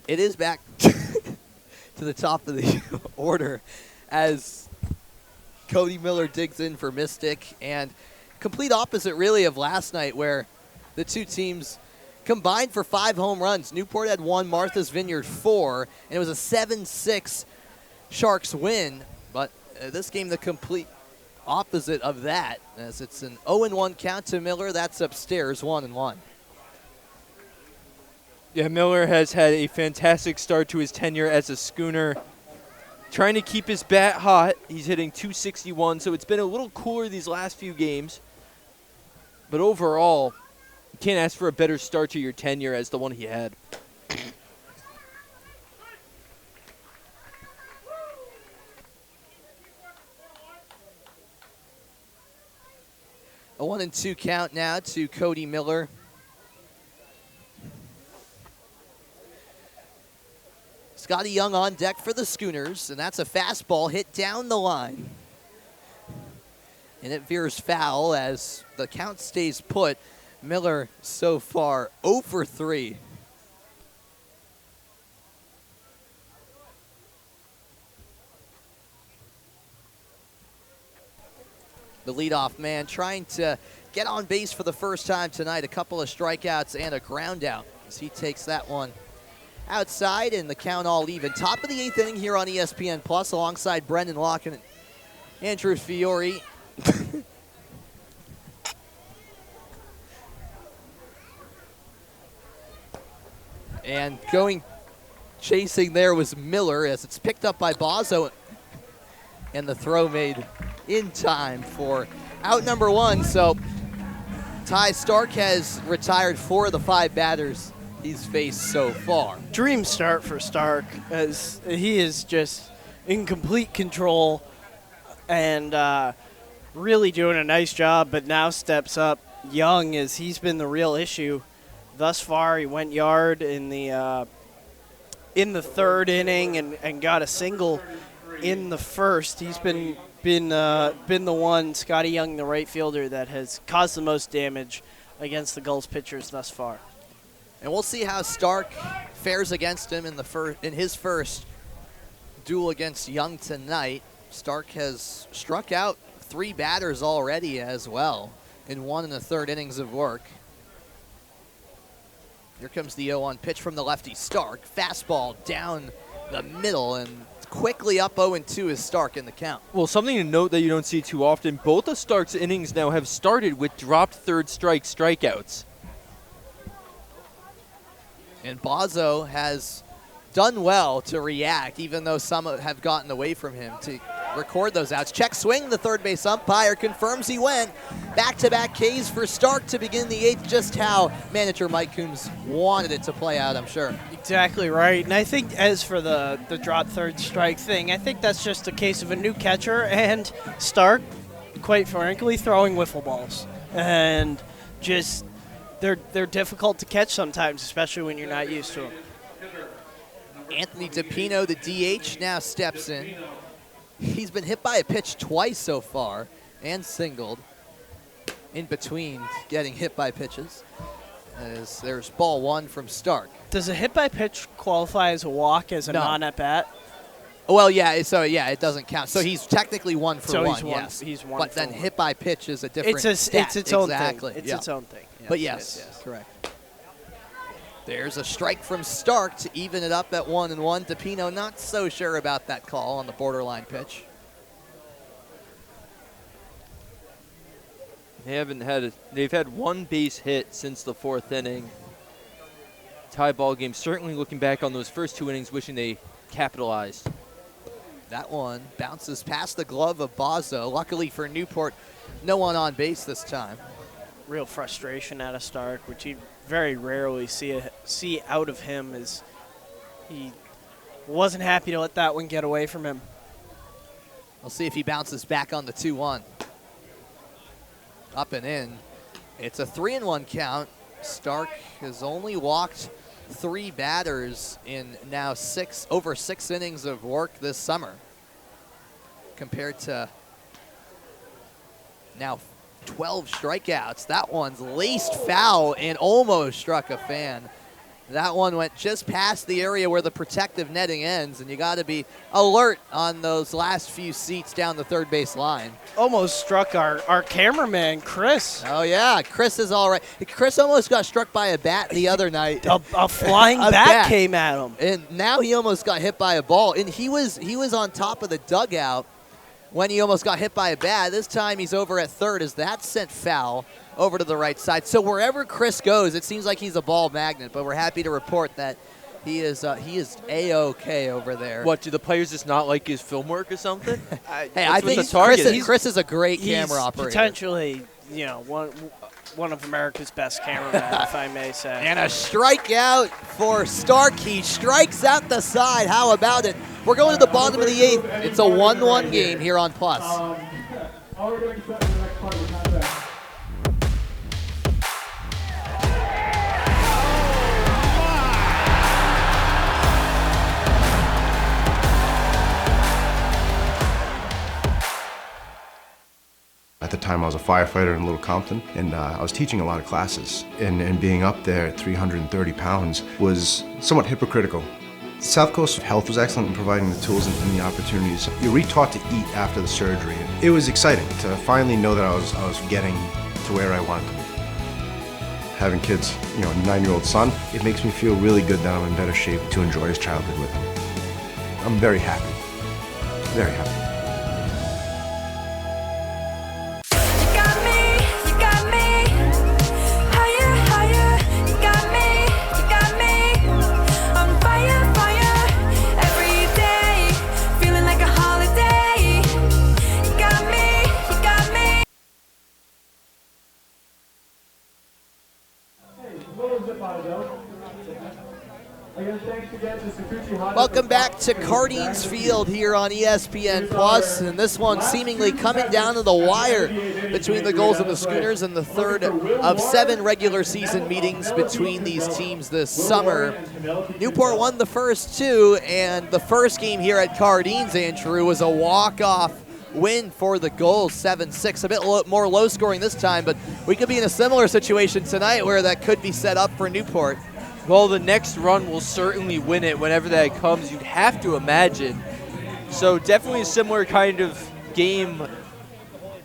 it is back to the top of the order as Cody Miller digs in for Mystic, and complete opposite really of last night where the two teams combined for 5 home runs. Newport had 1, Martha's Vineyard 4, and it was a 7-6 Sharks win, but this game the complete opposite of that, as it's an 0-1 count to Miller. That's upstairs 1-1. Yeah, Miller has had a fantastic start to his tenure as a Schooner, trying to keep his bat hot. He's hitting .261, so it's been a little cooler these last few games, but overall you can't ask for a better start to your tenure as the one he had. A 1-2 count now to Cody Miller. Scotty Young on deck for the Schooners, and that's a fastball hit down the line. And it veers foul as the count stays put. Miller so far 0 for 3. The leadoff man trying to get on base for the first time tonight. A couple of strikeouts and a ground out as he takes that one outside, and the count all even. Top of the 8th inning here on ESPN Plus alongside Brendan Locke and Andrew Fiore. And chasing there was Miller as it's picked up by Bozzo, and the throw made in time for out number 1. So Ty Stark has retired 4 of the 5 batters he's faced so far. Dream start for Stark, as he is just in complete control and really doing a nice job, but now steps up Young, as he's been the real issue thus far. He went yard in the third inning and got a single in the first. He's been the one, Scotty Young, the right fielder, that has caused the most damage against the Gulls pitchers thus far. And we'll see how Stark fares against him in his first duel against Young tonight. Stark has struck out 3 batters already as well in 1 1/3 innings of work. Here comes the 0-1 pitch from the lefty Stark. Fastball down the middle, and quickly up 0-2 is Stark in the count. Well, something to note that you don't see too often, both of Stark's innings now have started with dropped third strikeouts. And Bozzo has done well to react, even though some have gotten away from him, to record those outs. Check swing, the third base umpire confirms he went. Back-to-back Ks for Stark to begin the 8th, just how manager Mike Coombs wanted it to play out, I'm sure. Exactly right. And I think as for the drop third strike thing, I think that's just a case of a new catcher and Stark, quite frankly, throwing wiffle balls. And just they're difficult to catch sometimes, especially when you're not used to them. Anthony DePino, the DH, now steps in. He's been hit by a pitch twice so far and singled in between getting hit by pitches. As there's ball 1 from Stark. Does a hit by pitch qualify as a walk as a non-at-bat? Well, yeah, so yeah, it doesn't count. So he's technically 1 for 1, yes. He's 1 but for then 1. hit by pitch is a different It's its own exactly. thing. It's yeah. its own thing. Yes, but yes, yes. correct. There's a strike from Stark to even it up at 1-1. DePino not so sure about that call on the borderline pitch. They've had 1 base hit since the 4th inning. Tie ball game. Certainly looking back on those first 2 innings, wishing they capitalized. That one bounces past the glove of Bozzo. Luckily for Newport, no one on base this time. Real frustration out of Stark, which you very rarely see out of him, is he wasn't happy to let that one get away from him. We'll see if he bounces back on the 2-1. Up and in. It's a 3-1 count. Stark has only walked 3 batters in now over 6 innings of work this summer, compared to now 12 strikeouts. That one's laced foul and almost struck a fan. That one went just past the area where the protective netting ends, and you got to be alert on those last few seats down the third base line. Almost struck our cameraman, Chris. Oh, yeah, Chris is all right. Chris almost got struck by a bat the other night. A flying bat came at him. And now he almost got hit by a ball. And he was on top of the dugout when he almost got hit by a bat. This time he's over at third as that sent foul over to the right side. So wherever Chris goes, it seems like he's a ball magnet, but we're happy to report that he is A-OK over there. What, do the players just not like his film work or something? Hey, I think Chris is a great camera operator. Potentially, one of America's best cameramen, if I may say. And a strikeout for Stark. He strikes out the side. How about it? We're going to the bottom of the 8th. It's a 1-1 game here on Plus. At the time, I was a firefighter in Little Compton, and I was teaching a lot of classes. And being up there at 330 pounds was somewhat hypocritical. South Coast Health was excellent in providing the tools and the opportunities. You're re-taught to eat after the surgery. It was exciting to finally know that I was getting to where I wanted to be. Having kids, a 9-year-old son, it makes me feel really good that I'm in better shape to enjoy his childhood with him. I'm very happy, very happy. Again, thanks again to Sakuchi Welcome back to Cardines Field here on ESPN Plus, and this one seemingly coming down to the wire between the Gulls and the Schooners in the third of 7 regular season meetings between these teams this summer. Newport won the first 2, and the first game here at Cardines, Andrew, was a walk-off win for the Gulls, 7-6. A bit more low scoring this time, but we could be in a similar situation tonight where that could be set up for Newport. Well, the next run will certainly win it whenever that comes, you'd have to imagine. So definitely a similar kind of game,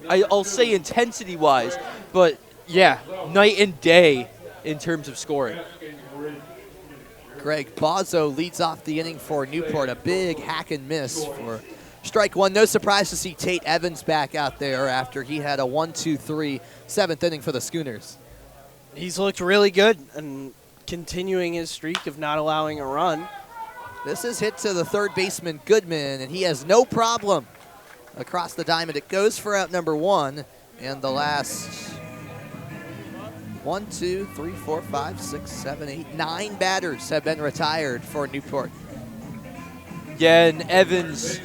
I'll say intensity-wise, but yeah, night and day in terms of scoring. Greg Bozzo leads off the inning for Newport, a big hack and miss for strike one. No surprise to see Tate Evans back out there after he had a 1-2-3 7th inning for the Schooners. He's looked really good and continuing his streak of not allowing a run. This is hit to the third baseman, Goodman, and he has no problem across the diamond. It goes for out number 1, and the last 1, 2, 3, 4, 5, 6, 7, 8, 9 batters have been retired for Newport. Yeah, and Evans,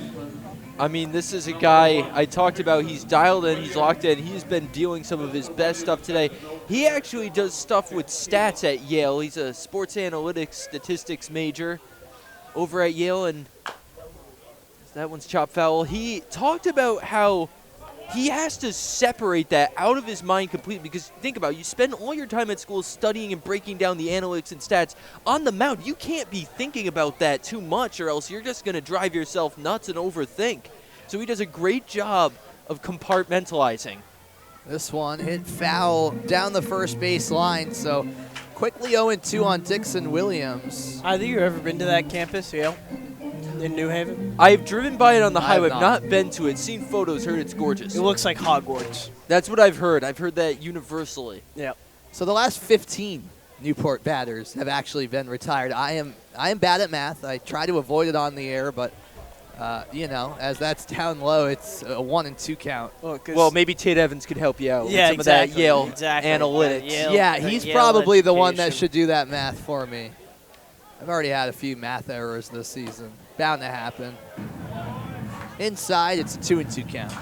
I mean, this is a guy I talked about. He's dialed in, he's locked in. He's been doing some of his best stuff today. He actually does stuff with stats at Yale. He's a sports analytics statistics major over at Yale, and that one's chopped foul. He talked about how he has to separate that out of his mind completely, because think about it, you spend all your time at school studying and breaking down the analytics and stats. On the mound, you can't be thinking about that too much, or else you're just going to drive yourself nuts and overthink. So he does a great job of compartmentalizing. This one hit foul down the first base line, so quickly 0-2 on Dixon Williams. Have you ever been to that campus, Yale, in New Haven? I've driven by it on the highway. I've not been to it. Seen photos, heard it's gorgeous. It looks like Hogwarts. That's what I've heard. I've heard that universally. Yeah. So the last 15 Newport batters have actually been retired. I am bad at math. I try to avoid it on the air, but you know, as that's down low, it's a 1 and 2 count. Well, maybe Tate Evans could help you out with some exactly, of that Yale analytics. Yeah, he's probably the one that should do that math for me. I've already had a few math errors this season. Bound to happen. Inside, it's a 2 and 2 count.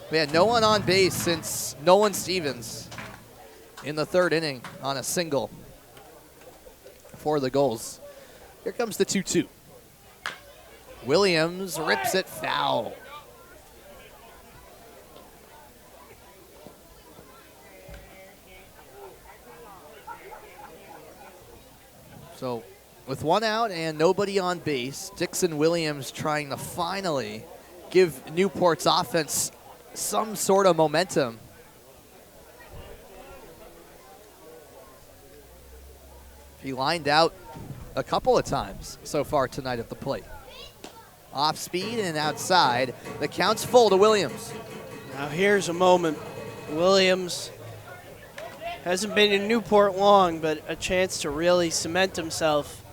We had no one on base since Nolan Stevens in the third inning on a single for the Gulls. Here comes the 2-2. Williams rips it foul. So with 1 out and nobody on base, Dixon Williams trying to finally give Newport's offense some sort of momentum. He lined out a couple of times so far tonight at the plate. Off speed and outside. The count's full to Williams. Now here's a moment. Williams hasn't been in Newport long, but a chance to really cement himself.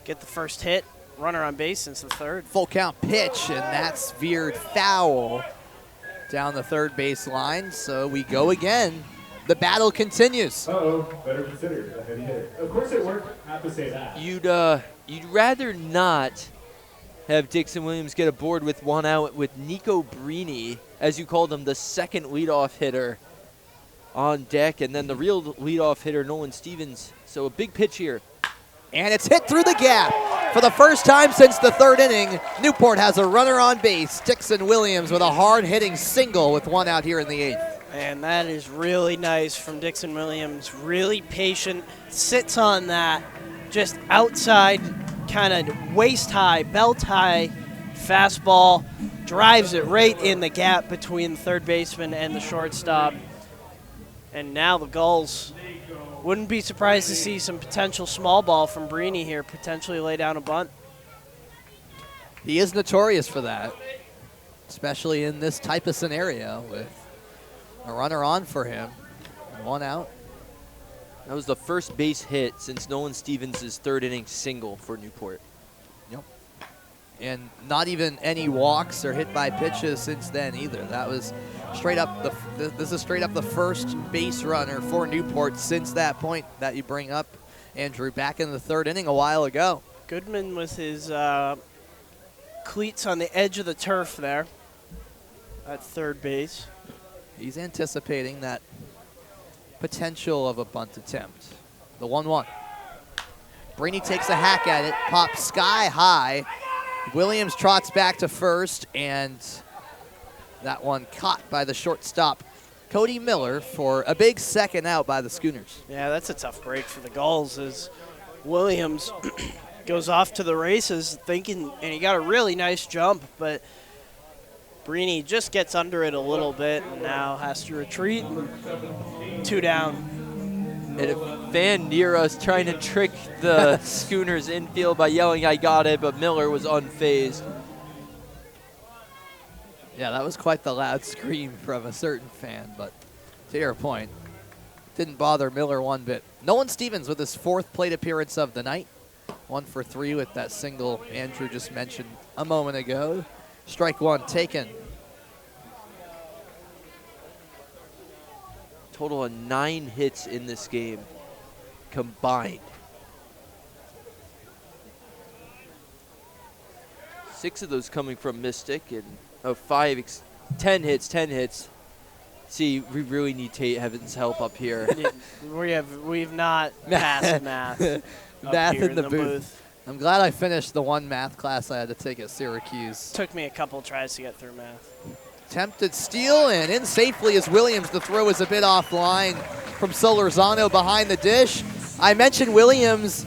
Get the first hit. Runner on base since the third. Full count pitch, and that's veered foul down the third base line. So we go again. The battle continues. Uh-oh, better consider a heavy hitter. Of course it worked. Have to say that. You'd rather not have Dixon Williams get aboard with 1 out with Nico Brini, as you called him, the second leadoff hitter on deck, and then the real leadoff hitter, Nolan Stevens. So a big pitch here. And it's hit through the gap. For the first time since the third inning, Newport has a runner on base. Dixon Williams with a hard-hitting single with 1 out here in the 8th. And that is really nice from Dixon Williams. Really patient, sits on that, just outside, kind of waist-high, belt-high fastball, drives it right in the gap between the third baseman and the shortstop. And now the Gulls wouldn't be surprised to see some potential small ball from Brini here, potentially lay down a bunt. He is notorious for that, especially in this type of scenario with a runner on for him, 1 out. That was the first base hit since Nolan Stevens' third inning single for Newport. Yep. And not even any walks or hit by pitches since then either. That was This is straight up the first base runner for Newport since that point that you bring up, Andrew, back in the third inning a while ago. Goodman with his cleats on the edge of the turf there at third base. He's anticipating that potential of a bunt attempt. The 1-1. Brainy takes a hack at it, pops sky high. Williams trots back to first, and that one caught by the shortstop, Cody Miller, for a big second out by the Schooners. Yeah, that's a tough break for the Gulls as Williams goes off to the races thinking, and he got a really nice jump, but Brainy just gets under it a little bit and now has to retreat. 2 down. And a fan near us trying to trick the Schooners infield by yelling, "I got it," but Miller was unfazed. Yeah, that was quite the loud scream from a certain fan, but to your point, didn't bother Miller one bit. Nolan Stevens with his 4th plate appearance of the night. 1 for 3 with that single Andrew just mentioned a moment ago. Strike 1 taken. Total of 9 hits in this game combined. 6 of those coming from Mystic, and 10 hits. See, we really need Tate Heaven's help up here. We've not passed math. Math in the booth. I'm glad I finished the one math class I had to take at Syracuse. Took me a couple tries to get through math. Attempted steal and in safely as Williams. The throw is a bit offline from Solorzano behind the dish. I mentioned Williams.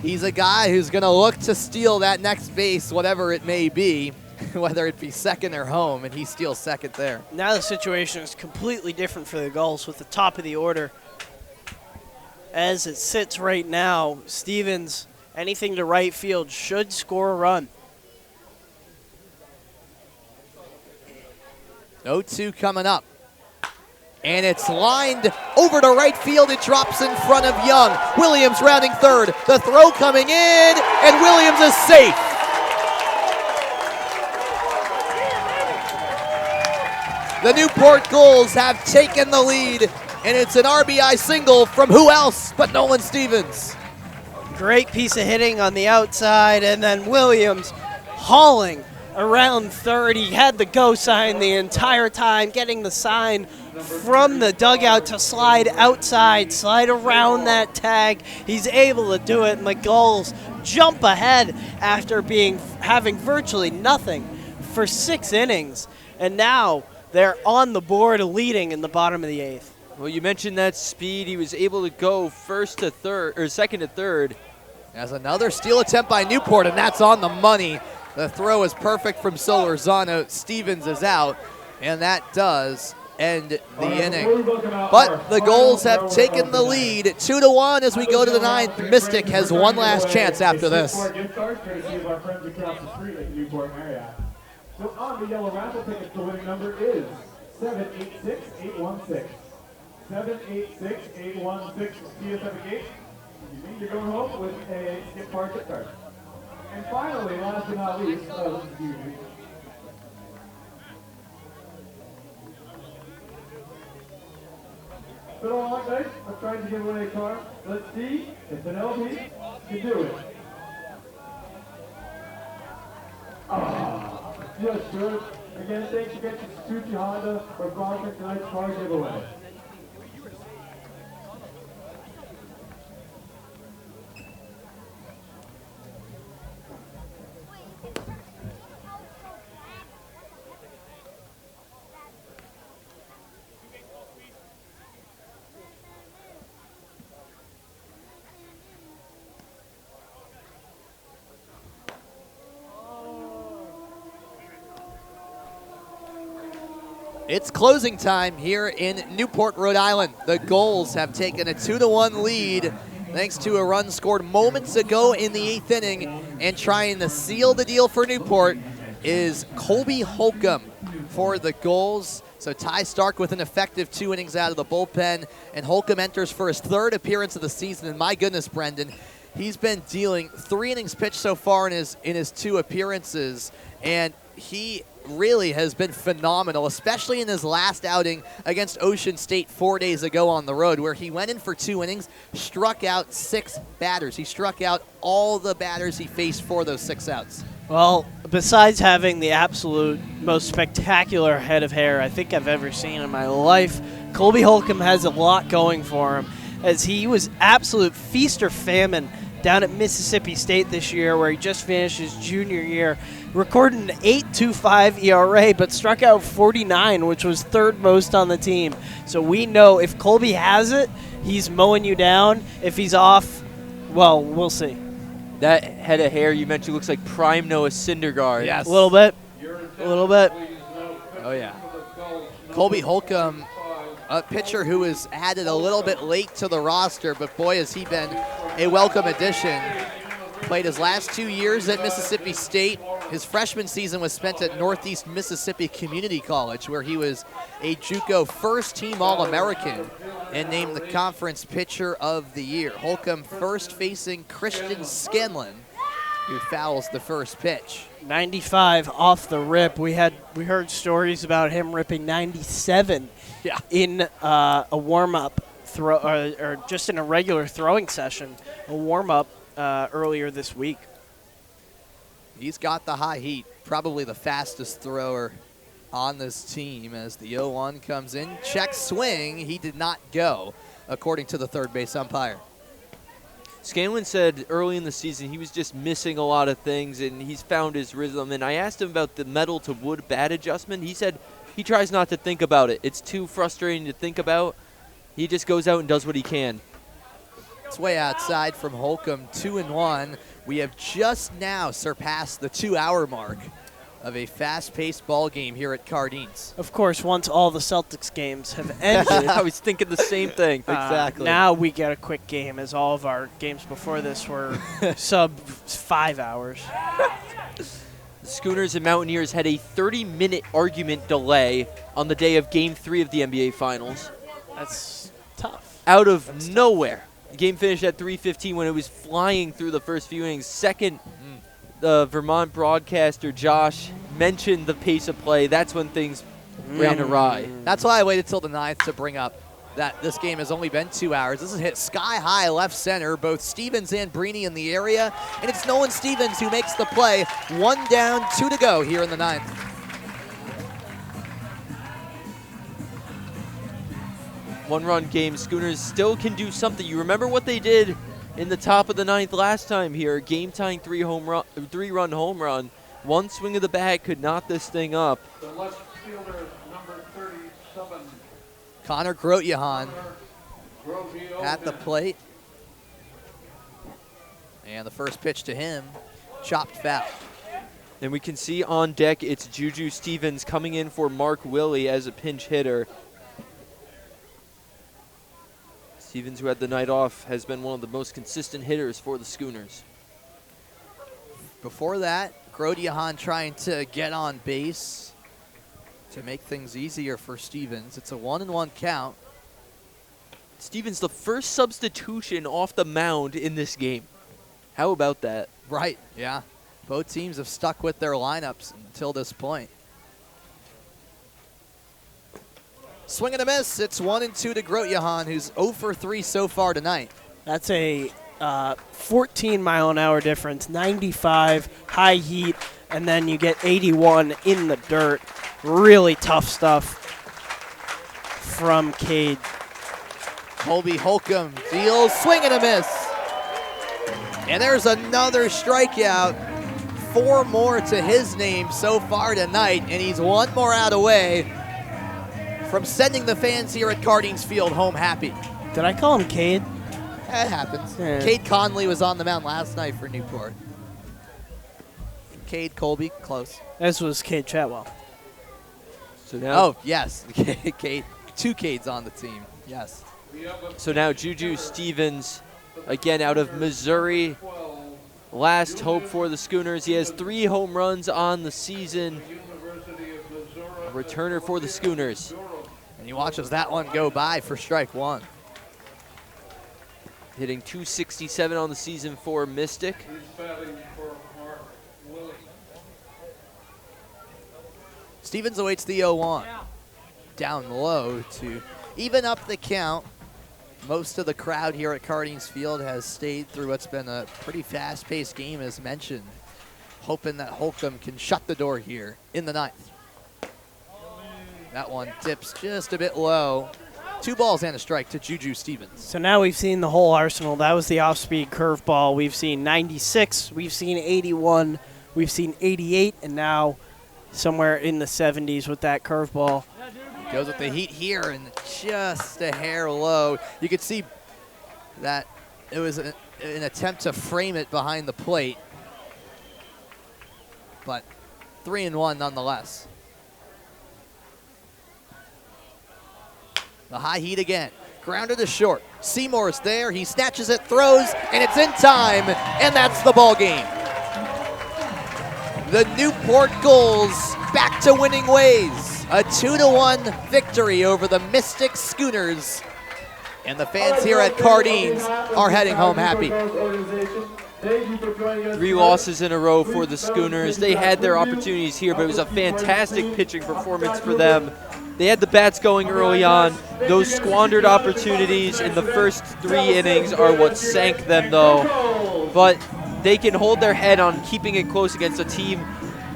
He's a guy who's going to look to steal that next base, whatever it may be, whether it be second or home, and he steals second there. Now the situation is completely different for the Gulls with the top of the order. As it sits right now, Stevens, anything to right field, should score a run. 0-2 coming up. And it's lined over to right field. It drops in front of Young. Williams rounding third. The throw coming in, and Williams is safe. The Newport Gulls have taken the lead, and it's an RBI single from who else but Nolan Stevens. Great piece of hitting on the outside, and then Williams hauling around third. He had the go sign the entire time, getting the sign from the dugout to slide outside, slide around that tag. He's able to do it, and the Gulls jump ahead after having virtually nothing for 6 innings, and now they're on the board leading in the bottom of the 8th. Well, you mentioned that speed. He was able to go second to third. As another steal attempt by Newport, and that's on the money. The throw is perfect from Solorzano. Stevens is out, and that does end the inning. But the Gulls have taken the lead 2-1 as we go to the 9th. Mystic has one last chance after this. So on the yellow raffle ticket, the winning number is 786-816. 786-816 CSF Gate. You're going home with a Skip Bar gift card. And finally, last but not least, been a long night. I'm trying to give away a car. Let's see if Penelope can do it. Just good. Again, thanks again to Suzuki Honda for sponsoring tonight's car giveaway. It's closing time here in Newport, Rhode Island. The Gulls have taken a 2-1 lead thanks to a run scored moments ago in the 8th inning. And trying to seal the deal for Newport is Colby Holcomb for the Gulls. So Ty Stark with an effective 2 innings out of the bullpen. And Holcomb enters for his 3rd appearance of the season. And my goodness, Brendan, he's been dealing 3 innings pitched so far in his 2 appearances. And he really has been phenomenal, especially in his last outing against Ocean State 4 days ago on the road, where he went in for 2 innings, struck out 6 batters. He struck out all the batters he faced for those 6 outs. Well, besides having the absolute most spectacular head of hair I think I've ever seen in my life, Colby Holcomb has a lot going for him, as he was absolute feast or famine down at Mississippi State this year, where he just finished his junior year, recorded an 8.25 ERA, but struck out 49, which was 3rd most on the team. So we know if Colby has it, he's mowing you down. If he's off, well, we'll see. That head of hair you mentioned looks like prime Noah Syndergaard. Yes. A little bit. A little bit. Oh, yeah. Colby Holcomb, a pitcher who was added a little bit late to the roster, but boy, has he been a welcome addition. Played his last 2 years at Mississippi State. His freshman season was spent at Northeast Mississippi Community College, where he was a JUCO first-team All-American and named the conference pitcher of the year. Holcomb first facing Christian Scanlon, who fouls the first pitch. 95 off the rip. We heard stories about him ripping 97 in a warm-up throw, or just in a regular throwing session, a warm-up earlier this week. He's got the high heat, probably the fastest thrower on this team, as the 0-1 comes in. Check swing. He did not go, according to the third base umpire. Scanlon said early in the season he was just missing a lot of things, and he's found his rhythm. And I asked him about the metal to wood bat adjustment. He said he tries not to think about it. It's too frustrating to think about. He just goes out and does what he can. It's way outside from Holcomb, 2-1. We have just now surpassed the 2-hour mark of a fast-paced ball game here at Cardines. Of course, once all the Celtics games have ended. I was thinking the same thing. Exactly. Now we get a quick game, as all of our games before this were sub 5 hours. The Schooners and Mountaineers had a 30-minute argument delay on the day of Game 3 of the NBA Finals. That's tough. Out of nowhere. The game finished at 3:15 when it was flying through the first few innings. Second, the Vermont broadcaster, Josh, mentioned the pace of play. That's when things ran awry. That's why I waited till the 9th to bring up that this game has only been 2 hours. This is hit sky high left center, both Stevens and Breeny in the area, and it's Nolan Stevens who makes the play. 1 down, 2 to go here in the 9th. One-run game. Schooners still can do something. You remember what they did in the top of the 9th last time here. Game-tying 3-run home run. One swing of the bat could knock this thing up. The left fielder, number 37. Connor Grotjohan at the plate. And the first pitch to him, chopped foul. And we can see on deck it's Juju Stevens coming in for Mark Willie as a pinch hitter. Stevens, who had the night off, has been one of the most consistent hitters for the Schooners. Before that, Grotjohan trying to get on base to make things easier for Stevens. It's a 1-1 count. Stevens, the first substitution off the mound in this game. How about that? Right, yeah. Both teams have stuck with their lineups until this point. Swing and a miss. It's 1-2 to Grotjohan, who's 0 for 3 so far tonight. That's a 14-mile-an-hour difference, 95, high heat, and then you get 81 in the dirt. Really tough stuff from Cade. Colby Holcomb deals, swing and a miss. And there's another strikeout. 4 more to his name so far tonight, and he's 1 more out away from sending the fans here at Cardines Field home happy. Did I call him Cade? It happens. Yeah. Cade Conley was on the mound last night for Newport. Cade Colby, close. This was Cade Chatwell. So now, Oh, yes. Cade, 2 Cades on the team. Yes. So now Juju Stevens, again out of Missouri. Last hope for the Schooners. He has 3 home runs on the season. A returner for the Schooners. And he watches that one go by for strike 1. Hitting .267 on the season for Mystic. Stevens awaits the 0-1. Down low to even up the count. Most of the crowd here at Cardines Field has stayed through what's been a pretty fast-paced game, as mentioned, hoping that Holcomb can shut the door here in the ninth. That one dips just a bit low. 2 balls and a strike to Juju Stevens. So now we've seen the whole arsenal. That was the off-speed curveball. We've seen 96, we've seen 81, we've seen 88, and now somewhere in the 70s with that curveball. Goes with the heat here and just a hair low. You could see that it was an attempt to frame it behind the plate, but 3-1 nonetheless. The high heat again, grounded to short. Seymour's there, he snatches it, throws, and it's in time, and that's the ball game. The Newport Gulls back to winning ways. A 2-1 victory over the Mystic Schooners. And the fans here at Cardines are heading home happy. 3 losses in a row for the Schooners. They had their opportunities here, but it was a fantastic pitching performance for them. They had the bats going early on. Those squandered opportunities in the first 3 innings are what sank them, though. But they can hold their head on keeping it close against a team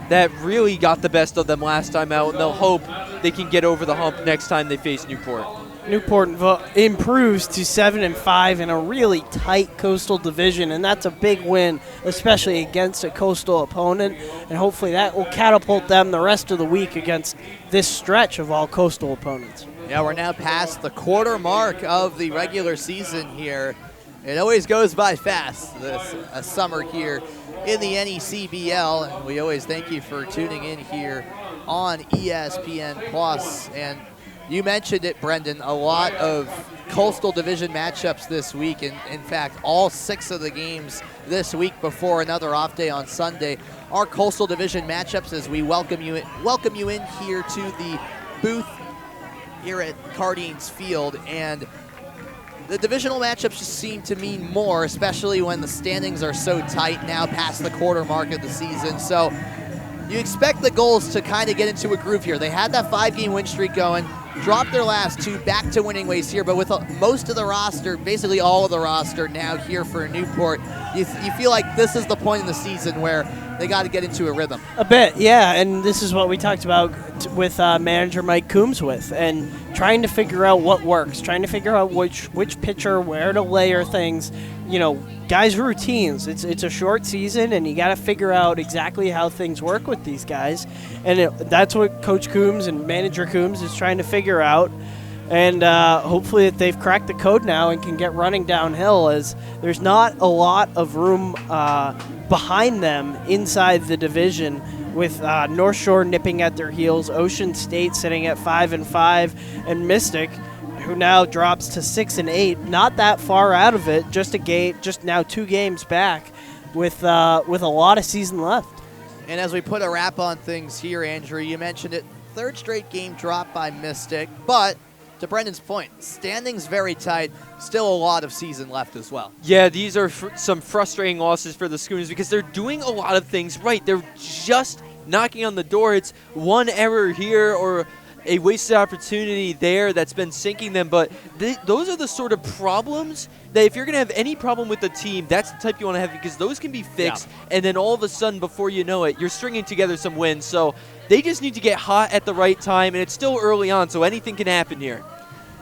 that really got the best of them last time out, and they'll hope they can get over the hump next time they face Newport. Newport improves to 7-5 in a really tight Coastal division, and that's a big win, especially against a Coastal opponent, and hopefully that will catapult them the rest of the week against this stretch of all Coastal opponents. Yeah, we're now past the quarter mark of the regular season here. It always goes by fast, this summer here in the NECBL, and we always thank you for tuning in here on ESPN+. And you mentioned it, Brendan, a lot of Coastal Division matchups this week, and in fact, all 6 of the games this week before another off day on Sunday are Coastal Division matchups as we welcome you in here to the booth here at Cardines Field. And the divisional matchups just seem to mean more, especially when the standings are so tight now past the quarter mark of the season. So you expect the Gulls to kind of get into a groove here. They had that 5-game win streak going, dropped their last 2, back to winning ways here, but with most of the roster, basically all of the roster now here for Newport, you feel like this is the point in the season where they got to get into a rhythm. A bit, yeah, and this is what we talked about with manager Mike Coombs and trying to figure out what works, trying to figure out which pitcher, where to layer things, guys' routines. It's a short season, and you got to figure out exactly how things work with these guys, and that's what Coach Coombs and manager Coombs is trying to figure out. And hopefully that they've cracked the code now and can get running downhill, as there's not a lot of room behind them inside the division, with North Shore nipping at their heels, Ocean State sitting at 5-5, and Mystic, who now drops to 6-8, not that far out of it, just now 2 games back, with a lot of season left. And as we put a wrap on things here, Andrew, you mentioned it, 3rd straight game dropped by Mystic, but to Brendan's point, standings very tight, still a lot of season left as well. Yeah, these are some frustrating losses for the Schooners because they're doing a lot of things right. They're just knocking on the door. It's one error here or a wasted opportunity there that's been sinking them, but those are the sort of problems that if you're going to have any problem with the team, that's the type you want to have, because those can be fixed, and then all of a sudden, before you know it, you're stringing together some wins. So they just need to get hot at the right time, and it's still early on, so anything can happen here.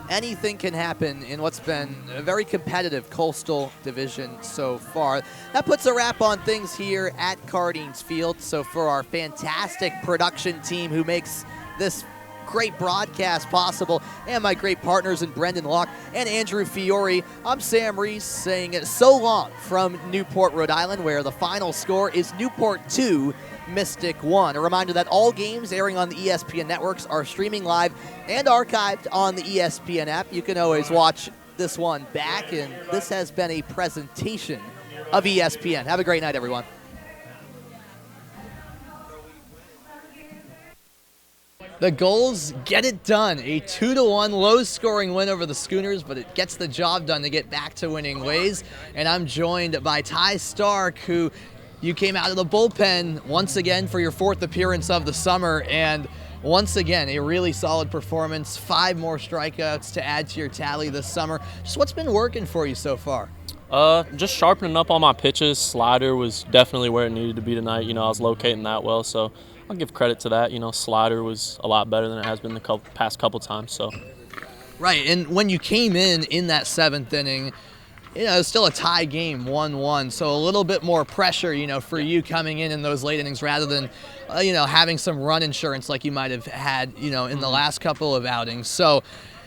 Anything can happen in what's been a very competitive Coastal division so far. That puts a wrap on things here at Cardines Field. So for our fantastic production team who makes this great broadcast possible, and my great partners in Brendan Locke and Andrew Fiore, I'm Sam Reese saying so long from Newport, Rhode Island, where the final score is Newport 2, Mystic 1. A reminder that all games airing on the ESPN networks are streaming live and archived on the ESPN app. You can always watch this one back, and this has been a presentation of ESPN. Have a great night, everyone. The Gulls get it done. A 2-1 low-scoring win over the Schooners, but it gets the job done to get back to winning ways. And I'm joined by Ty Stark, who you came out of the bullpen once again for your 4th appearance of the summer. And once again, a really solid performance, 5 more strikeouts to add to your tally this summer. Just what's been working for you so far? Just sharpening up on my pitches. Slider was definitely where it needed to be tonight. You know, I was locating that well, so I'll give credit to that. You know, slider was a lot better than it has been the past couple times. So. Right, and when you came in that 7th inning, you know, it's still a tie game, 1-1, so a little bit more pressure, you know, for you coming in those late innings rather than, you know, having some run insurance like you might have had, you know, in the last couple of outings. So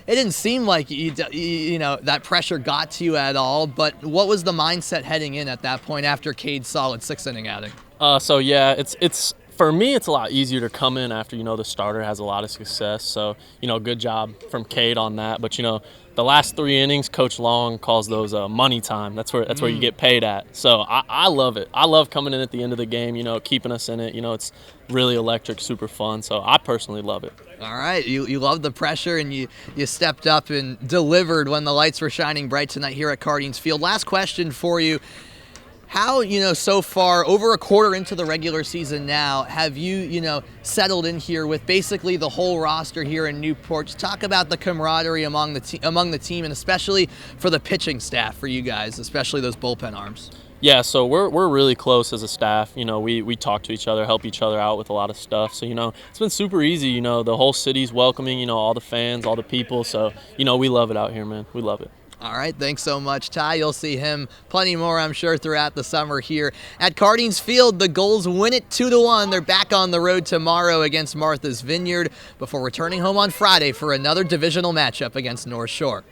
it didn't seem like, you know, that pressure got to you at all, but what was the mindset heading in at that point after Cade's solid 6th-inning outing? So, yeah, it's for me, it's a lot easier to come in after, you know, the starter has a lot of success. So, you know, good job from Cade on that. But, you know, the last 3 innings, Coach Long calls those money time. That's where you get paid at. So I love it. I love coming in at the end of the game, you know, keeping us in it. You know, it's really electric, super fun. So I personally love it. All right, you love the pressure, and you stepped up and delivered when the lights were shining bright tonight here at Cardines Field. Last question for you. How, you know, so far, over a quarter into the regular season now, have you, you know, settled in here with basically the whole roster here in Newport? Just talk about the camaraderie among the team, and especially for the pitching staff for you guys, especially those bullpen arms. Yeah, so we're really close as a staff. You know, we talk to each other, help each other out with a lot of stuff. So, you know, it's been super easy. You know, the whole city's welcoming, you know, all the fans, all the people. So, you know, we love it out here, man. We love it. All right, thanks so much, Ty. You'll see him plenty more, I'm sure, throughout the summer here at Cardines Field. The Gulls win it 2-1. They're back on the road tomorrow against Martha's Vineyard before returning home on Friday for another divisional matchup against North Shore.